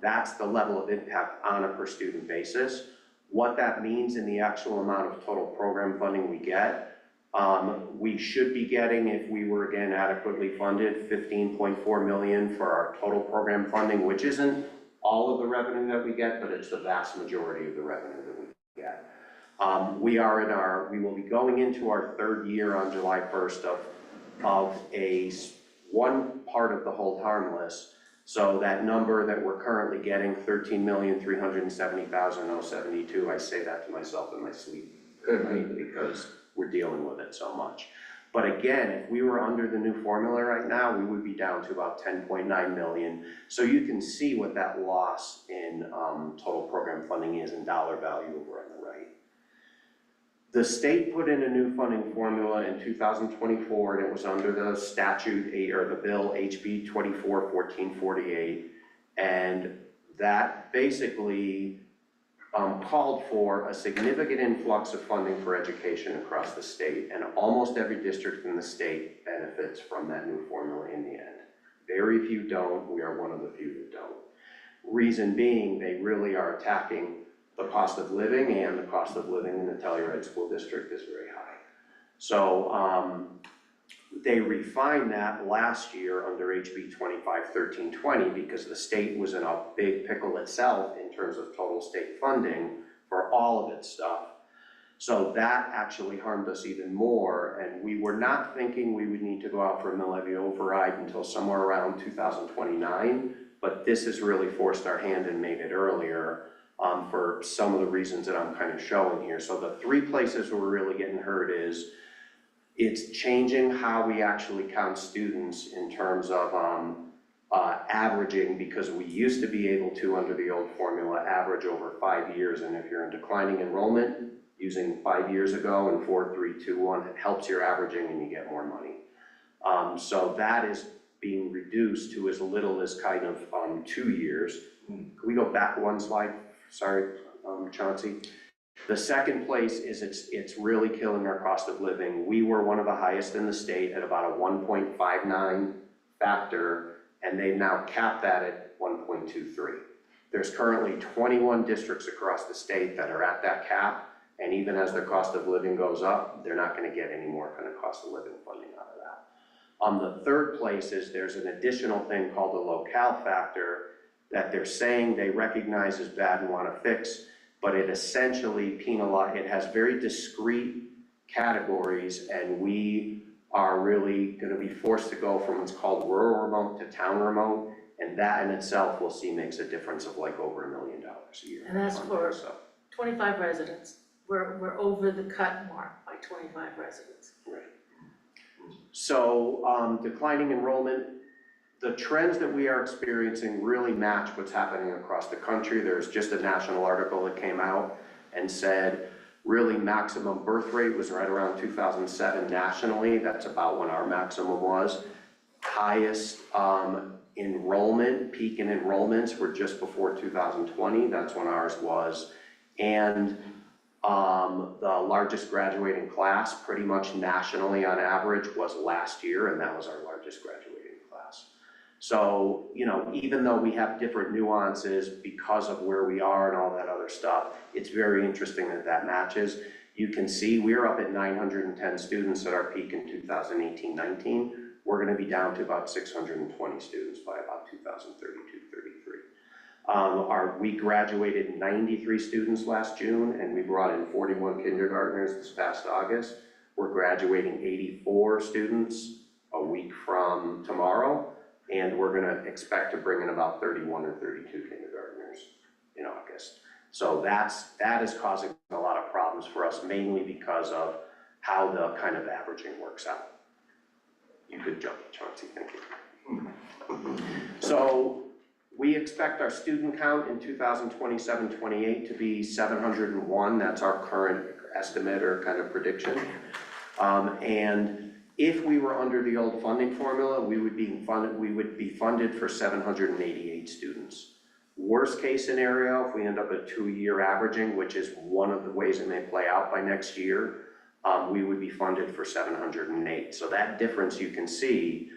that's the level of impact on a per student basis. What that means in the actual amount of total program funding we get, we should be getting, if we were again adequately funded, 15.4 million for our total program funding, which isn't all of the revenue that we get, but it's the vast majority of the revenue that we get. We will be going into our third year on July 1st of one part of the hold harmless. So that number that we're currently getting, 13,370,072, I say that to myself in my sleep, because we're dealing with it so much. But again, if we were under the new formula right now, we would be down to about 10.9 million. So you can see what that loss in total program funding is in dollar value over on the right. The state put in a new funding formula in 2024, and it was under the statute or the bill HB 24-1448, and that basically called for a significant influx of funding for education across the state, and almost every district in the state benefits from that new formula in the end. Very few don't. We are one of the few that don't. Reason being, they really are attacking the cost of living, and the cost of living in the Telluride School District is very high. So they refined that last year under HB 25-1320 because the state was in a big pickle itself in terms of total state funding for all of its stuff. So that actually harmed us even more, and we were not thinking we would need to go out for a mill levy override until somewhere around 2029, but this has really forced our hand and made it earlier. For some of the reasons that I'm kind of showing here. So the three places where we're really getting hurt is it's changing how we actually count students in terms of averaging, because we used to be able to, under the old formula, average over 5 years, and if you're in declining enrollment, using 5 years ago and 4, 3, 2, 1, it helps your averaging and you get more money. So that is being reduced to as little as kind of 2 years. Can we go back one slide? Sorry, Chauncey. The second place is it's really killing our cost of living. We were one of the highest in the state at about a 1.59 factor, and they've now capped that at 1.23. There's currently 21 districts across the state that are at that cap, and even as their cost of living goes up, they're not going to get any more kind of cost of living funding out of that. The third place is there's an additional thing called the locale factor that they're saying they recognize as bad and want to fix, but it essentially it has very discrete categories, and we are really going to be forced to go from what's called rural remote to town remote, and that in itself we'll see makes a difference of like over $1 million a year. And that's for 25 residents. We're over the cut mark by 25 residents. Right. So declining enrollment, the trends that we are experiencing really match what's happening across the country. There's just a national article that came out and said really maximum birth rate was right around 2007 nationally. That's about when our maximum was. Highest enrollment, peak in enrollments were just before 2020. That's when ours was. And the largest graduating class pretty much nationally on average was last year, and that was our largest graduating class. So, you know, even though we have different nuances because of where we are and all that other stuff, it's very interesting that that matches. You can see we're up at 910 students at our peak in 2018-19. We're going to be down to about 620 students by about 2032-33. We graduated 93 students last June, and we brought in 41 kindergartners this past August. We're graduating 84 students a week from tomorrow. And we're going to expect to bring in about 31 or 32 kindergartners in August. So that is causing a lot of problems for us, mainly because of how the kind of averaging works out. You could jump, Chauncey, thank you. So we expect our student count in 2027-28 to be 701. That's our current estimate or kind of prediction. And if we were under the old funding formula, we would be funded for 788 students. Worst case scenario, if we end up at 2-year averaging, which is one of the ways it may play out by next year, we would be funded for 708. So that difference you can see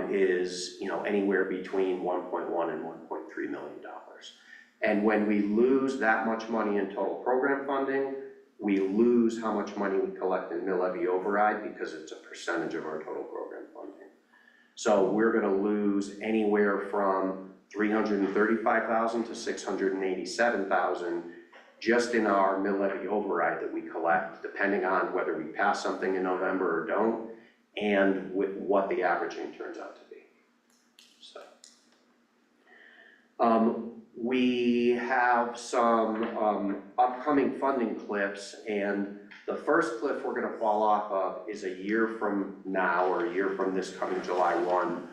is, you know, anywhere between 1.1 and 1.3 million dollars. And when we lose that much money in total program funding, we lose how much money we collect in mill levy override because it's a percentage of our total program funding. So we're going to lose anywhere from $335,000 to $687,000 just in our mill levy override that we collect, depending on whether we pass something in November or don't, and with what the averaging turns out to be. So, we have some upcoming funding cliffs, and the first cliff we're going to fall off of is a year from now, or a year from this coming July 1,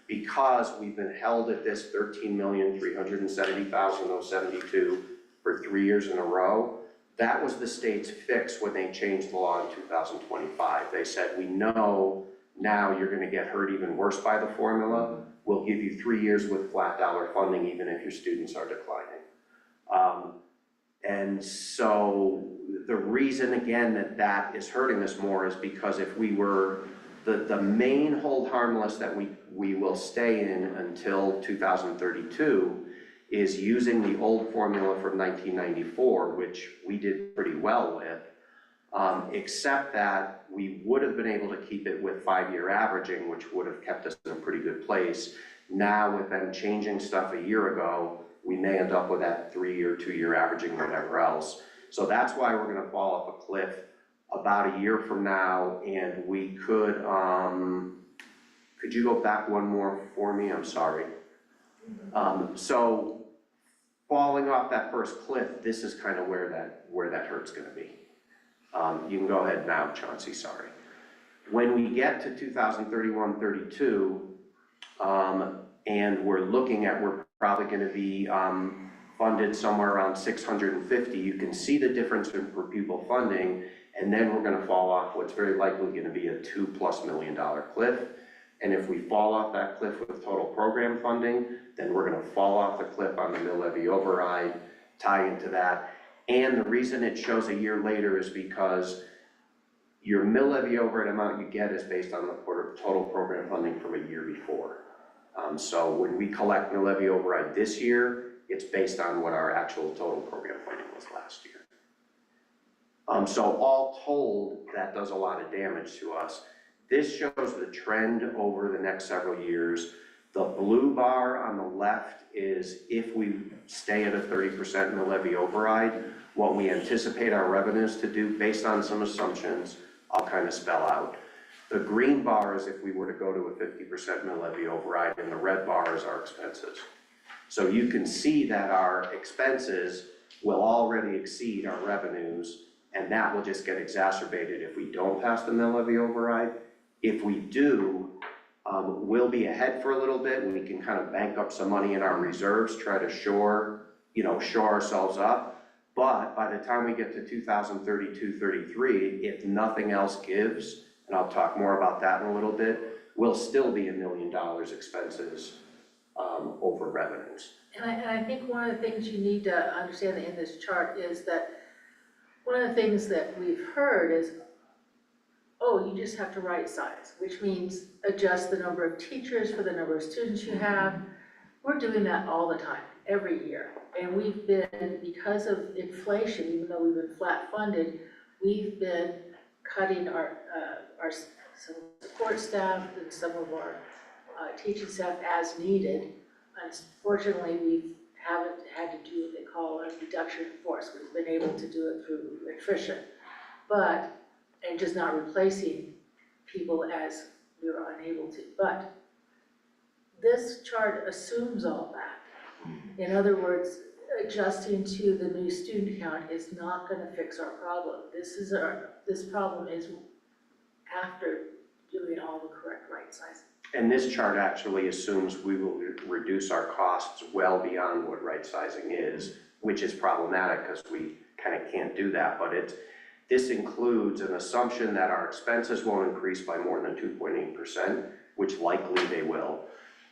because we've been held at this $13,370,072 for 3 years in a row. That was the state's fix when they changed the law in 2025. They said, we know now you're going to get hurt even worse by the formula. We'll give you 3 years with flat dollar funding even if your students are declining. And so the reason again that is hurting us more is because if we were, the main hold harmless that we will stay in until 2032 is using the old formula from 1994, which we did pretty well with, except that we would have been able to keep it with 5-year averaging, which would have kept us in a pretty good place. Now with them changing stuff a year ago, we may end up with that 3-year, 2-year averaging, whatever else. So that's why we're gonna fall off a cliff about a year from now, and we could you go back one more for me? I'm sorry. So falling off that first cliff, this is kind of where that hurt's gonna be. You can go ahead now, Chauncey, sorry. When we get to 2031-32, and we're probably gonna be funded somewhere around 650, you can see the difference in per pupil funding, and then we're gonna fall off what's very likely gonna be a $2+ million cliff. And if we fall off that cliff with total program funding, then we're gonna fall off the cliff on the mill levy override, tie into that. And the reason it shows a year later is because your mill levy override amount you get is based on the total program funding from a year before. So when we collect mill levy override this year, it's based on what our actual total program funding was last year. So all told, that does a lot of damage to us. This shows the trend over the next several years. The blue bar on the left is if we stay at a 30% mill levy override, what we anticipate our revenues to do based on some assumptions, I'll kind of spell out. The green bar is if we were to go to a 50% mill levy override, and the red bar is our expenses. So you can see that our expenses will already exceed our revenues, and that will just get exacerbated if we don't pass the mill levy override. If we do, we'll be ahead for a little bit. We can kind of bank up some money in our reserves, try to shore ourselves up. But by the time we get to 2032-33, if nothing else gives, and I'll talk more about that in a little bit, we'll still be $1 million expenses over revenues. And I think one of the things you need to understand in this chart is that one of the things that we've heard is, oh, you just have to right size, which means adjust the number of teachers for the number of students you have. We're doing that all the time, every year. And we've been, because of inflation, even though we've been flat funded, we've been cutting our some support staff and some of our teaching staff as needed. Unfortunately, we haven't had to do what they call a reduction in force. We've been able to do it through attrition, and just not replacing people as we were unable to. But this chart assumes all that. In other words, adjusting to the new student count is not going to fix our problem. This problem is after doing all the correct right sizing. And this chart actually assumes we will reduce our costs well beyond what right sizing is, which is problematic because we kind of can't do that. But This includes an assumption that our expenses won't increase by more than 2.8%, which likely they will,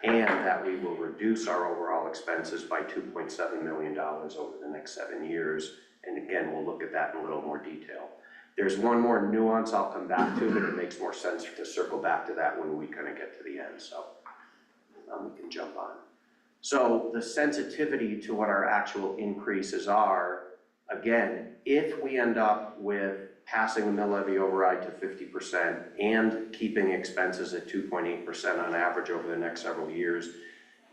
and that we will reduce our overall expenses by $2.7 million over the next 7 years. And again, we'll look at that in a little more detail. There's one more nuance I'll come back to, but it makes more sense to circle back to that when we kind of get to the end, so we can jump on. So the sensitivity to what our actual increases are, again, if we end up with passing the mill levy override to 50% and keeping expenses at 2.8% on average over the next several years,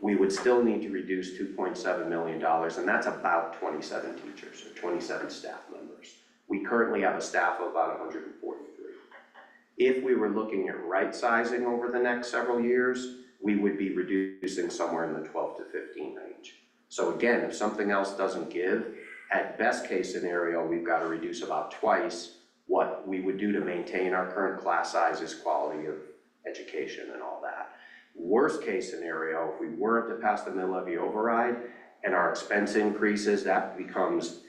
we would still need to reduce $2.7 million, and that's about 27 teachers or 27 staff members. We currently have a staff of about 143. If we were looking at right sizing over the next several years, we would be reducing somewhere in the 12 to 15 range. So again, if something else doesn't give, at best case scenario, we've got to reduce about twice what we would do to maintain our current class sizes, quality of education and all that. Worst case scenario, if we weren't to pass the mill levy override and our expense increases, that becomes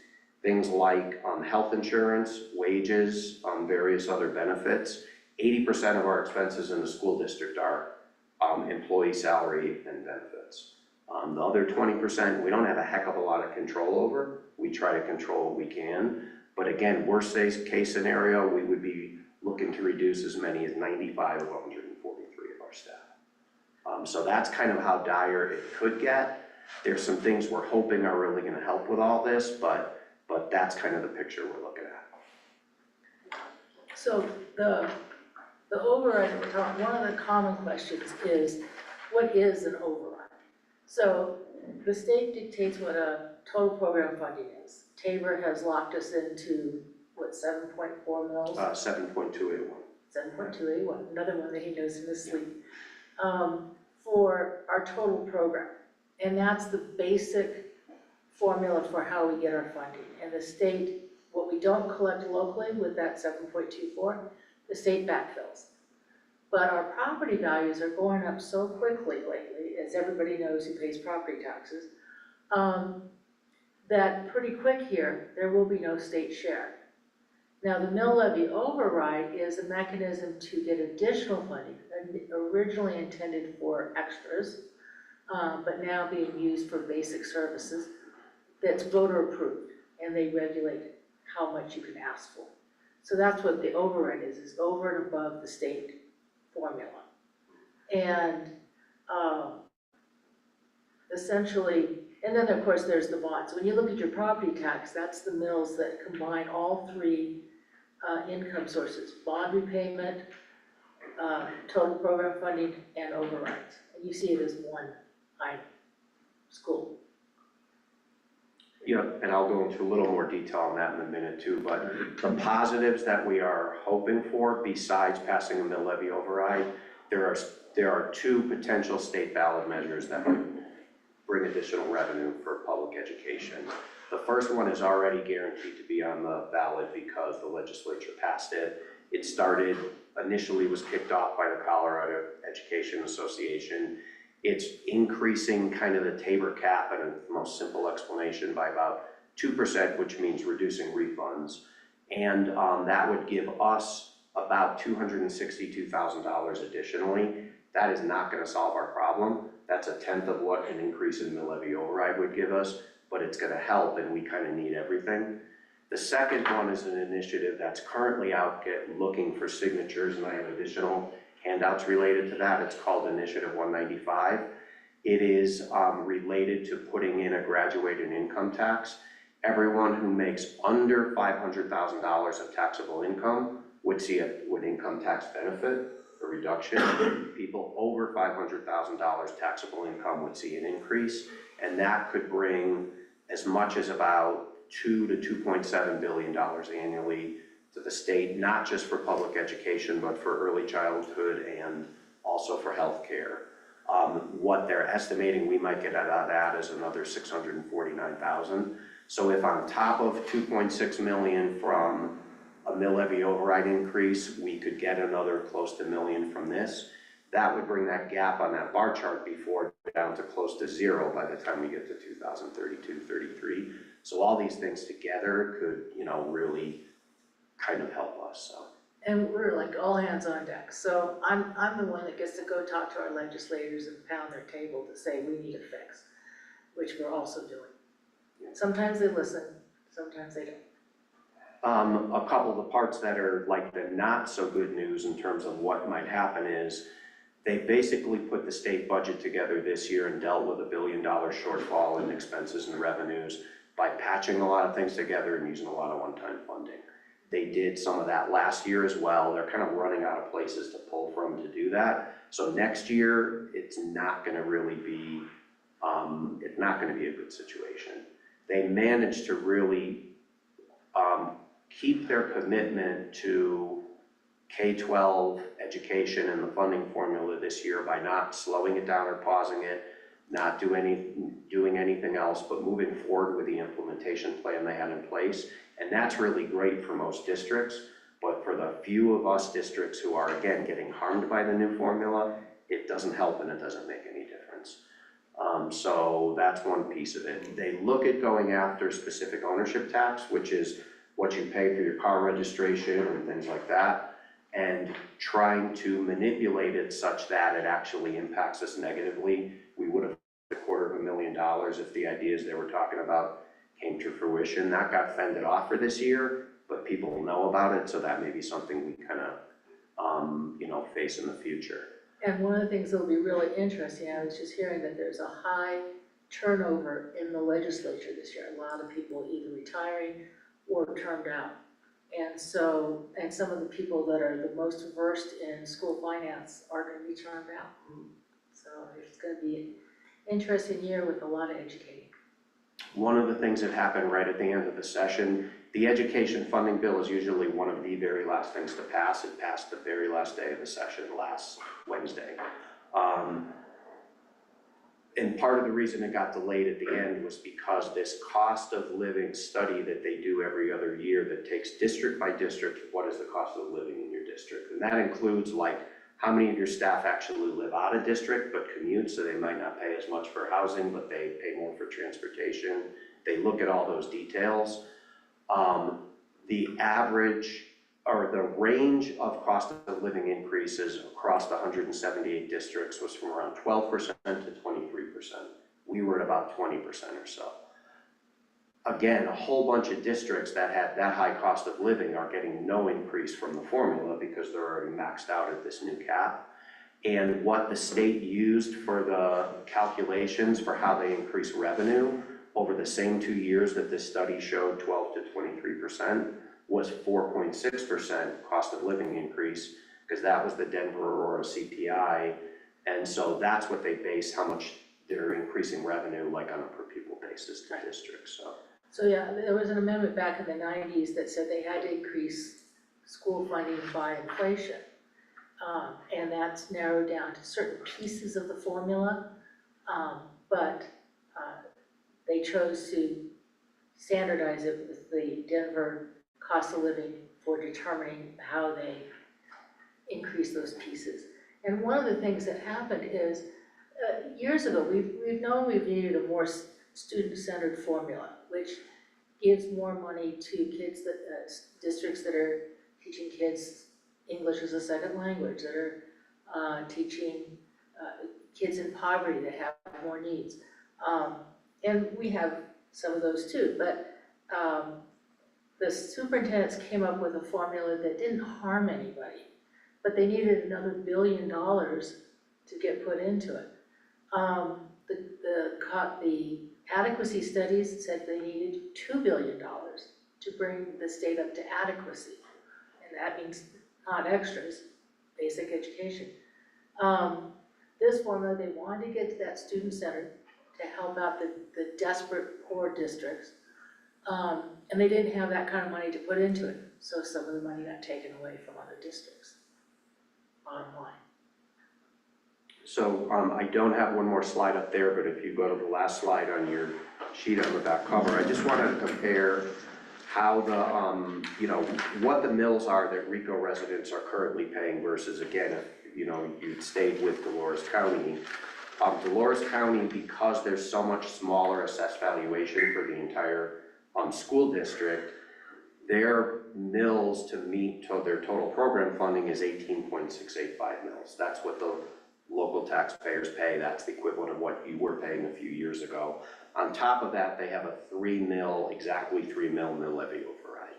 things like health insurance, wages, various other benefits. 80% of our expenses in the school district are employee salary and benefits. The other 20%, we don't have a heck of a lot of control over. We try to control what we can. But again, worst case scenario, we would be looking to reduce as many as 95 of 143 of our staff. So that's kind of how dire it could get. There's some things we're hoping are really gonna help with all this, but that's kind of the picture we're looking at. So the override that we're talking, one of the common questions is, what is an override? So the state dictates what a total program funding is. Tabor has locked us into, what, 7.4 mils? 7.281. 7.281, another one that he knows in his sleep, for our total program. And that's the basic formula for how we get our funding. And the state, what we don't collect locally with that 7.24, the state backfills. But our property values are going up so quickly lately, as everybody knows who pays property taxes, that pretty quick here, there will be no state share. Now, the mill levy override is a mechanism to get additional funding, originally intended for extras, but now being used for basic services, that's voter approved, and they regulate how much you can ask for. So that's what the override is over and above the state formula. And essentially, and then of course there's the bonds. When you look at your property tax, that's the mills that combine all three income sources: bond repayment, total program funding, and overrides. And you see it as one item, school. Yeah, and I'll go into a little more detail on that in a minute too, but the positives that we are hoping for, besides passing a mill levy override, there are two potential state ballot measures that would bring additional revenue for public education. The first one is already guaranteed to be on the ballot because the legislature passed it. It started, initially was kicked off by the Colorado Education Association. It's increasing kind of the Tabor cap, and the most simple explanation, by about 2%, which means reducing refunds. And that would give us about $262,000 additionally. That is not gonna solve our problem. That's a tenth of what an increase in mill levy override would give us, but it's gonna help, and we kind of need everything. The second one is an initiative that's currently out looking for signatures, and I have additional handouts related to that. It's called Initiative 195. It is related to putting in a graduated income tax. Everyone who makes under $500,000 of taxable income would see would income tax benefit, a reduction. People over $500,000 taxable income would see an increase, and that could bring as much as about $2 to $2.7 billion annually to the state, not just for public education, but for early childhood and also for healthcare. What they're estimating we might get out of that is another $649,000. So if on top of $2.6 million from a mill levy override increase, we could get another close to $1 million from this, that would bring that gap on that bar chart before down to close to zero by the time we get to 2032, 33. So all these things together could, really kind of help us, so. And we're like all hands on deck, so I'm the one that gets to go talk to our legislators and pound their table to say we need a fix, which we're also doing. Sometimes they listen, sometimes they don't. A couple of the parts that are like the not so good news in terms of what might happen is they basically put the state budget together this year and dealt with $1 billion shortfall in expenses and revenues by patching a lot of things together and using a lot of one-time funding. They did some of that last year as well. They're kind of running out of places to pull from to do that. So next year, it's not gonna really be, it's not gonna be a good situation. They managed to really keep their commitment to K-12 education and the funding formula this year by not slowing it down or pausing it, not doing anything else, but moving forward with the implementation plan they had in place. And that's really great for most districts, but for the few of us districts who are, again, getting harmed by the new formula, it doesn't help and it doesn't make any difference. So that's one piece of it. They look at going after specific ownership tax, which is what you pay for your car registration and things like that, and trying to manipulate it such that it actually impacts us negatively. We would have $250,000 if the ideas they were talking about came to fruition. That got fended off for this year, but people will know about it, so that may be something we kind of, face in the future. And one of the things that'll be really interesting, I was just hearing that there's a high turnover in the legislature this year. A lot of people either retiring or termed out. And so, and some of the people that are the most versed in school finance are gonna be termed out. So it's gonna be an interesting year with a lot of educating. One of the things that happened right at the end of the session, the education funding bill is usually one of the very last things to pass. It passed the very last day of the session, last Wednesday. And part of the reason it got delayed at the end was because this cost of living study that they do every other year that takes district by district, what is the cost of living in your district? And that includes like how many of your staff actually live out of district but commute, so they might not pay as much for housing, but they pay more for transportation. They look at all those details. The average or the range of cost of living increases across the 178 districts was from around 12% to 23%. We were at about 20% or so. Again, a whole bunch of districts that had that high cost of living are getting no increase from the formula because they're already maxed out at this new cap. And what the state used for the calculations for how they increase revenue over the same 2 years that this study showed 12 to 23% was 4.6% cost of living increase, because that was the Denver Aurora CPI. And so that's what they base how much they're increasing revenue like on a per pupil basis to districts, so. So yeah, there was an amendment back in the 90s that said they had to increase school funding by inflation. And that's narrowed down to certain pieces of the formula, but they chose to standardize it with the Denver cost of living for determining how they increase those pieces. And one of the things that happened is, years ago, we've known we've needed a more student-centered formula, which gives more money to kids that, districts that are teaching kids English as a second language, that are teaching kids in poverty that have more needs. And we have some of those too, but the superintendents came up with a formula that didn't harm anybody, but they needed another $1 billion to get put into it. The adequacy studies said they needed $2 billion to bring the state up to adequacy, and that means not extras, basic education. This formula, they wanted to get to that student center to help out the desperate poor districts, and they didn't have that kind of money to put into it, so some of the money got taken away from other districts. Bottom line. So I don't have one more slide up there, but if you go to the last slide on your sheet on the back cover, I just wanted to compare how the, what the mills are that RICO residents are currently paying versus, again, if, you stayed with Dolores County. Dolores County, because there's so much smaller assessed valuation for the entire school district, their mills to meet their total program funding is 18.685 mils. That's what the local taxpayers pay. That's the equivalent of what you were paying a few years ago. On top of that, they have a exactly 3 mil levy override.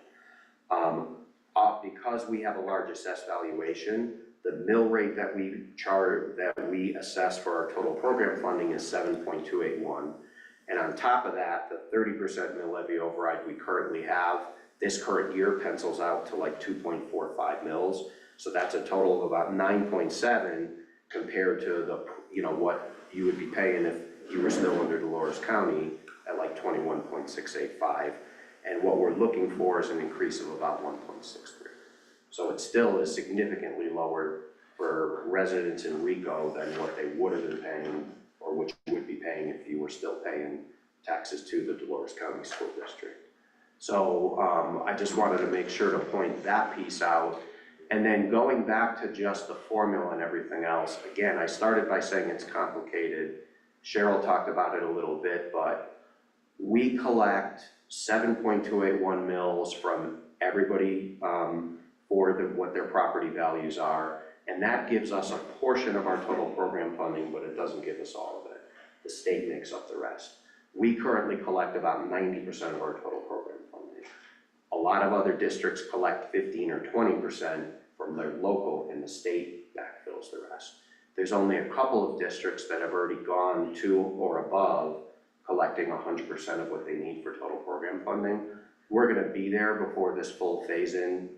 Because we have a large assessed valuation, the mill rate that we assess for our total program funding is 7.281. And on top of that, the 30% mill levy override we currently have, this current year pencils out to like 2.45 mils. So that's a total of about 9.7 compared to what you would be paying if you were still under Dolores County at like 21.685. And what we're looking for is an increase of about 1.63. So it still is significantly lower for residents in Rico than what they would have been paying, or which you would be paying if you were still paying taxes to the Dolores County School District. So I just wanted to make sure to point that piece out. And then going back to just the formula and everything else, again, I started by saying it's complicated. Cheryl talked about it a little bit, but we collect 7.281 mils from everybody for what their property values are. And that gives us a portion of our total program funding, but it doesn't give us all of it. The state makes up the rest. We currently collect about 90% of our total program funding. A lot of other districts collect 15 or 20% from their local, and the state backfills the rest. There's only a couple of districts that have already gone to or above collecting 100% of what they need for total program funding. We're gonna be there before this full phase-in,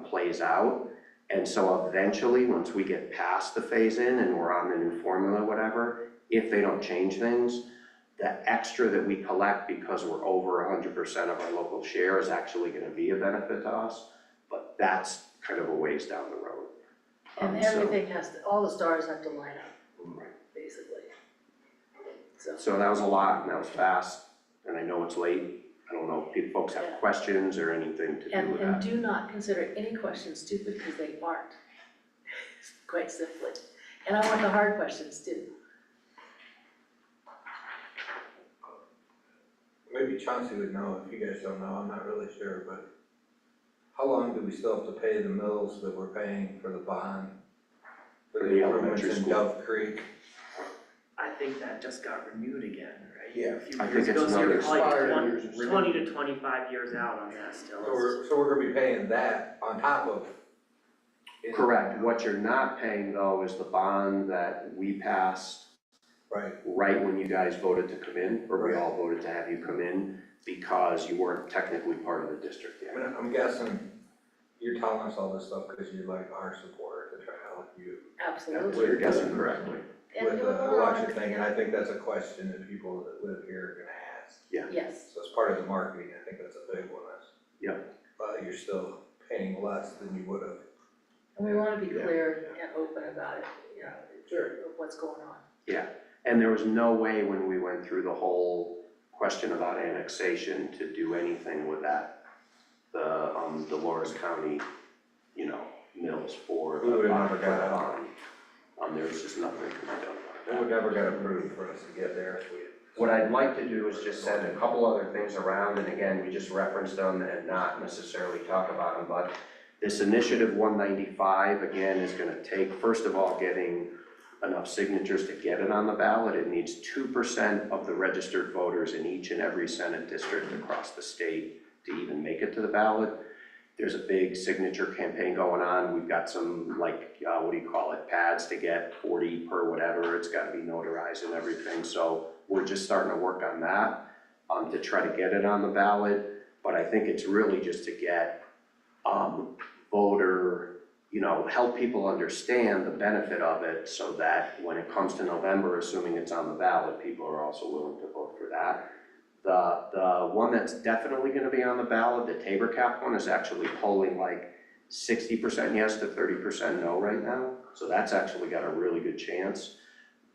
plays out. And so eventually, once we get past the phase-in and we're on the new formula, whatever, if they don't change things, the extra that we collect because we're over 100% of our local share is actually gonna be a benefit to us, but that's kind of a ways down the road. And everything all the stars have to line up, basically. So that was a lot, and that was fast, and I know it's late. I don't know if folks have questions or anything to do with And that. do not consider any questions stupid because they aren't, quite simply. And I want the hard questions too. Maybe Chauncey would know, if you guys don't know, I'm not really sure, but how long do we still have to pay the mills that we're paying for the bond? For the improvements in Dove Creek? I think that just got renewed again, right? Yeah. A few I years think it's ago, so you're another probably 5 years. 20 to 25 years out on that still. So we're gonna be paying that on top of. Correct. What you're not paying though is the bond that we passed right when you guys voted to come in, or we all voted to have you come in, because you weren't technically part of the district yet. I mean, I'm guessing you're telling us all this stuff because you like our support to try to help you. Absolutely. You're guessing correctly. With the election thing, and I think that's a question that people that live here are gonna ask. Yeah. Yes. So as part of the marketing, I think that's a big one, is. Yep. You're still paying less than you would have. And we want to be clear and open about it, of what's going on. Yeah, and there was no way when we went through the whole question about annexation to do anything with that, the Dolores County, mills for We the would've never got it. bond. There's just nothing to be done about that. It would never get approved for us to get there if we. What I'd like to do is just send a couple other things around, and again, we just referenced them and not necessarily talk about them, but this initiative 195, again, is gonna take, first of all, getting enough signatures to get it on the ballot. It needs 2% of the registered voters in each and every Senate district across the state to even make it to the ballot. There's a big signature campaign going on. We've got some, pads to get 40 per whatever. It's gotta be notarized and everything. So we're just starting to work on that to try to get it on the ballot. But I think it's really just to get help people understand the benefit of it, so that when it comes to November, assuming it's on the ballot, people are also willing to vote for that. The one that's definitely gonna be on the ballot, the Tabor Cap one, is actually polling like 60% yes to 30% no right now. So that's actually got a really good chance.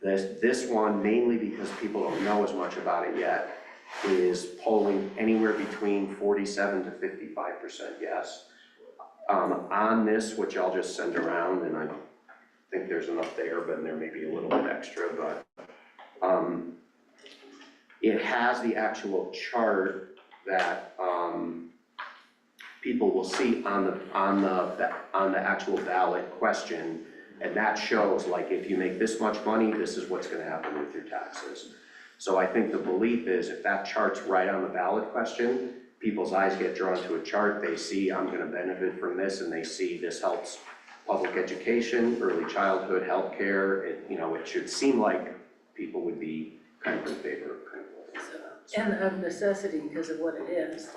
This one, mainly because people don't know as much about it yet, is polling anywhere between 47 to 55% yes. On this, which I'll just send around, and I think there's enough there, but there may be a little bit extra, but it has the actual chart that, people will see on the actual ballot question, and that shows, like, if you make this much money, this is what's gonna happen with your taxes. So I think the belief is if that chart's right on the ballot question, people's eyes get drawn to a chart, they see I'm gonna benefit from this, and they see this helps public education, early childhood, healthcare. It should seem like people would be kind of in favor of kind of. And of necessity, because of what it is,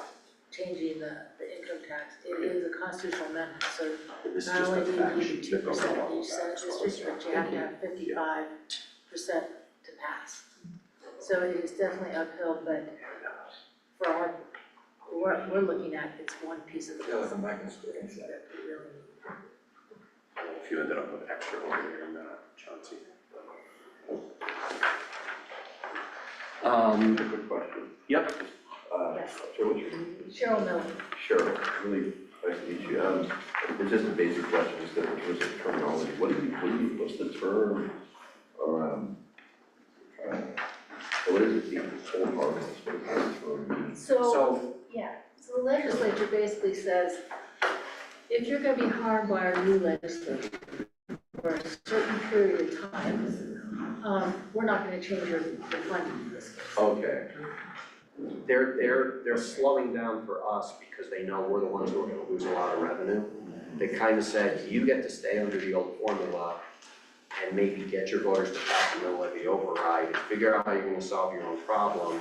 changing the income tax, it is a constitutional amendment, so This is not just only a do you fact need sheet that goes 2% along in with each that, Senate so district, but you have to have 55% to pass. So it is definitely uphill, but for we're looking at, it's one piece of the puzzle that we really need. If you ended up with extra one there or not, Chauncey. Quick question. Yep. Yes. So what's your name? Cheryl Miller. Sure, really nice to meet you. It's just a basic question, just in terms of terminology. What's the term, or, what is it, the whole harvest, what does that term mean? So the legislature basically says, if you're gonna be harmed by our new legislature for a certain period of time, we're not gonna change your funding in this case. Okay. They're slowing down for us because they know we're the ones who are gonna lose a lot of revenue. They kind of said, you get to stay under the old formula and maybe get your voters to pass the mill levy override, and figure out how you're gonna solve your own problem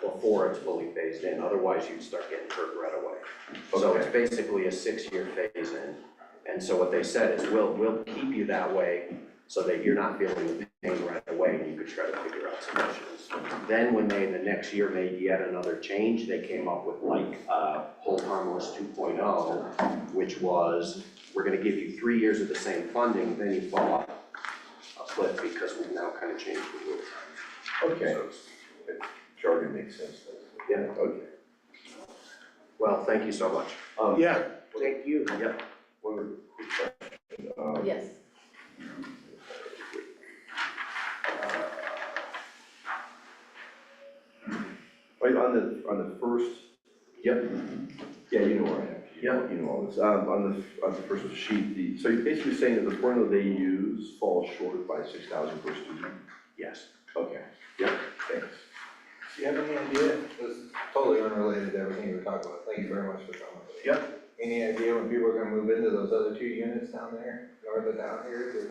before it's fully phased in, otherwise you'd start getting hurt right away. So it's basically a 6-year phase in, and so what they said is, we'll keep you that way so that you're not feeling the pain right away, and you could try to figure out solutions. Then when they, the next year, made yet another change, they came up with like, hold harmless 2.0, which was, we're gonna give you 3 years of the same funding, then you fall off a cliff because we've now kind of changed the rules. Okay. Jargon makes sense. Yeah. Okay. Well, thank you so much. Yeah, thank you. Yep. One more quick question. Yes. Right, on the first. Yep. Yeah, you know where I am. Yep. You know all this. On the first sheet, so you're basically saying that the formula they use falls short by 6,000 per student? Yes. Okay. Yep. Thanks. Do you have any idea, this is totally unrelated to everything you were talking about, thank you very much for coming. Yep. Any idea when people are gonna move into those other 2 units down there, north of down here?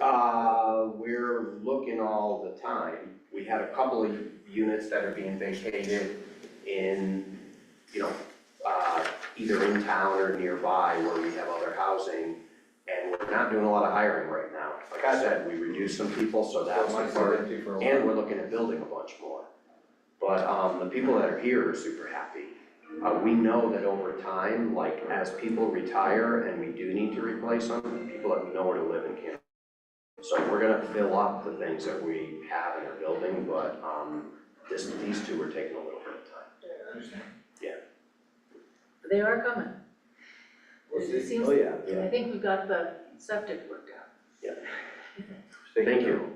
We're looking all the time. We had a couple of units that are being vacated in, either in town or nearby where we have other housing. And we're not doing a lot of hiring right now. Like I said, we reduced some people, so that's the part. And we're looking at building a bunch more. But the people that are here are super happy. We know that over time, like as people retire and we do need to replace them, people have nowhere to live and can't. So we're gonna fill up the things that we have in our building, but these two are taking a little bit of time. Yeah. They are coming. It seems, Oh, yeah. I think we've got the septic worked out. Yeah. Thank you.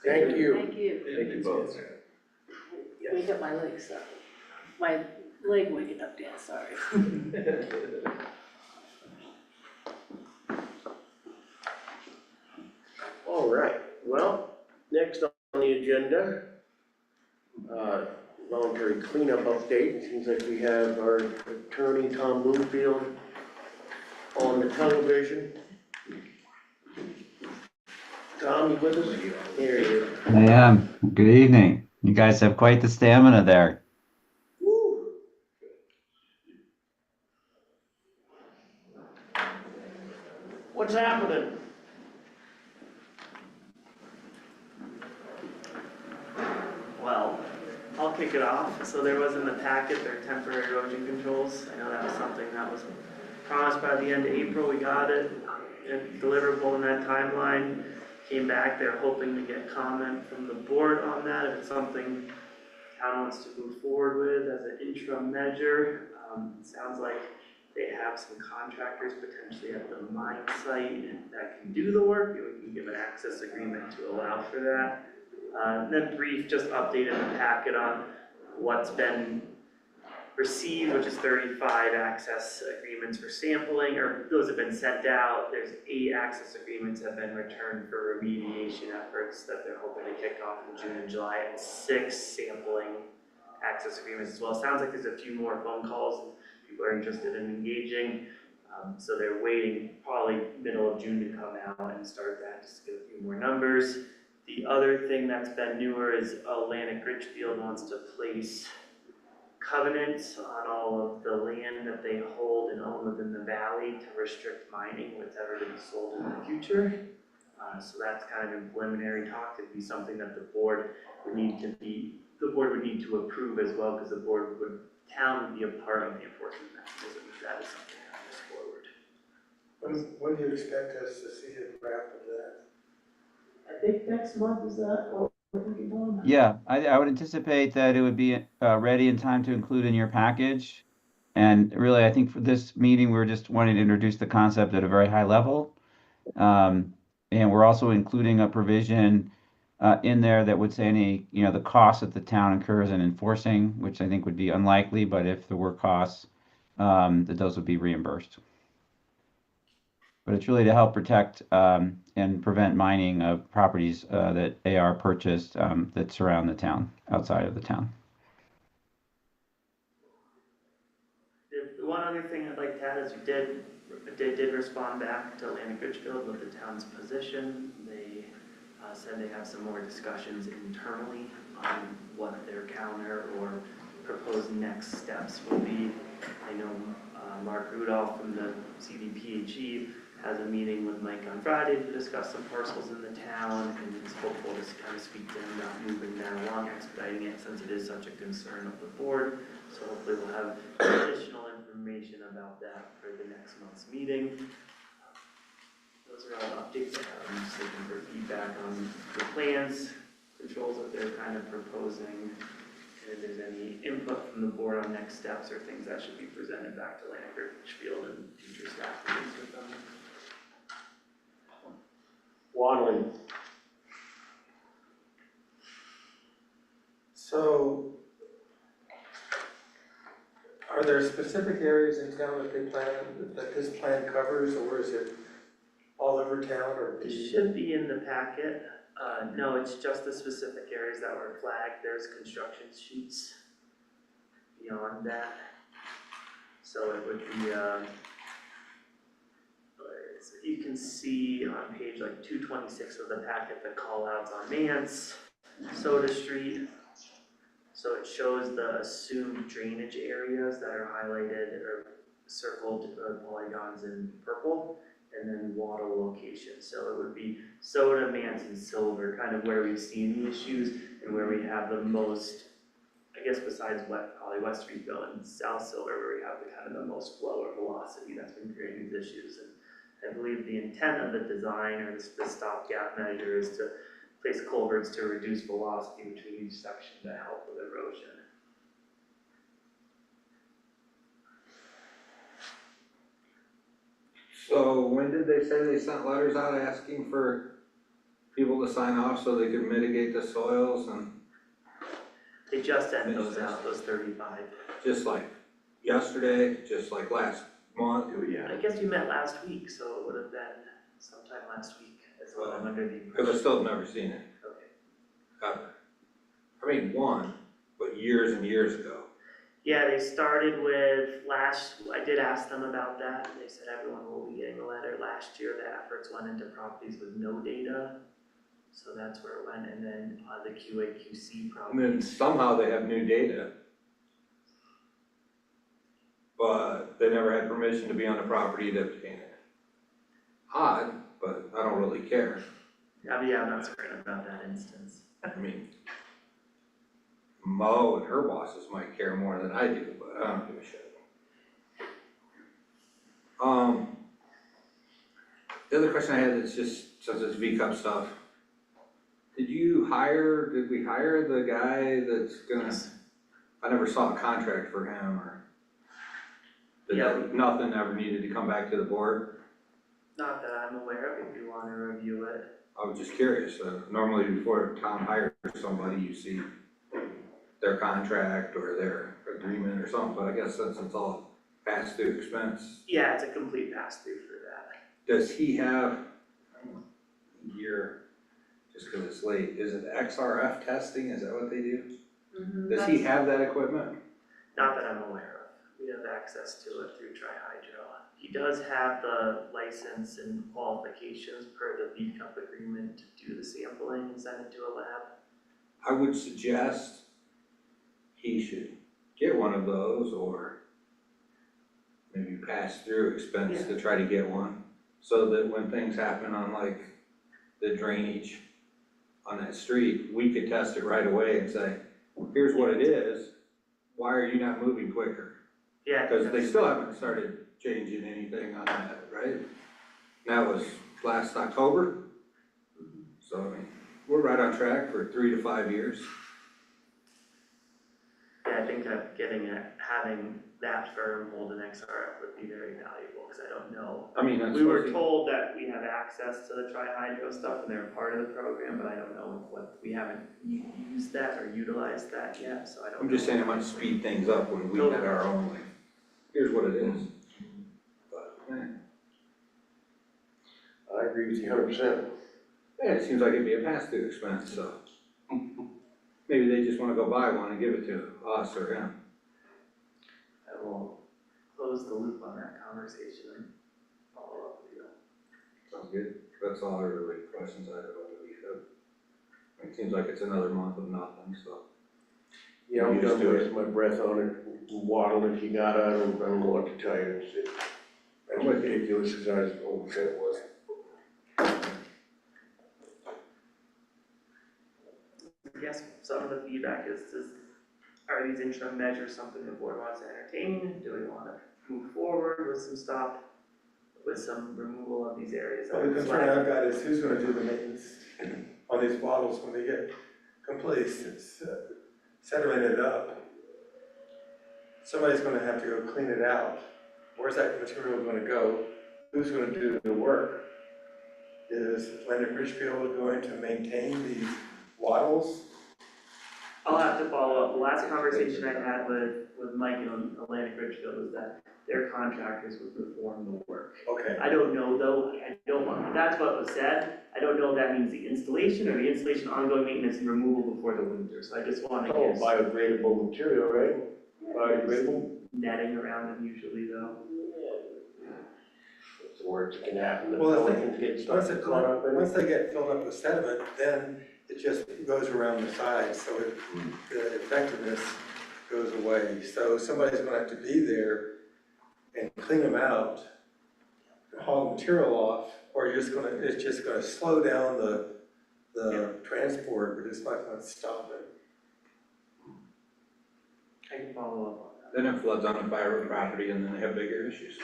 Thank you. Thank you. Thank you both. Wake up my legs up. My leg waking up, Dan, sorry. All right, well, next on the agenda, voluntary cleanup update. Seems like we have our attorney, Tom Bloomfield, on the television. Tom, you with us? There he is. I am. Good evening. You guys have quite the stamina there. Woo. What's happening? Well, I'll kick it off. So there was in the packet, their temporary erosion controls. I know that was something that was promised by the end of April. We got it and deliverable in that timeline. Came back, they're hoping to get comment from the board on that. If it's something town wants to move forward with as an interim measure. It sounds like they have some contractors potentially at the mine site that can do the work. We can give an access agreement to allow for that. And then brief, just update in the packet on what's been received, which is 35 access agreements for sampling, or those have been sent out. There's 8 access agreements have been returned for remediation efforts that they're hoping to kick off in June and July, and 6 sampling access agreements as well. Sounds like there's a few more phone calls, and people are interested in engaging. So they're waiting probably middle of June to come out and start that, just to get a few more numbers. The other thing that's been newer is Atlantic Richfield wants to place covenants on all of the land that they hold and own within the valley to restrict mining what's ever to be sold in the future. So that's kind of in preliminary talk. It'd be something that the board would need to approve as well, because town would be a part of the enforcement mechanism if that is something that moves forward. When do you expect us to see a draft of that? I think next month, is that what we're thinking of? Yeah, I would anticipate that it would be ready in time to include in your package. And really, I think for this meeting, we're just wanting to introduce the concept at a very high level. And we're also including a provision in there that would say any, the costs that the town incurs in enforcing, which I think would be unlikely, but if there were costs, that those would be reimbursed. But it's really to help protect and prevent mining of properties that AR purchased that surround the town, outside of the town. The one other thing I'd like to add is they did respond back to Atlantic Richfield with the town's position. They said they have some more discussions internally on what their counter or proposed next steps will be. I know Mark Rudolph from the CDPHE has a meeting with Mike on Friday to discuss some parcels in the town, and is hopeful to kind of speak to him about moving that along, expediting it, since it is such a concern of the board. So hopefully we'll have additional information about that for the next month's meeting. Those are all updates I have. I'm just looking for feedback on the plans, controls that they're kind of proposing, and if there's any input from the board on next steps or things that should be presented back to Atlantic Richfield and future staff meetings with them. Wadley. So, are there specific areas in town that this plan covers, or is it all over town, or? It should be in the packet. No, it's just the specific areas that were flagged. There's construction sheets beyond that. So it would be, you can see on page like 226 of the packet, the call outs on Nance, Soda Street. So it shows the assumed drainage areas that are highlighted or circled polygons in purple, and then water locations. So it would be Soda, Nance, and Silver, kind of where we've seen the issues and where we have the most, I guess besides probably West Streetville and South Silver, where we have the kind of the most flow or velocity that's been creating these issues. And I believe the intent of the design or the stopgap measure is to place culverts to reduce velocity between each section to help with erosion. So when did they say they sent letters out asking for people to sign off so they could mitigate the soils and? They just sent those out, those 35. Just like yesterday, just like last month? Oh, yeah. I guess you met last week, so it would have been sometime last week as well. I'm under the Because I still have never seen it. Okay. Ever. I mean, one, but years and years ago. Yeah, they started with I did ask them about that. They said everyone will be getting a letter. Last year, the efforts went into properties with no data. So that's where it went. And then the QA/QC properties. And then somehow they have new data. But they never had permission to be on the property to obtain it. Odd, but I don't really care. Yeah, I'm not certain about that instance. I mean, Mo and her bosses might care more than I do, but I don't give a shit. The other question I had is just, since it's V-Cup stuff, did we hire the guy that's gonna, I never saw a contract for him, or nothing ever needed to come back to the board? Not that I'm aware of, if you want to review it. I was just curious, normally before a town hires somebody, you see their contract or their agreement or something, but I guess since it's all pass-through expense, Yeah, it's a complete pass-through for that. does he have gear, just because it's late, is it XRF testing, is that what they do? Does he have that equipment? Not that I'm aware of. We have access to it through Tri-Hydro. He does have the license and qualifications per the B-Cup agreement to do the sampling and send it to a lab. I would suggest he should get one of those or maybe pass through expense to try to get one. So that when things happen on like the drainage on that street, we could test it right away and say, here's what it is, why are you not moving quicker? Yeah. Because they still haven't started changing anything on that, right? That was last October. So I mean, we're right on track for 3 to 5 years. Yeah, I think that having that firm hold an XRF would be very valuable, because I don't know. I mean, that's We were told that we have access to the Tri-Hydro stuff and they're part of the program, but I don't know what, we haven't used that or utilized that yet, so I don't know. I'm just saying it might speed things up when we had our own, like, here's what it is. But, I agree with you 100%. yeah, it seems like it'd be a pass-through expense, so. Maybe they just wanna go buy one and give it to us or him. I will close the loop on that conversation and follow up with you. Sounds good. That's all the really questions I have on the leaf. It seems like it's another month of nothing, so. Yeah, I'm Used done to wasting my breath on it, waddle if you got, I don't know what to tell you, it's as ridiculous as I said it was. I guess some of the feedback is are these interim measures something the board wants to entertain? Do we want to move forward with some removal of these areas? Well, the concern I've got is who's gonna do the maintenance on these bottles when they get completely sedimented up? Somebody's gonna have to go clean it out. Where's that material gonna go? Who's gonna do the work? Is Atlantic Richfield going to maintain these wattles? I'll have to follow up. The last conversation I had with Mike and Atlantic Richfield was that their contractors would perform the work. Okay. I don't know though, that's what was said. I don't know if that means the installation or the installation, ongoing maintenance and removal before the winter. So I just want to get Biodegradable material, right? Biodegradable? netting around them usually though. That's the worst that can happen. Well, Once they get filled up with sediment, then it just goes around the sides, so the effectiveness goes away. So somebody's gonna have to be there and clean them out, haul material off, or it's just gonna slow down the transport, but it's not gonna stop it. I can follow up on that. Then it floods on a private property and then they have bigger issues.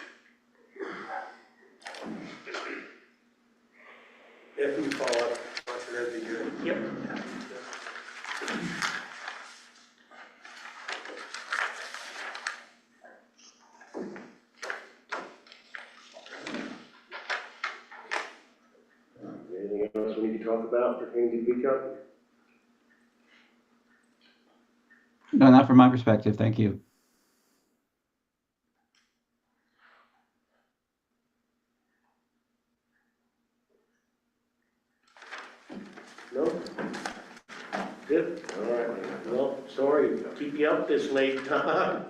If we follow up, that'd be good. Yep. Anything else we need to talk about pertaining to B-Cup? No, not from my perspective. Thank you. No? Good, all right. Well, sorry to keep you up this late, Tom.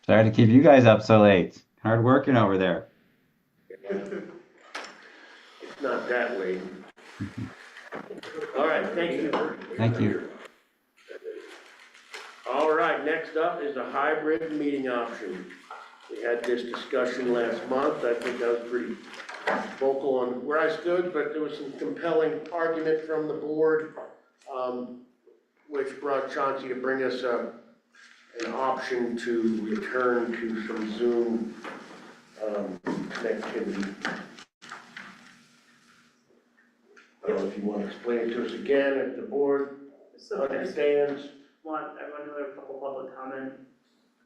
Sorry to keep you guys up so late. Hard working over there. It's not that late. All right, thank you. Thank you. All right, next up is a hybrid meeting option. We had this discussion last month. I think I was pretty vocal on where I stood, but there was some compelling argument from the board, which brought Chauncey to bring us an option to return to some Zoom connectivity. I don't know if you want to explain it to us again, if the board understands. Everyone know there are a couple public comment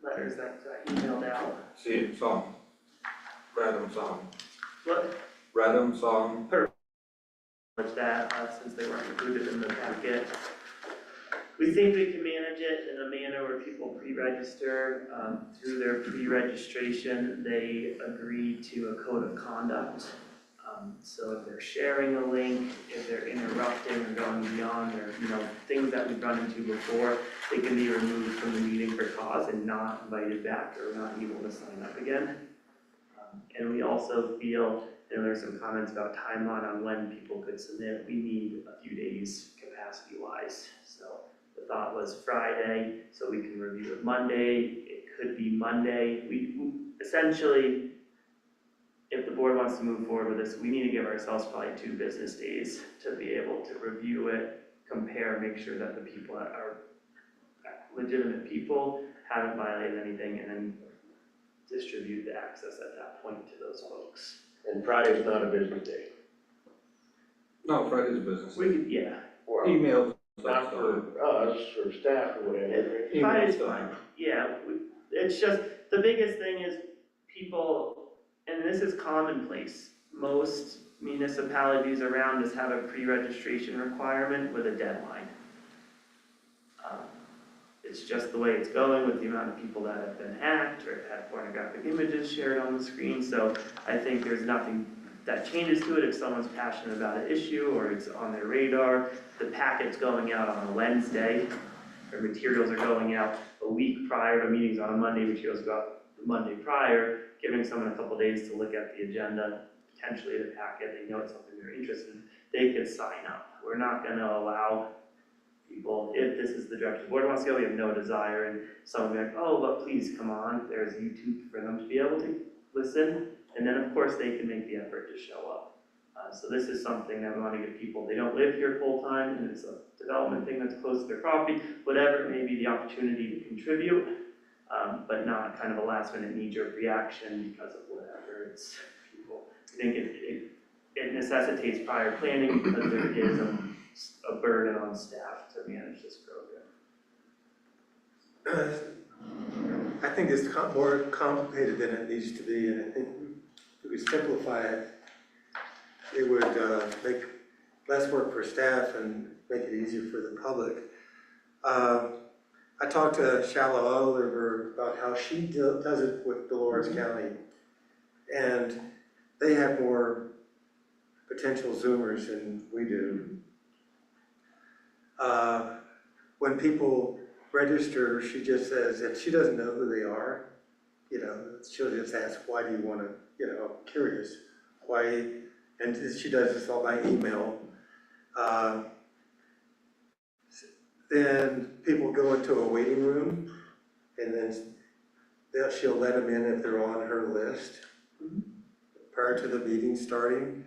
letters that I emailed out. See it, saw 'em. Read 'em, saw 'em. What? Read 'em, saw 'em. That, since they weren't included in the packet. we think we can manage it in a manner where people pre-register. Through their pre-registration, they agree to a code of conduct. So if they're sharing a link, if they're interrupting or going beyond, or, things that we've run into before, they can be removed from the meeting for cause and not invited back or not able to sign up again. And we also feel, there's some comments about timeline on when people could submit. We need a few days capacity-wise. So the thought was Friday, so we can review it Monday. It could be Monday. We essentially, if the board wants to move forward with this, we need to give ourselves probably 2 business days to be able to review it, compare, make sure that the people that are legitimate people haven't violated anything, and then distribute the access at that point to those folks. And Friday's not a business day. No, Friday's a business. We could, yeah. Well, Emails. not for us or staff or whatever. Friday's fine. Yeah, it's just, the biggest thing is people, and this is commonplace, most municipalities around us have a pre-registration requirement with a deadline. It's just the way it's going with the amount of people that have been hacked or had pornographic images shared on the screen. So I think there's nothing that changes to it if someone's passionate about an issue or it's on their radar. The packet's going out on a Wednesday, or materials are going out a week prior to meetings on a Monday, materials go out the Monday prior, giving someone a couple days to look at the agenda, potentially the packet, they know it's something they're interested in, they could sign up. We're not gonna allow people, if this is the direction the board wants to go, we have no desire, and someone will be like, oh, but please come on, there's YouTube for them to be able to listen, and then of course they can make the effort to show up. So this is something that we want to give people, they don't live here full time, and it's a development thing that's close to their property, whatever it may be, the opportunity to contribute, but not kind of a last minute knee-jerk reaction because of whatever. It's people, I think it necessitates prior planning because there is a burden on staff to manage this program. I think it's more complicated than it needs to be, and I think if we simplify it, it would make less work for staff and make it easier for the public. I talked to Shallow Oliver about how she does it with Dolores County, and they have more potential Zoomers than we do. When people register, she just says that she doesn't know who they are. She'll just ask, why do you want to, curious, why, and she does this all by email. Then people go into a waiting room, and then she'll let them in if they're on her list prior to the meeting starting.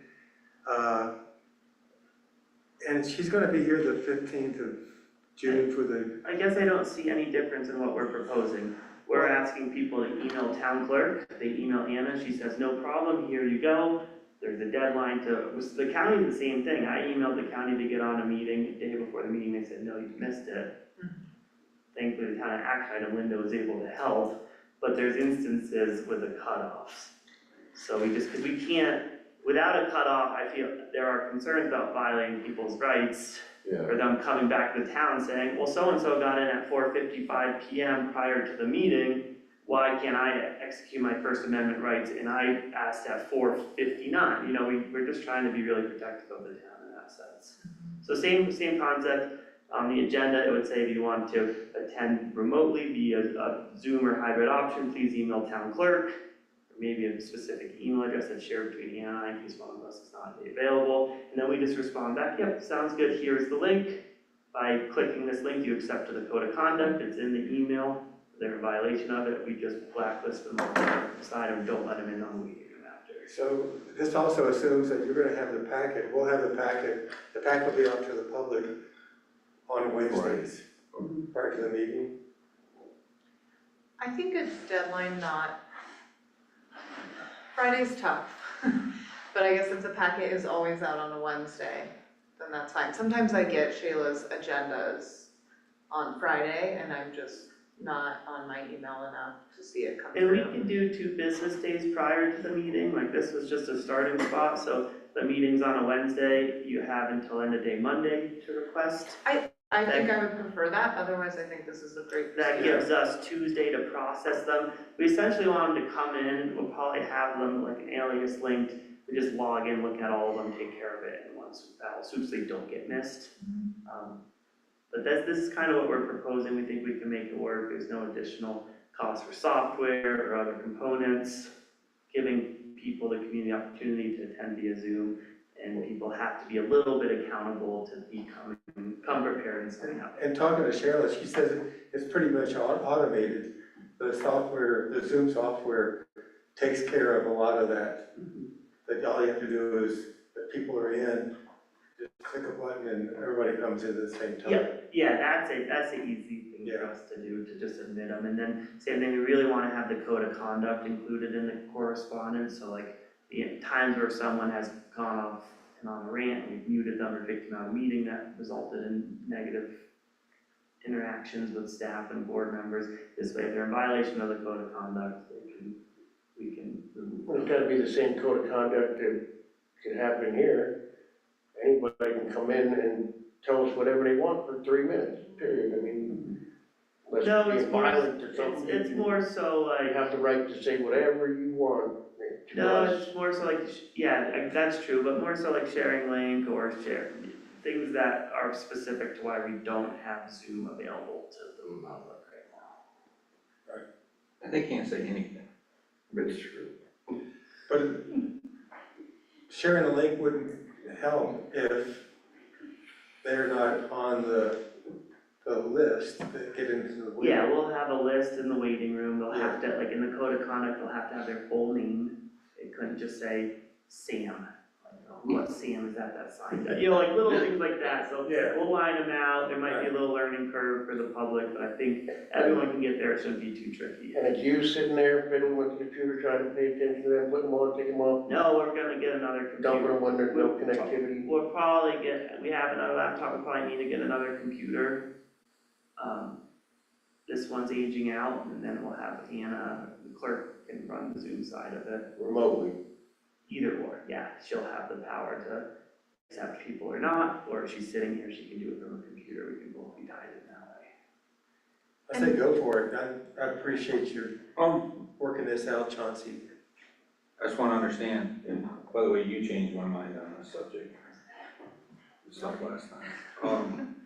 And she's going to be here the 15th of June for the... I guess I don't see any difference in what we're proposing. We're asking people to email town clerk. They email Anna. She says, no problem, here you go. There's a deadline to... The county is the same thing. I emailed the county to get on a meeting. The day before the meeting, they said, no, you've missed it. Thankfully, the town action item window was able to help. But there's instances with the cutoffs. So because we can't... Without a cutoff, I feel there are concerns about violating people's rights, or them coming back to the town saying, well, so-and-so got in at 4:55 p.m. prior to the meeting, why can't I execute my First Amendment rights, and I asked at 4:59? We're just trying to be really protective of the town in that sense. So same concept. On the agenda, it would say if you want to attend remotely via a Zoom or hybrid option, please email town clerk. Maybe a specific email address that's shared between Anna and I in case one of us is not available. And then we just respond back, yep, sounds good, here's the link. By clicking this link, you accept to the code of conduct, it's in the email. If they're in violation of it, we just blacklist them on the side and don't let them in on the waiting room after. So this also assumes that you're going to have the packet. We'll have the packet will be out to the public on Wednesdays prior to the meeting. I think a deadline Friday's tough, but I guess if the packet is always out on a Wednesday, then that's fine. Sometimes I get Shayla's agendas on Friday and I'm just not on my email enough to see it come And we through. can do 2 business days prior to the meeting, like this was just a starting spot, so the meeting's on a Wednesday, you have until end of day Monday to request. I think I would prefer that, otherwise I think this is a great That procedure. gives us Tuesday to process them. We essentially want them to come in, we'll probably have them like an alias linked. We just log in, look at all of them, take care of it, and once that, so they don't get missed. But this is kind of what we're proposing. We think we can make it work. There's no additional cost for software or other components. Giving people the community opportunity to attend via Zoom, and people have to be a little bit accountable to come prepared and setting up. And talking to Cheryl, she says it's pretty much automated. The software, the Zoom software takes care of a lot of that. That all you have to do is, if people are in, just click a button and everybody comes in at the same time. Yeah, that's an easy thing for us to do, to just admit them. And then same thing, we really wanna have the code of conduct included in the correspondence, so like the times where someone has gone off and on a rant, we've muted them or kicked them out of a meeting that resulted in negative interactions with staff and board members. This way, if they're in violation of the code of conduct, we can remove them. It's gotta be the same code of conduct that can happen here. Anybody can come in and tell us whatever they want for 3 minutes, period. I mean, unless No, you're it's being more, violent or something. it's more so You like, have the right to say whatever you want to no, us. it's more so like, yeah, that's true, but more so like sharing link or things that are specific to why we don't have Zoom available to the public right now. And they can't say anything, but it's true. But sharing a link wouldn't help if they're not on the list that get into the link. Yeah, we'll have a list in the waiting room. They'll have to, like in the code of conduct, they'll have to have their full name. It couldn't just say Sam. Like, oh, what Sam is that signed? You know, like little things like that. So we'll line them out. There might be a little learning curve for the public, but I think everyone can get there. It shouldn't be too tricky. And it's you sitting there fiddling with the computer, trying to pay attention to them, put them on, take them off, No, we're gonna get another computer. dumping them when there's no connectivity. We'll probably we have another laptop. We'll probably need to get another computer. This one's aging out, and then we'll have Anna, the clerk, can run the Zoom side of it. Remotely. Either or, yeah, she'll have the power to accept people or not, or if she's sitting here, she can do it from a computer, we can both be tied in that way. I say go for it. I appreciate you working this out, Chauncey. I just want to understand, and by the way, you changed my mind on this subject. Stuff last time.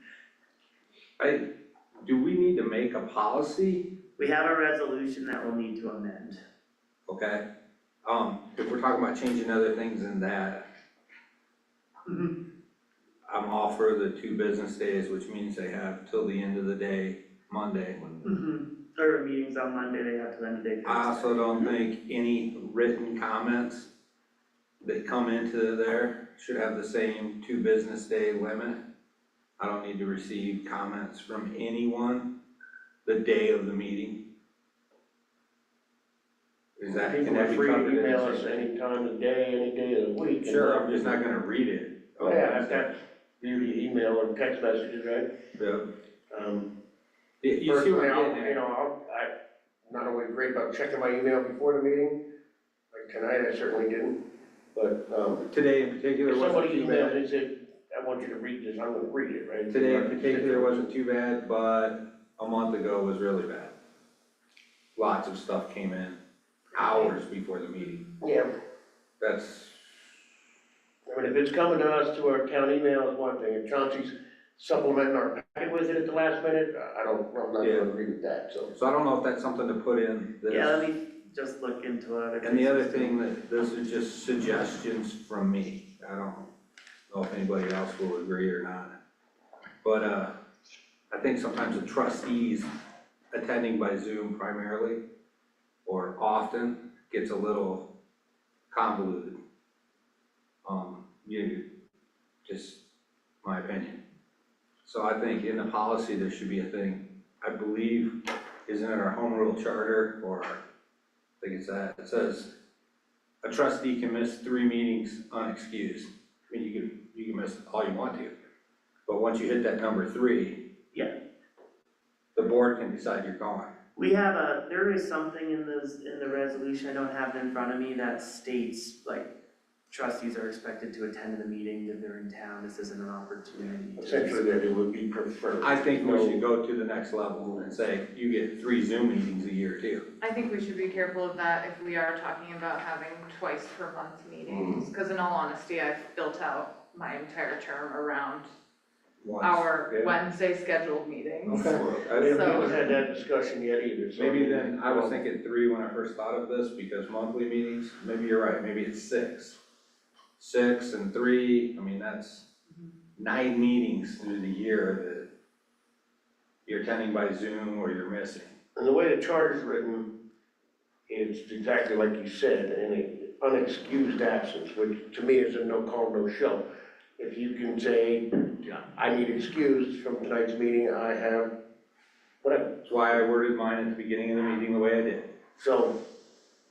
Do we need to make a policy? We have a resolution that we'll need to amend. Okay, if we're talking about changing other things in that, I'm all for the 2 business days, which means they have till the end of the day, Monday. Or meetings on Monday, they have to end the day. I also don't think any written comments that come into there should have the same 2 business day limit. I don't need to receive comments from anyone the day of the meeting. Is that, can People that are be free to covered in email the us same thing? any time of the day, any day of the week. Sure, I'm just not gonna read it. Oh, yeah, that's beauty of email and text messages, right? Yeah. You You see what personally, I'm getting you at? know, I'm not always great about checking my email before the meeting. Like tonight, I certainly didn't, but, Today in particular if wasn't somebody too emails bad. and said, I want you to read this, I'm gonna read it, right? Today in particular wasn't too bad, but a month ago was really bad. Lots of stuff came in hours before the meeting. Yeah, That's, I mean, if it's coming to us to our town email is one thing, if Chauncey's supplementing our packet with it at the last minute, I'm not gonna agree with that, so. so I don't know if that's something to put in this. Yeah, let me just look into it. And the other thing, that this is just suggestions from me. I don't know if anybody else will agree or not. But, I think sometimes the trustees attending by Zoom primarily, or often, gets a little convoluted. Just my opinion. So I think in the policy, there should be a thing, I believe, isn't it our home rule charter, or I think it's that, it says, a trustee can miss 3 meetings unexcused. I mean, you can miss all you want to, but once you hit that number 3, the board can decide you're gone. We have there is something in the resolution, I don't have it in front of me, that states like trustees are expected to attend the meeting if they're in town. This isn't an opportunity. Essentially, that it would be preferred. I think we should go to the next level and say, you get 3 Zoom meetings a year too. I think we should be careful of that if we are talking about having twice per month meetings, because in all honesty, I've built out my entire term around Once, our yeah. Wednesday scheduled meetings. Okay. I didn't So- haven't had that discussion yet either, so. Maybe then, I was thinking 3 when I first thought of this, because monthly meetings, maybe you're right, maybe it's 6. 6 and 3, I mean, that's 9 meetings through the year that you're attending by Zoom or you're missing. And the way the charter's written, it's exactly like you said, an unexcused absence, which to me is a no call, no show. If you can say, I need excused from tonight's meeting, I have, whatever. That's why I worded mine at the beginning of the meeting the way I did. So,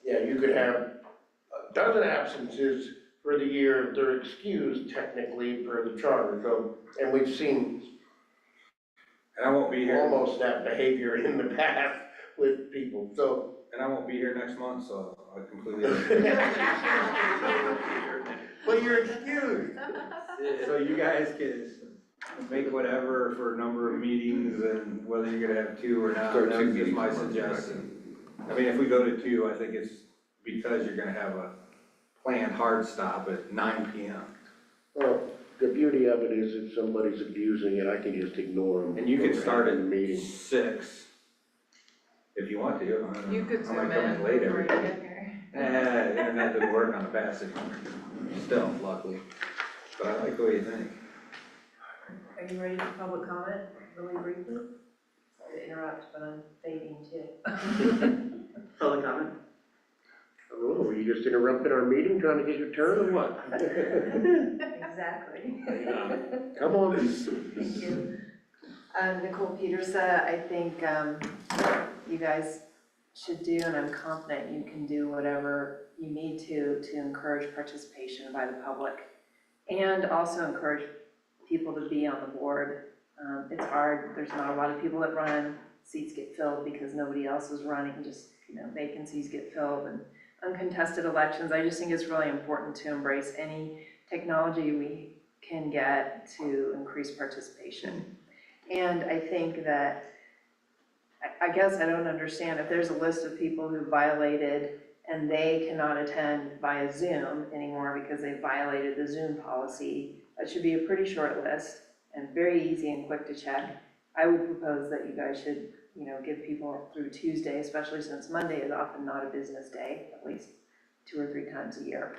yeah, you could have a dozen absences for the year, they're excused technically per the charter, so, and we've seen And I won't be here, almost that behavior in the past with people, so. and I won't be here next month, so I completely. But you're excused. So you guys can make whatever for a number of meetings and whether you're gonna have 2 or not, Start that 2 was just meetings my a month, suggestion. I mean, if we go to 2, I think it's because you're gonna have a planned hard stop at 9 PM. Well, the beauty of it is if somebody's abusing it, I can just ignore them. And you can start at the meeting. 6, if you want to. I don't know. You could I zoom might come in late before every you day. get here. The internet didn't work on the passage, still, luckily. But I like the way you think. Are you ready for public comment, really briefly? Sorry to interrupt, but I'm fading too. Public comment? Oh, were you just interrupting our meeting, trying to get your turn or what? Exactly. Come on. Thank you. Nicole Petersa, I think you guys should do, and I'm confident you can do whatever you need to encourage participation by the public and also encourage people to be on the board. It's hard, there's not a lot of people that run, seats get filled because nobody else is running, just, vacancies get filled and uncontested elections. I just think it's really important to embrace any technology we can get to increase participation. And I think that, I guess I don't understand, if there's a list of people who violated and they cannot attend via Zoom anymore because they violated the Zoom policy, that should be a pretty short list and very easy and quick to check. I would propose that you guys should, give people through Tuesday, especially since Monday is often not a business day, at least 2 or 3 times a year.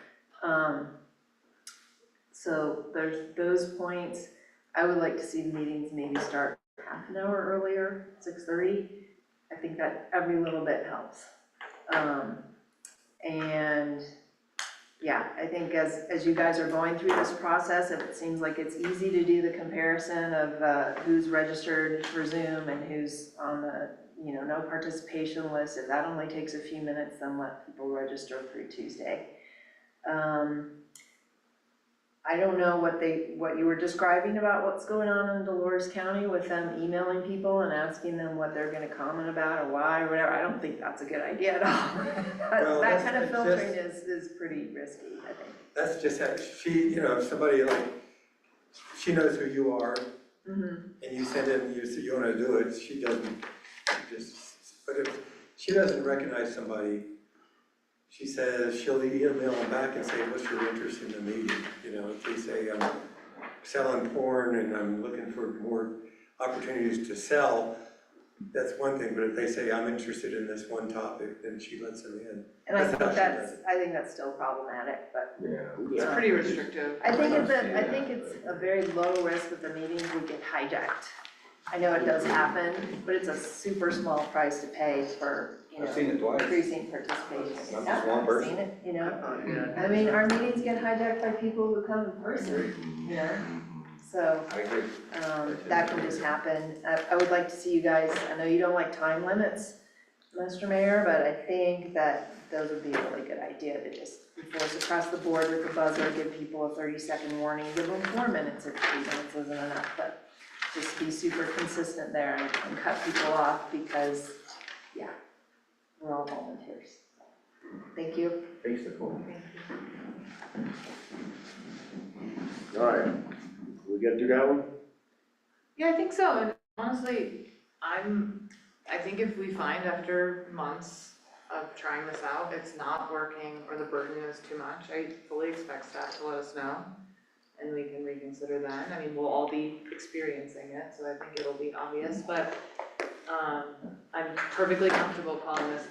So there's those points. I would like to see the meetings maybe start half an hour earlier, 6:30. I think that every little bit helps. And yeah, I think as you guys are going through this process, if it seems like it's easy to do the comparison of who's registered for Zoom and who's on the no participation list, if that only takes a few minutes, then let people register through Tuesday. I don't know what you were describing about what's going on in Dolores County with them emailing people and asking them what they're gonna comment about or why or whatever. I don't think that's a good idea at all. Well, That kind of that's filtering is pretty risky, I think. That's just how she, if somebody she knows who you are, Mm-hmm. and you send in, you say you wanna do it, she doesn't, but if she doesn't recognize somebody, she says, she'll email them back and say, what's your interest in the meeting? If they say, I'm selling porn and I'm looking for more opportunities to sell, that's one thing, but if they say, I'm interested in this one topic, then she lets them in. And I That's think how she does it. I think that's still problematic, but. It's pretty restrictive. I think it's a very low risk that the meetings would get hijacked. I know it does happen, but it's a super small price to pay for, I've seen it twice. increasing participation. Not Yeah, just one I've person. seen it, Yeah. I mean, our meetings get hijacked by people who come in person, So, I agree. that can just happen. I would like to see you guys, I know you don't like time limits, Mr. Mayor, but I think that those would be a really good idea to just enforce across the board with the buzzer, give people a 30-second warning, give them 4 minutes if 3 minutes isn't enough, but just be super consistent there and cut people off because, yeah, we're all volunteers. Thank you. Thanks, Nicole. All right, we get through that one? Yeah, I think so, and honestly, I think if we find after months of trying this out, it's not working or the burden is too much, I fully expect staff to let us know. And we can reconsider then, I mean, we'll all be experiencing it, so I think it'll be obvious, but I'm perfectly comfortable calling this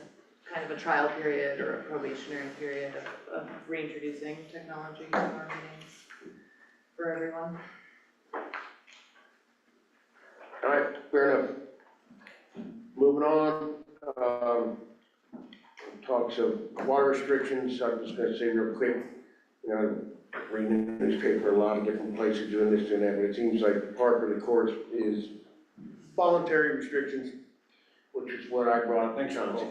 kind of a trial period or a probationary period of reintroducing technology to our meetings for everyone. All right, fair enough. Moving on, talks of water restrictions, I'm just gonna say real quick, you know, reading the newspaper, a lot of different places doing this, doing that, but it seems like part of the course is voluntary restrictions, which is what I brought up, Chauncey.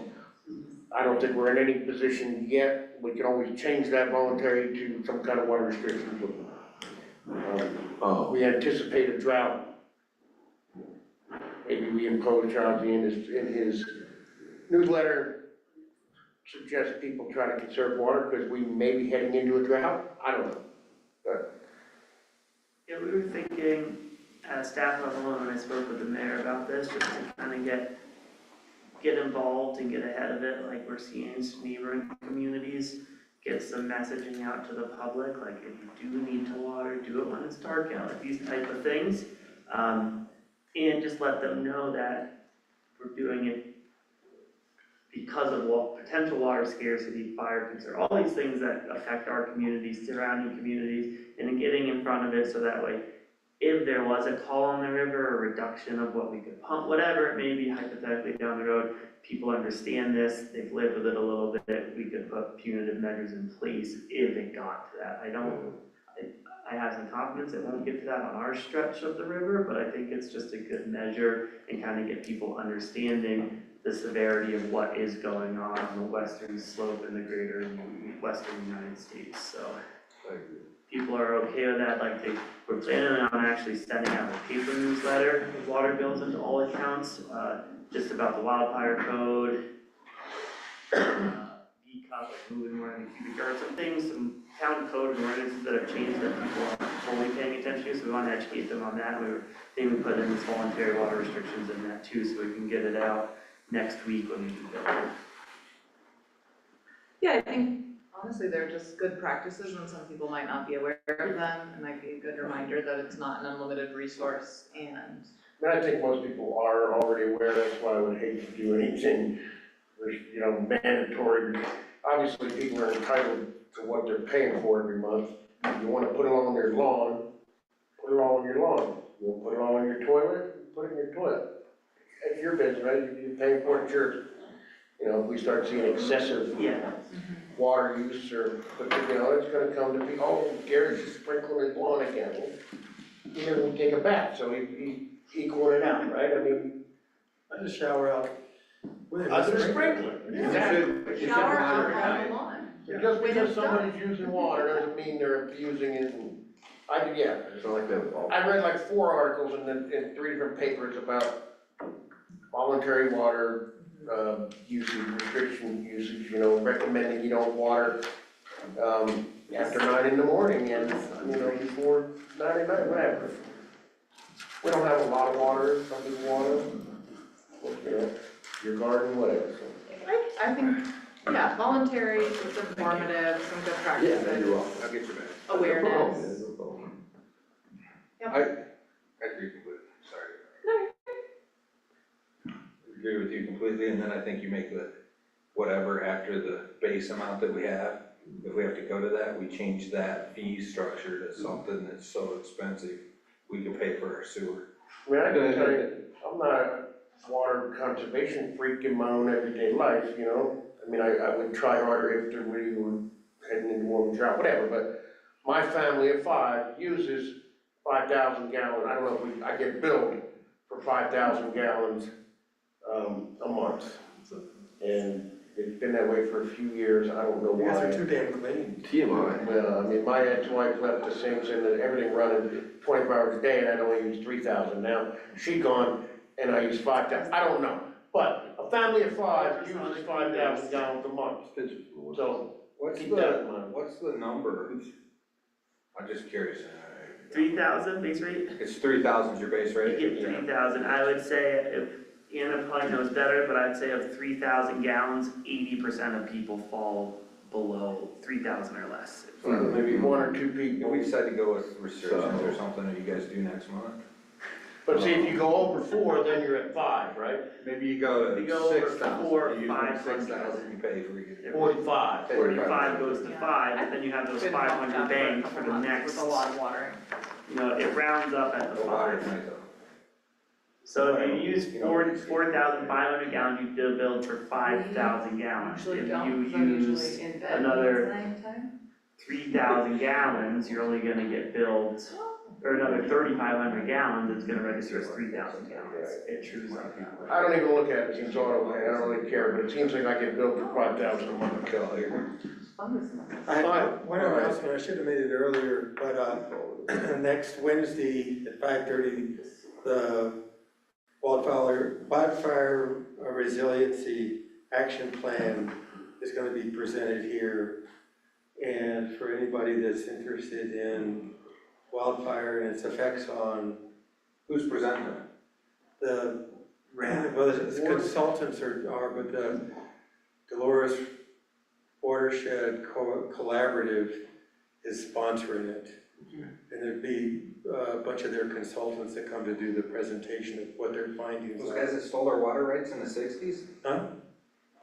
I don't think we're in any position yet, we can always change that voluntary to some kind of water restriction. We anticipate a drought. Maybe we impose, Chauncey, in his newsletter, suggest people try to conserve water because we may be heading into a drought. I don't know. But Yeah, we were thinking at staff level, and I spoke with the mayor about this, just to kind of get involved and get ahead of it, like we're seeing in some neighboring communities, get some messaging out to the public, like if you do need to water, do it when it's dark out, like these type of things. And just let them know that we're doing it because of potential water scarcity, fire concern, all these things that affect our communities, surrounding communities, and getting in front of it so that way, if there was a call on the river, a reduction of what we could pump, whatever it may be hypothetically down the road, people understand this, they've lived with it a little bit, we could put punitive measures in place if it got to that. I have some confidence it won't get to that on our stretch of the river, but I think it's just a good measure and kind of get people understanding the severity of what is going on the western slope in the greater western United States, so. People are okay with that, like we're planning on actually sending out a paper newsletter with water bills into all accounts, just about the wildfire code, decom, like moving more than cubic yards, some things, some town code and ordinances that have changed that people aren't fully paying attention to, so we want to educate them on that. We put in this voluntary water restrictions in that too, so we can get it out next week when we do that. Yeah, I think honestly, they're just good practices and some people might not be aware of them. It might be a good reminder that it's not an unlimited resource and. I think most people are already aware, that's why I would hate to do anything, you know, mandatory. Obviously, people are entitled to what they're paying for every month. If you want to put it on their lawn, put it all on your lawn. You want to put it all in your toilet, put it in your toilet. It's your business, right? You're paying for it, sure. You know, if we start seeing excessive water use or, but you know, it's gonna come to be, oh, Gary's just sprinkling his lawn again. He doesn't take a bath, so he equaling it out, right? I mean, I just shower out. under the sprinkler. Exactly. Shower out on the lawn. Just because somebody's using water doesn't mean they're abusing it. It's not like that. I read like 4 articles in 3 different papers about voluntary water usage, restriction usage, you know, recommending you don't water after 9 in the morning and, you know, before 9 at night, whatever. We don't have a lot of water, some people water, you know, your garden, whatever, so. I think, yeah, voluntary, it's informative, some good practices. Yeah, you're welcome, I'll get you back. Awareness. Yep. I agree completely, sorry. No. Agree with you completely, and then I think you make the, whatever after the base amount that we have, if we have to go to that, we change that fee structure to something that's so expensive, we can pay for our sewer. I mean, I can tell you, I'm not a water conservation freak in my own everyday life, you know? I mean, I would try harder if we were heading into warm drought, whatever, but my family of 5 uses 5,000 gallons, I don't know if I get billed for 5,000 gallons a month. And it's been that way for a few years, I don't know why. You guys are too damn clean. TMI. Well, I mean, my ex-wife left the same, saying that everything running 24 hours a day and I'd only use 3,000 now. She gone and I use 5,000, I don't know. But a a family of five uses 5,000 gallons a month, so keep that in mind. What's the number? I'm just curious. 3,000 base rate? It's 3,000 is your base You rate? get 3,000, I would say, if, Anna probably knows better, but I'd say of 3,000 gallons, 80% of people fall below 3,000 or less. Maybe one or two If people. we decide to go with restrictions or something that you guys do next month, But see, if you go over 4, then you're at 5, right? maybe you go If you to go over 6,000. 4, You use 500. 6,000, you pay for it. 45. 45 goes to 5, but then you have those Been bumped 500 up for a banks couple for the months next, with a lot of watering. you know, it rounds up at the The water's 5. nice though. So if you use 4,500 gallons, you do build for 5,000 gallons. Usually If don't, you 'cause I'm use usually in bed another most of the time. 3,000 gallons, you're only gonna get billed, or another 3,500 gallons, it's gonna register as 3,000 gallons. It trues up that way. I don't even look at it, it's auto pay, I don't really care, but it seems like I get billed for 5,000 a month. One announcement, I should have made it earlier, but, next Wednesday at 5:30, the wildfire resiliency action plan is gonna be presented here. And for anybody that's interested in wildfire and its effects on Who's presenting it? the, well, the consultants are, but the Dolores Watershed Collaborative is sponsoring it. And there'd be a bunch of their consultants that come to do the presentation of what their findings Those are. guys that stole our water rights in the 60s? Huh?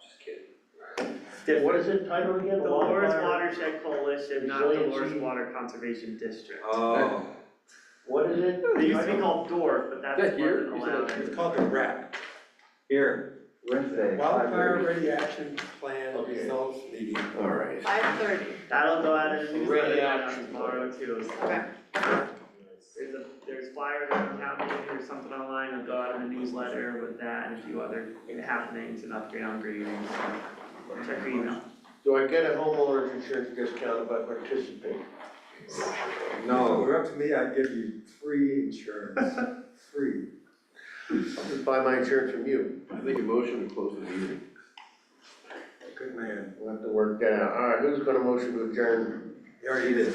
Just kidding. What is it titled again? The Dolores Wildfire- Watershed Coalition, not Resiliency. Dolores Water Conservation District. Oh. What is it? They used to be called DORF, but that wasn't allowed. It's called the RAP. Here, Wednesday. Wildfire 5:30. Ready Action Plan Okay. Results Meeting. All right. 5:30. That'll go out in the newsletter Reaction. tomorrow too. So Okay. there's flyers around town, maybe there's something online, it'll go out in the newsletter with that and a few other happenings and downgrading, so check your email. Do I get a homeowner's insurance discount if I participate? If it No. were up to me, I'd give you free insurance, free. I'll just buy my insurance from you. I think a motion to close the meeting. Good man. We'll have to work that out. All right, who's gonna motion to adjourn? You already did.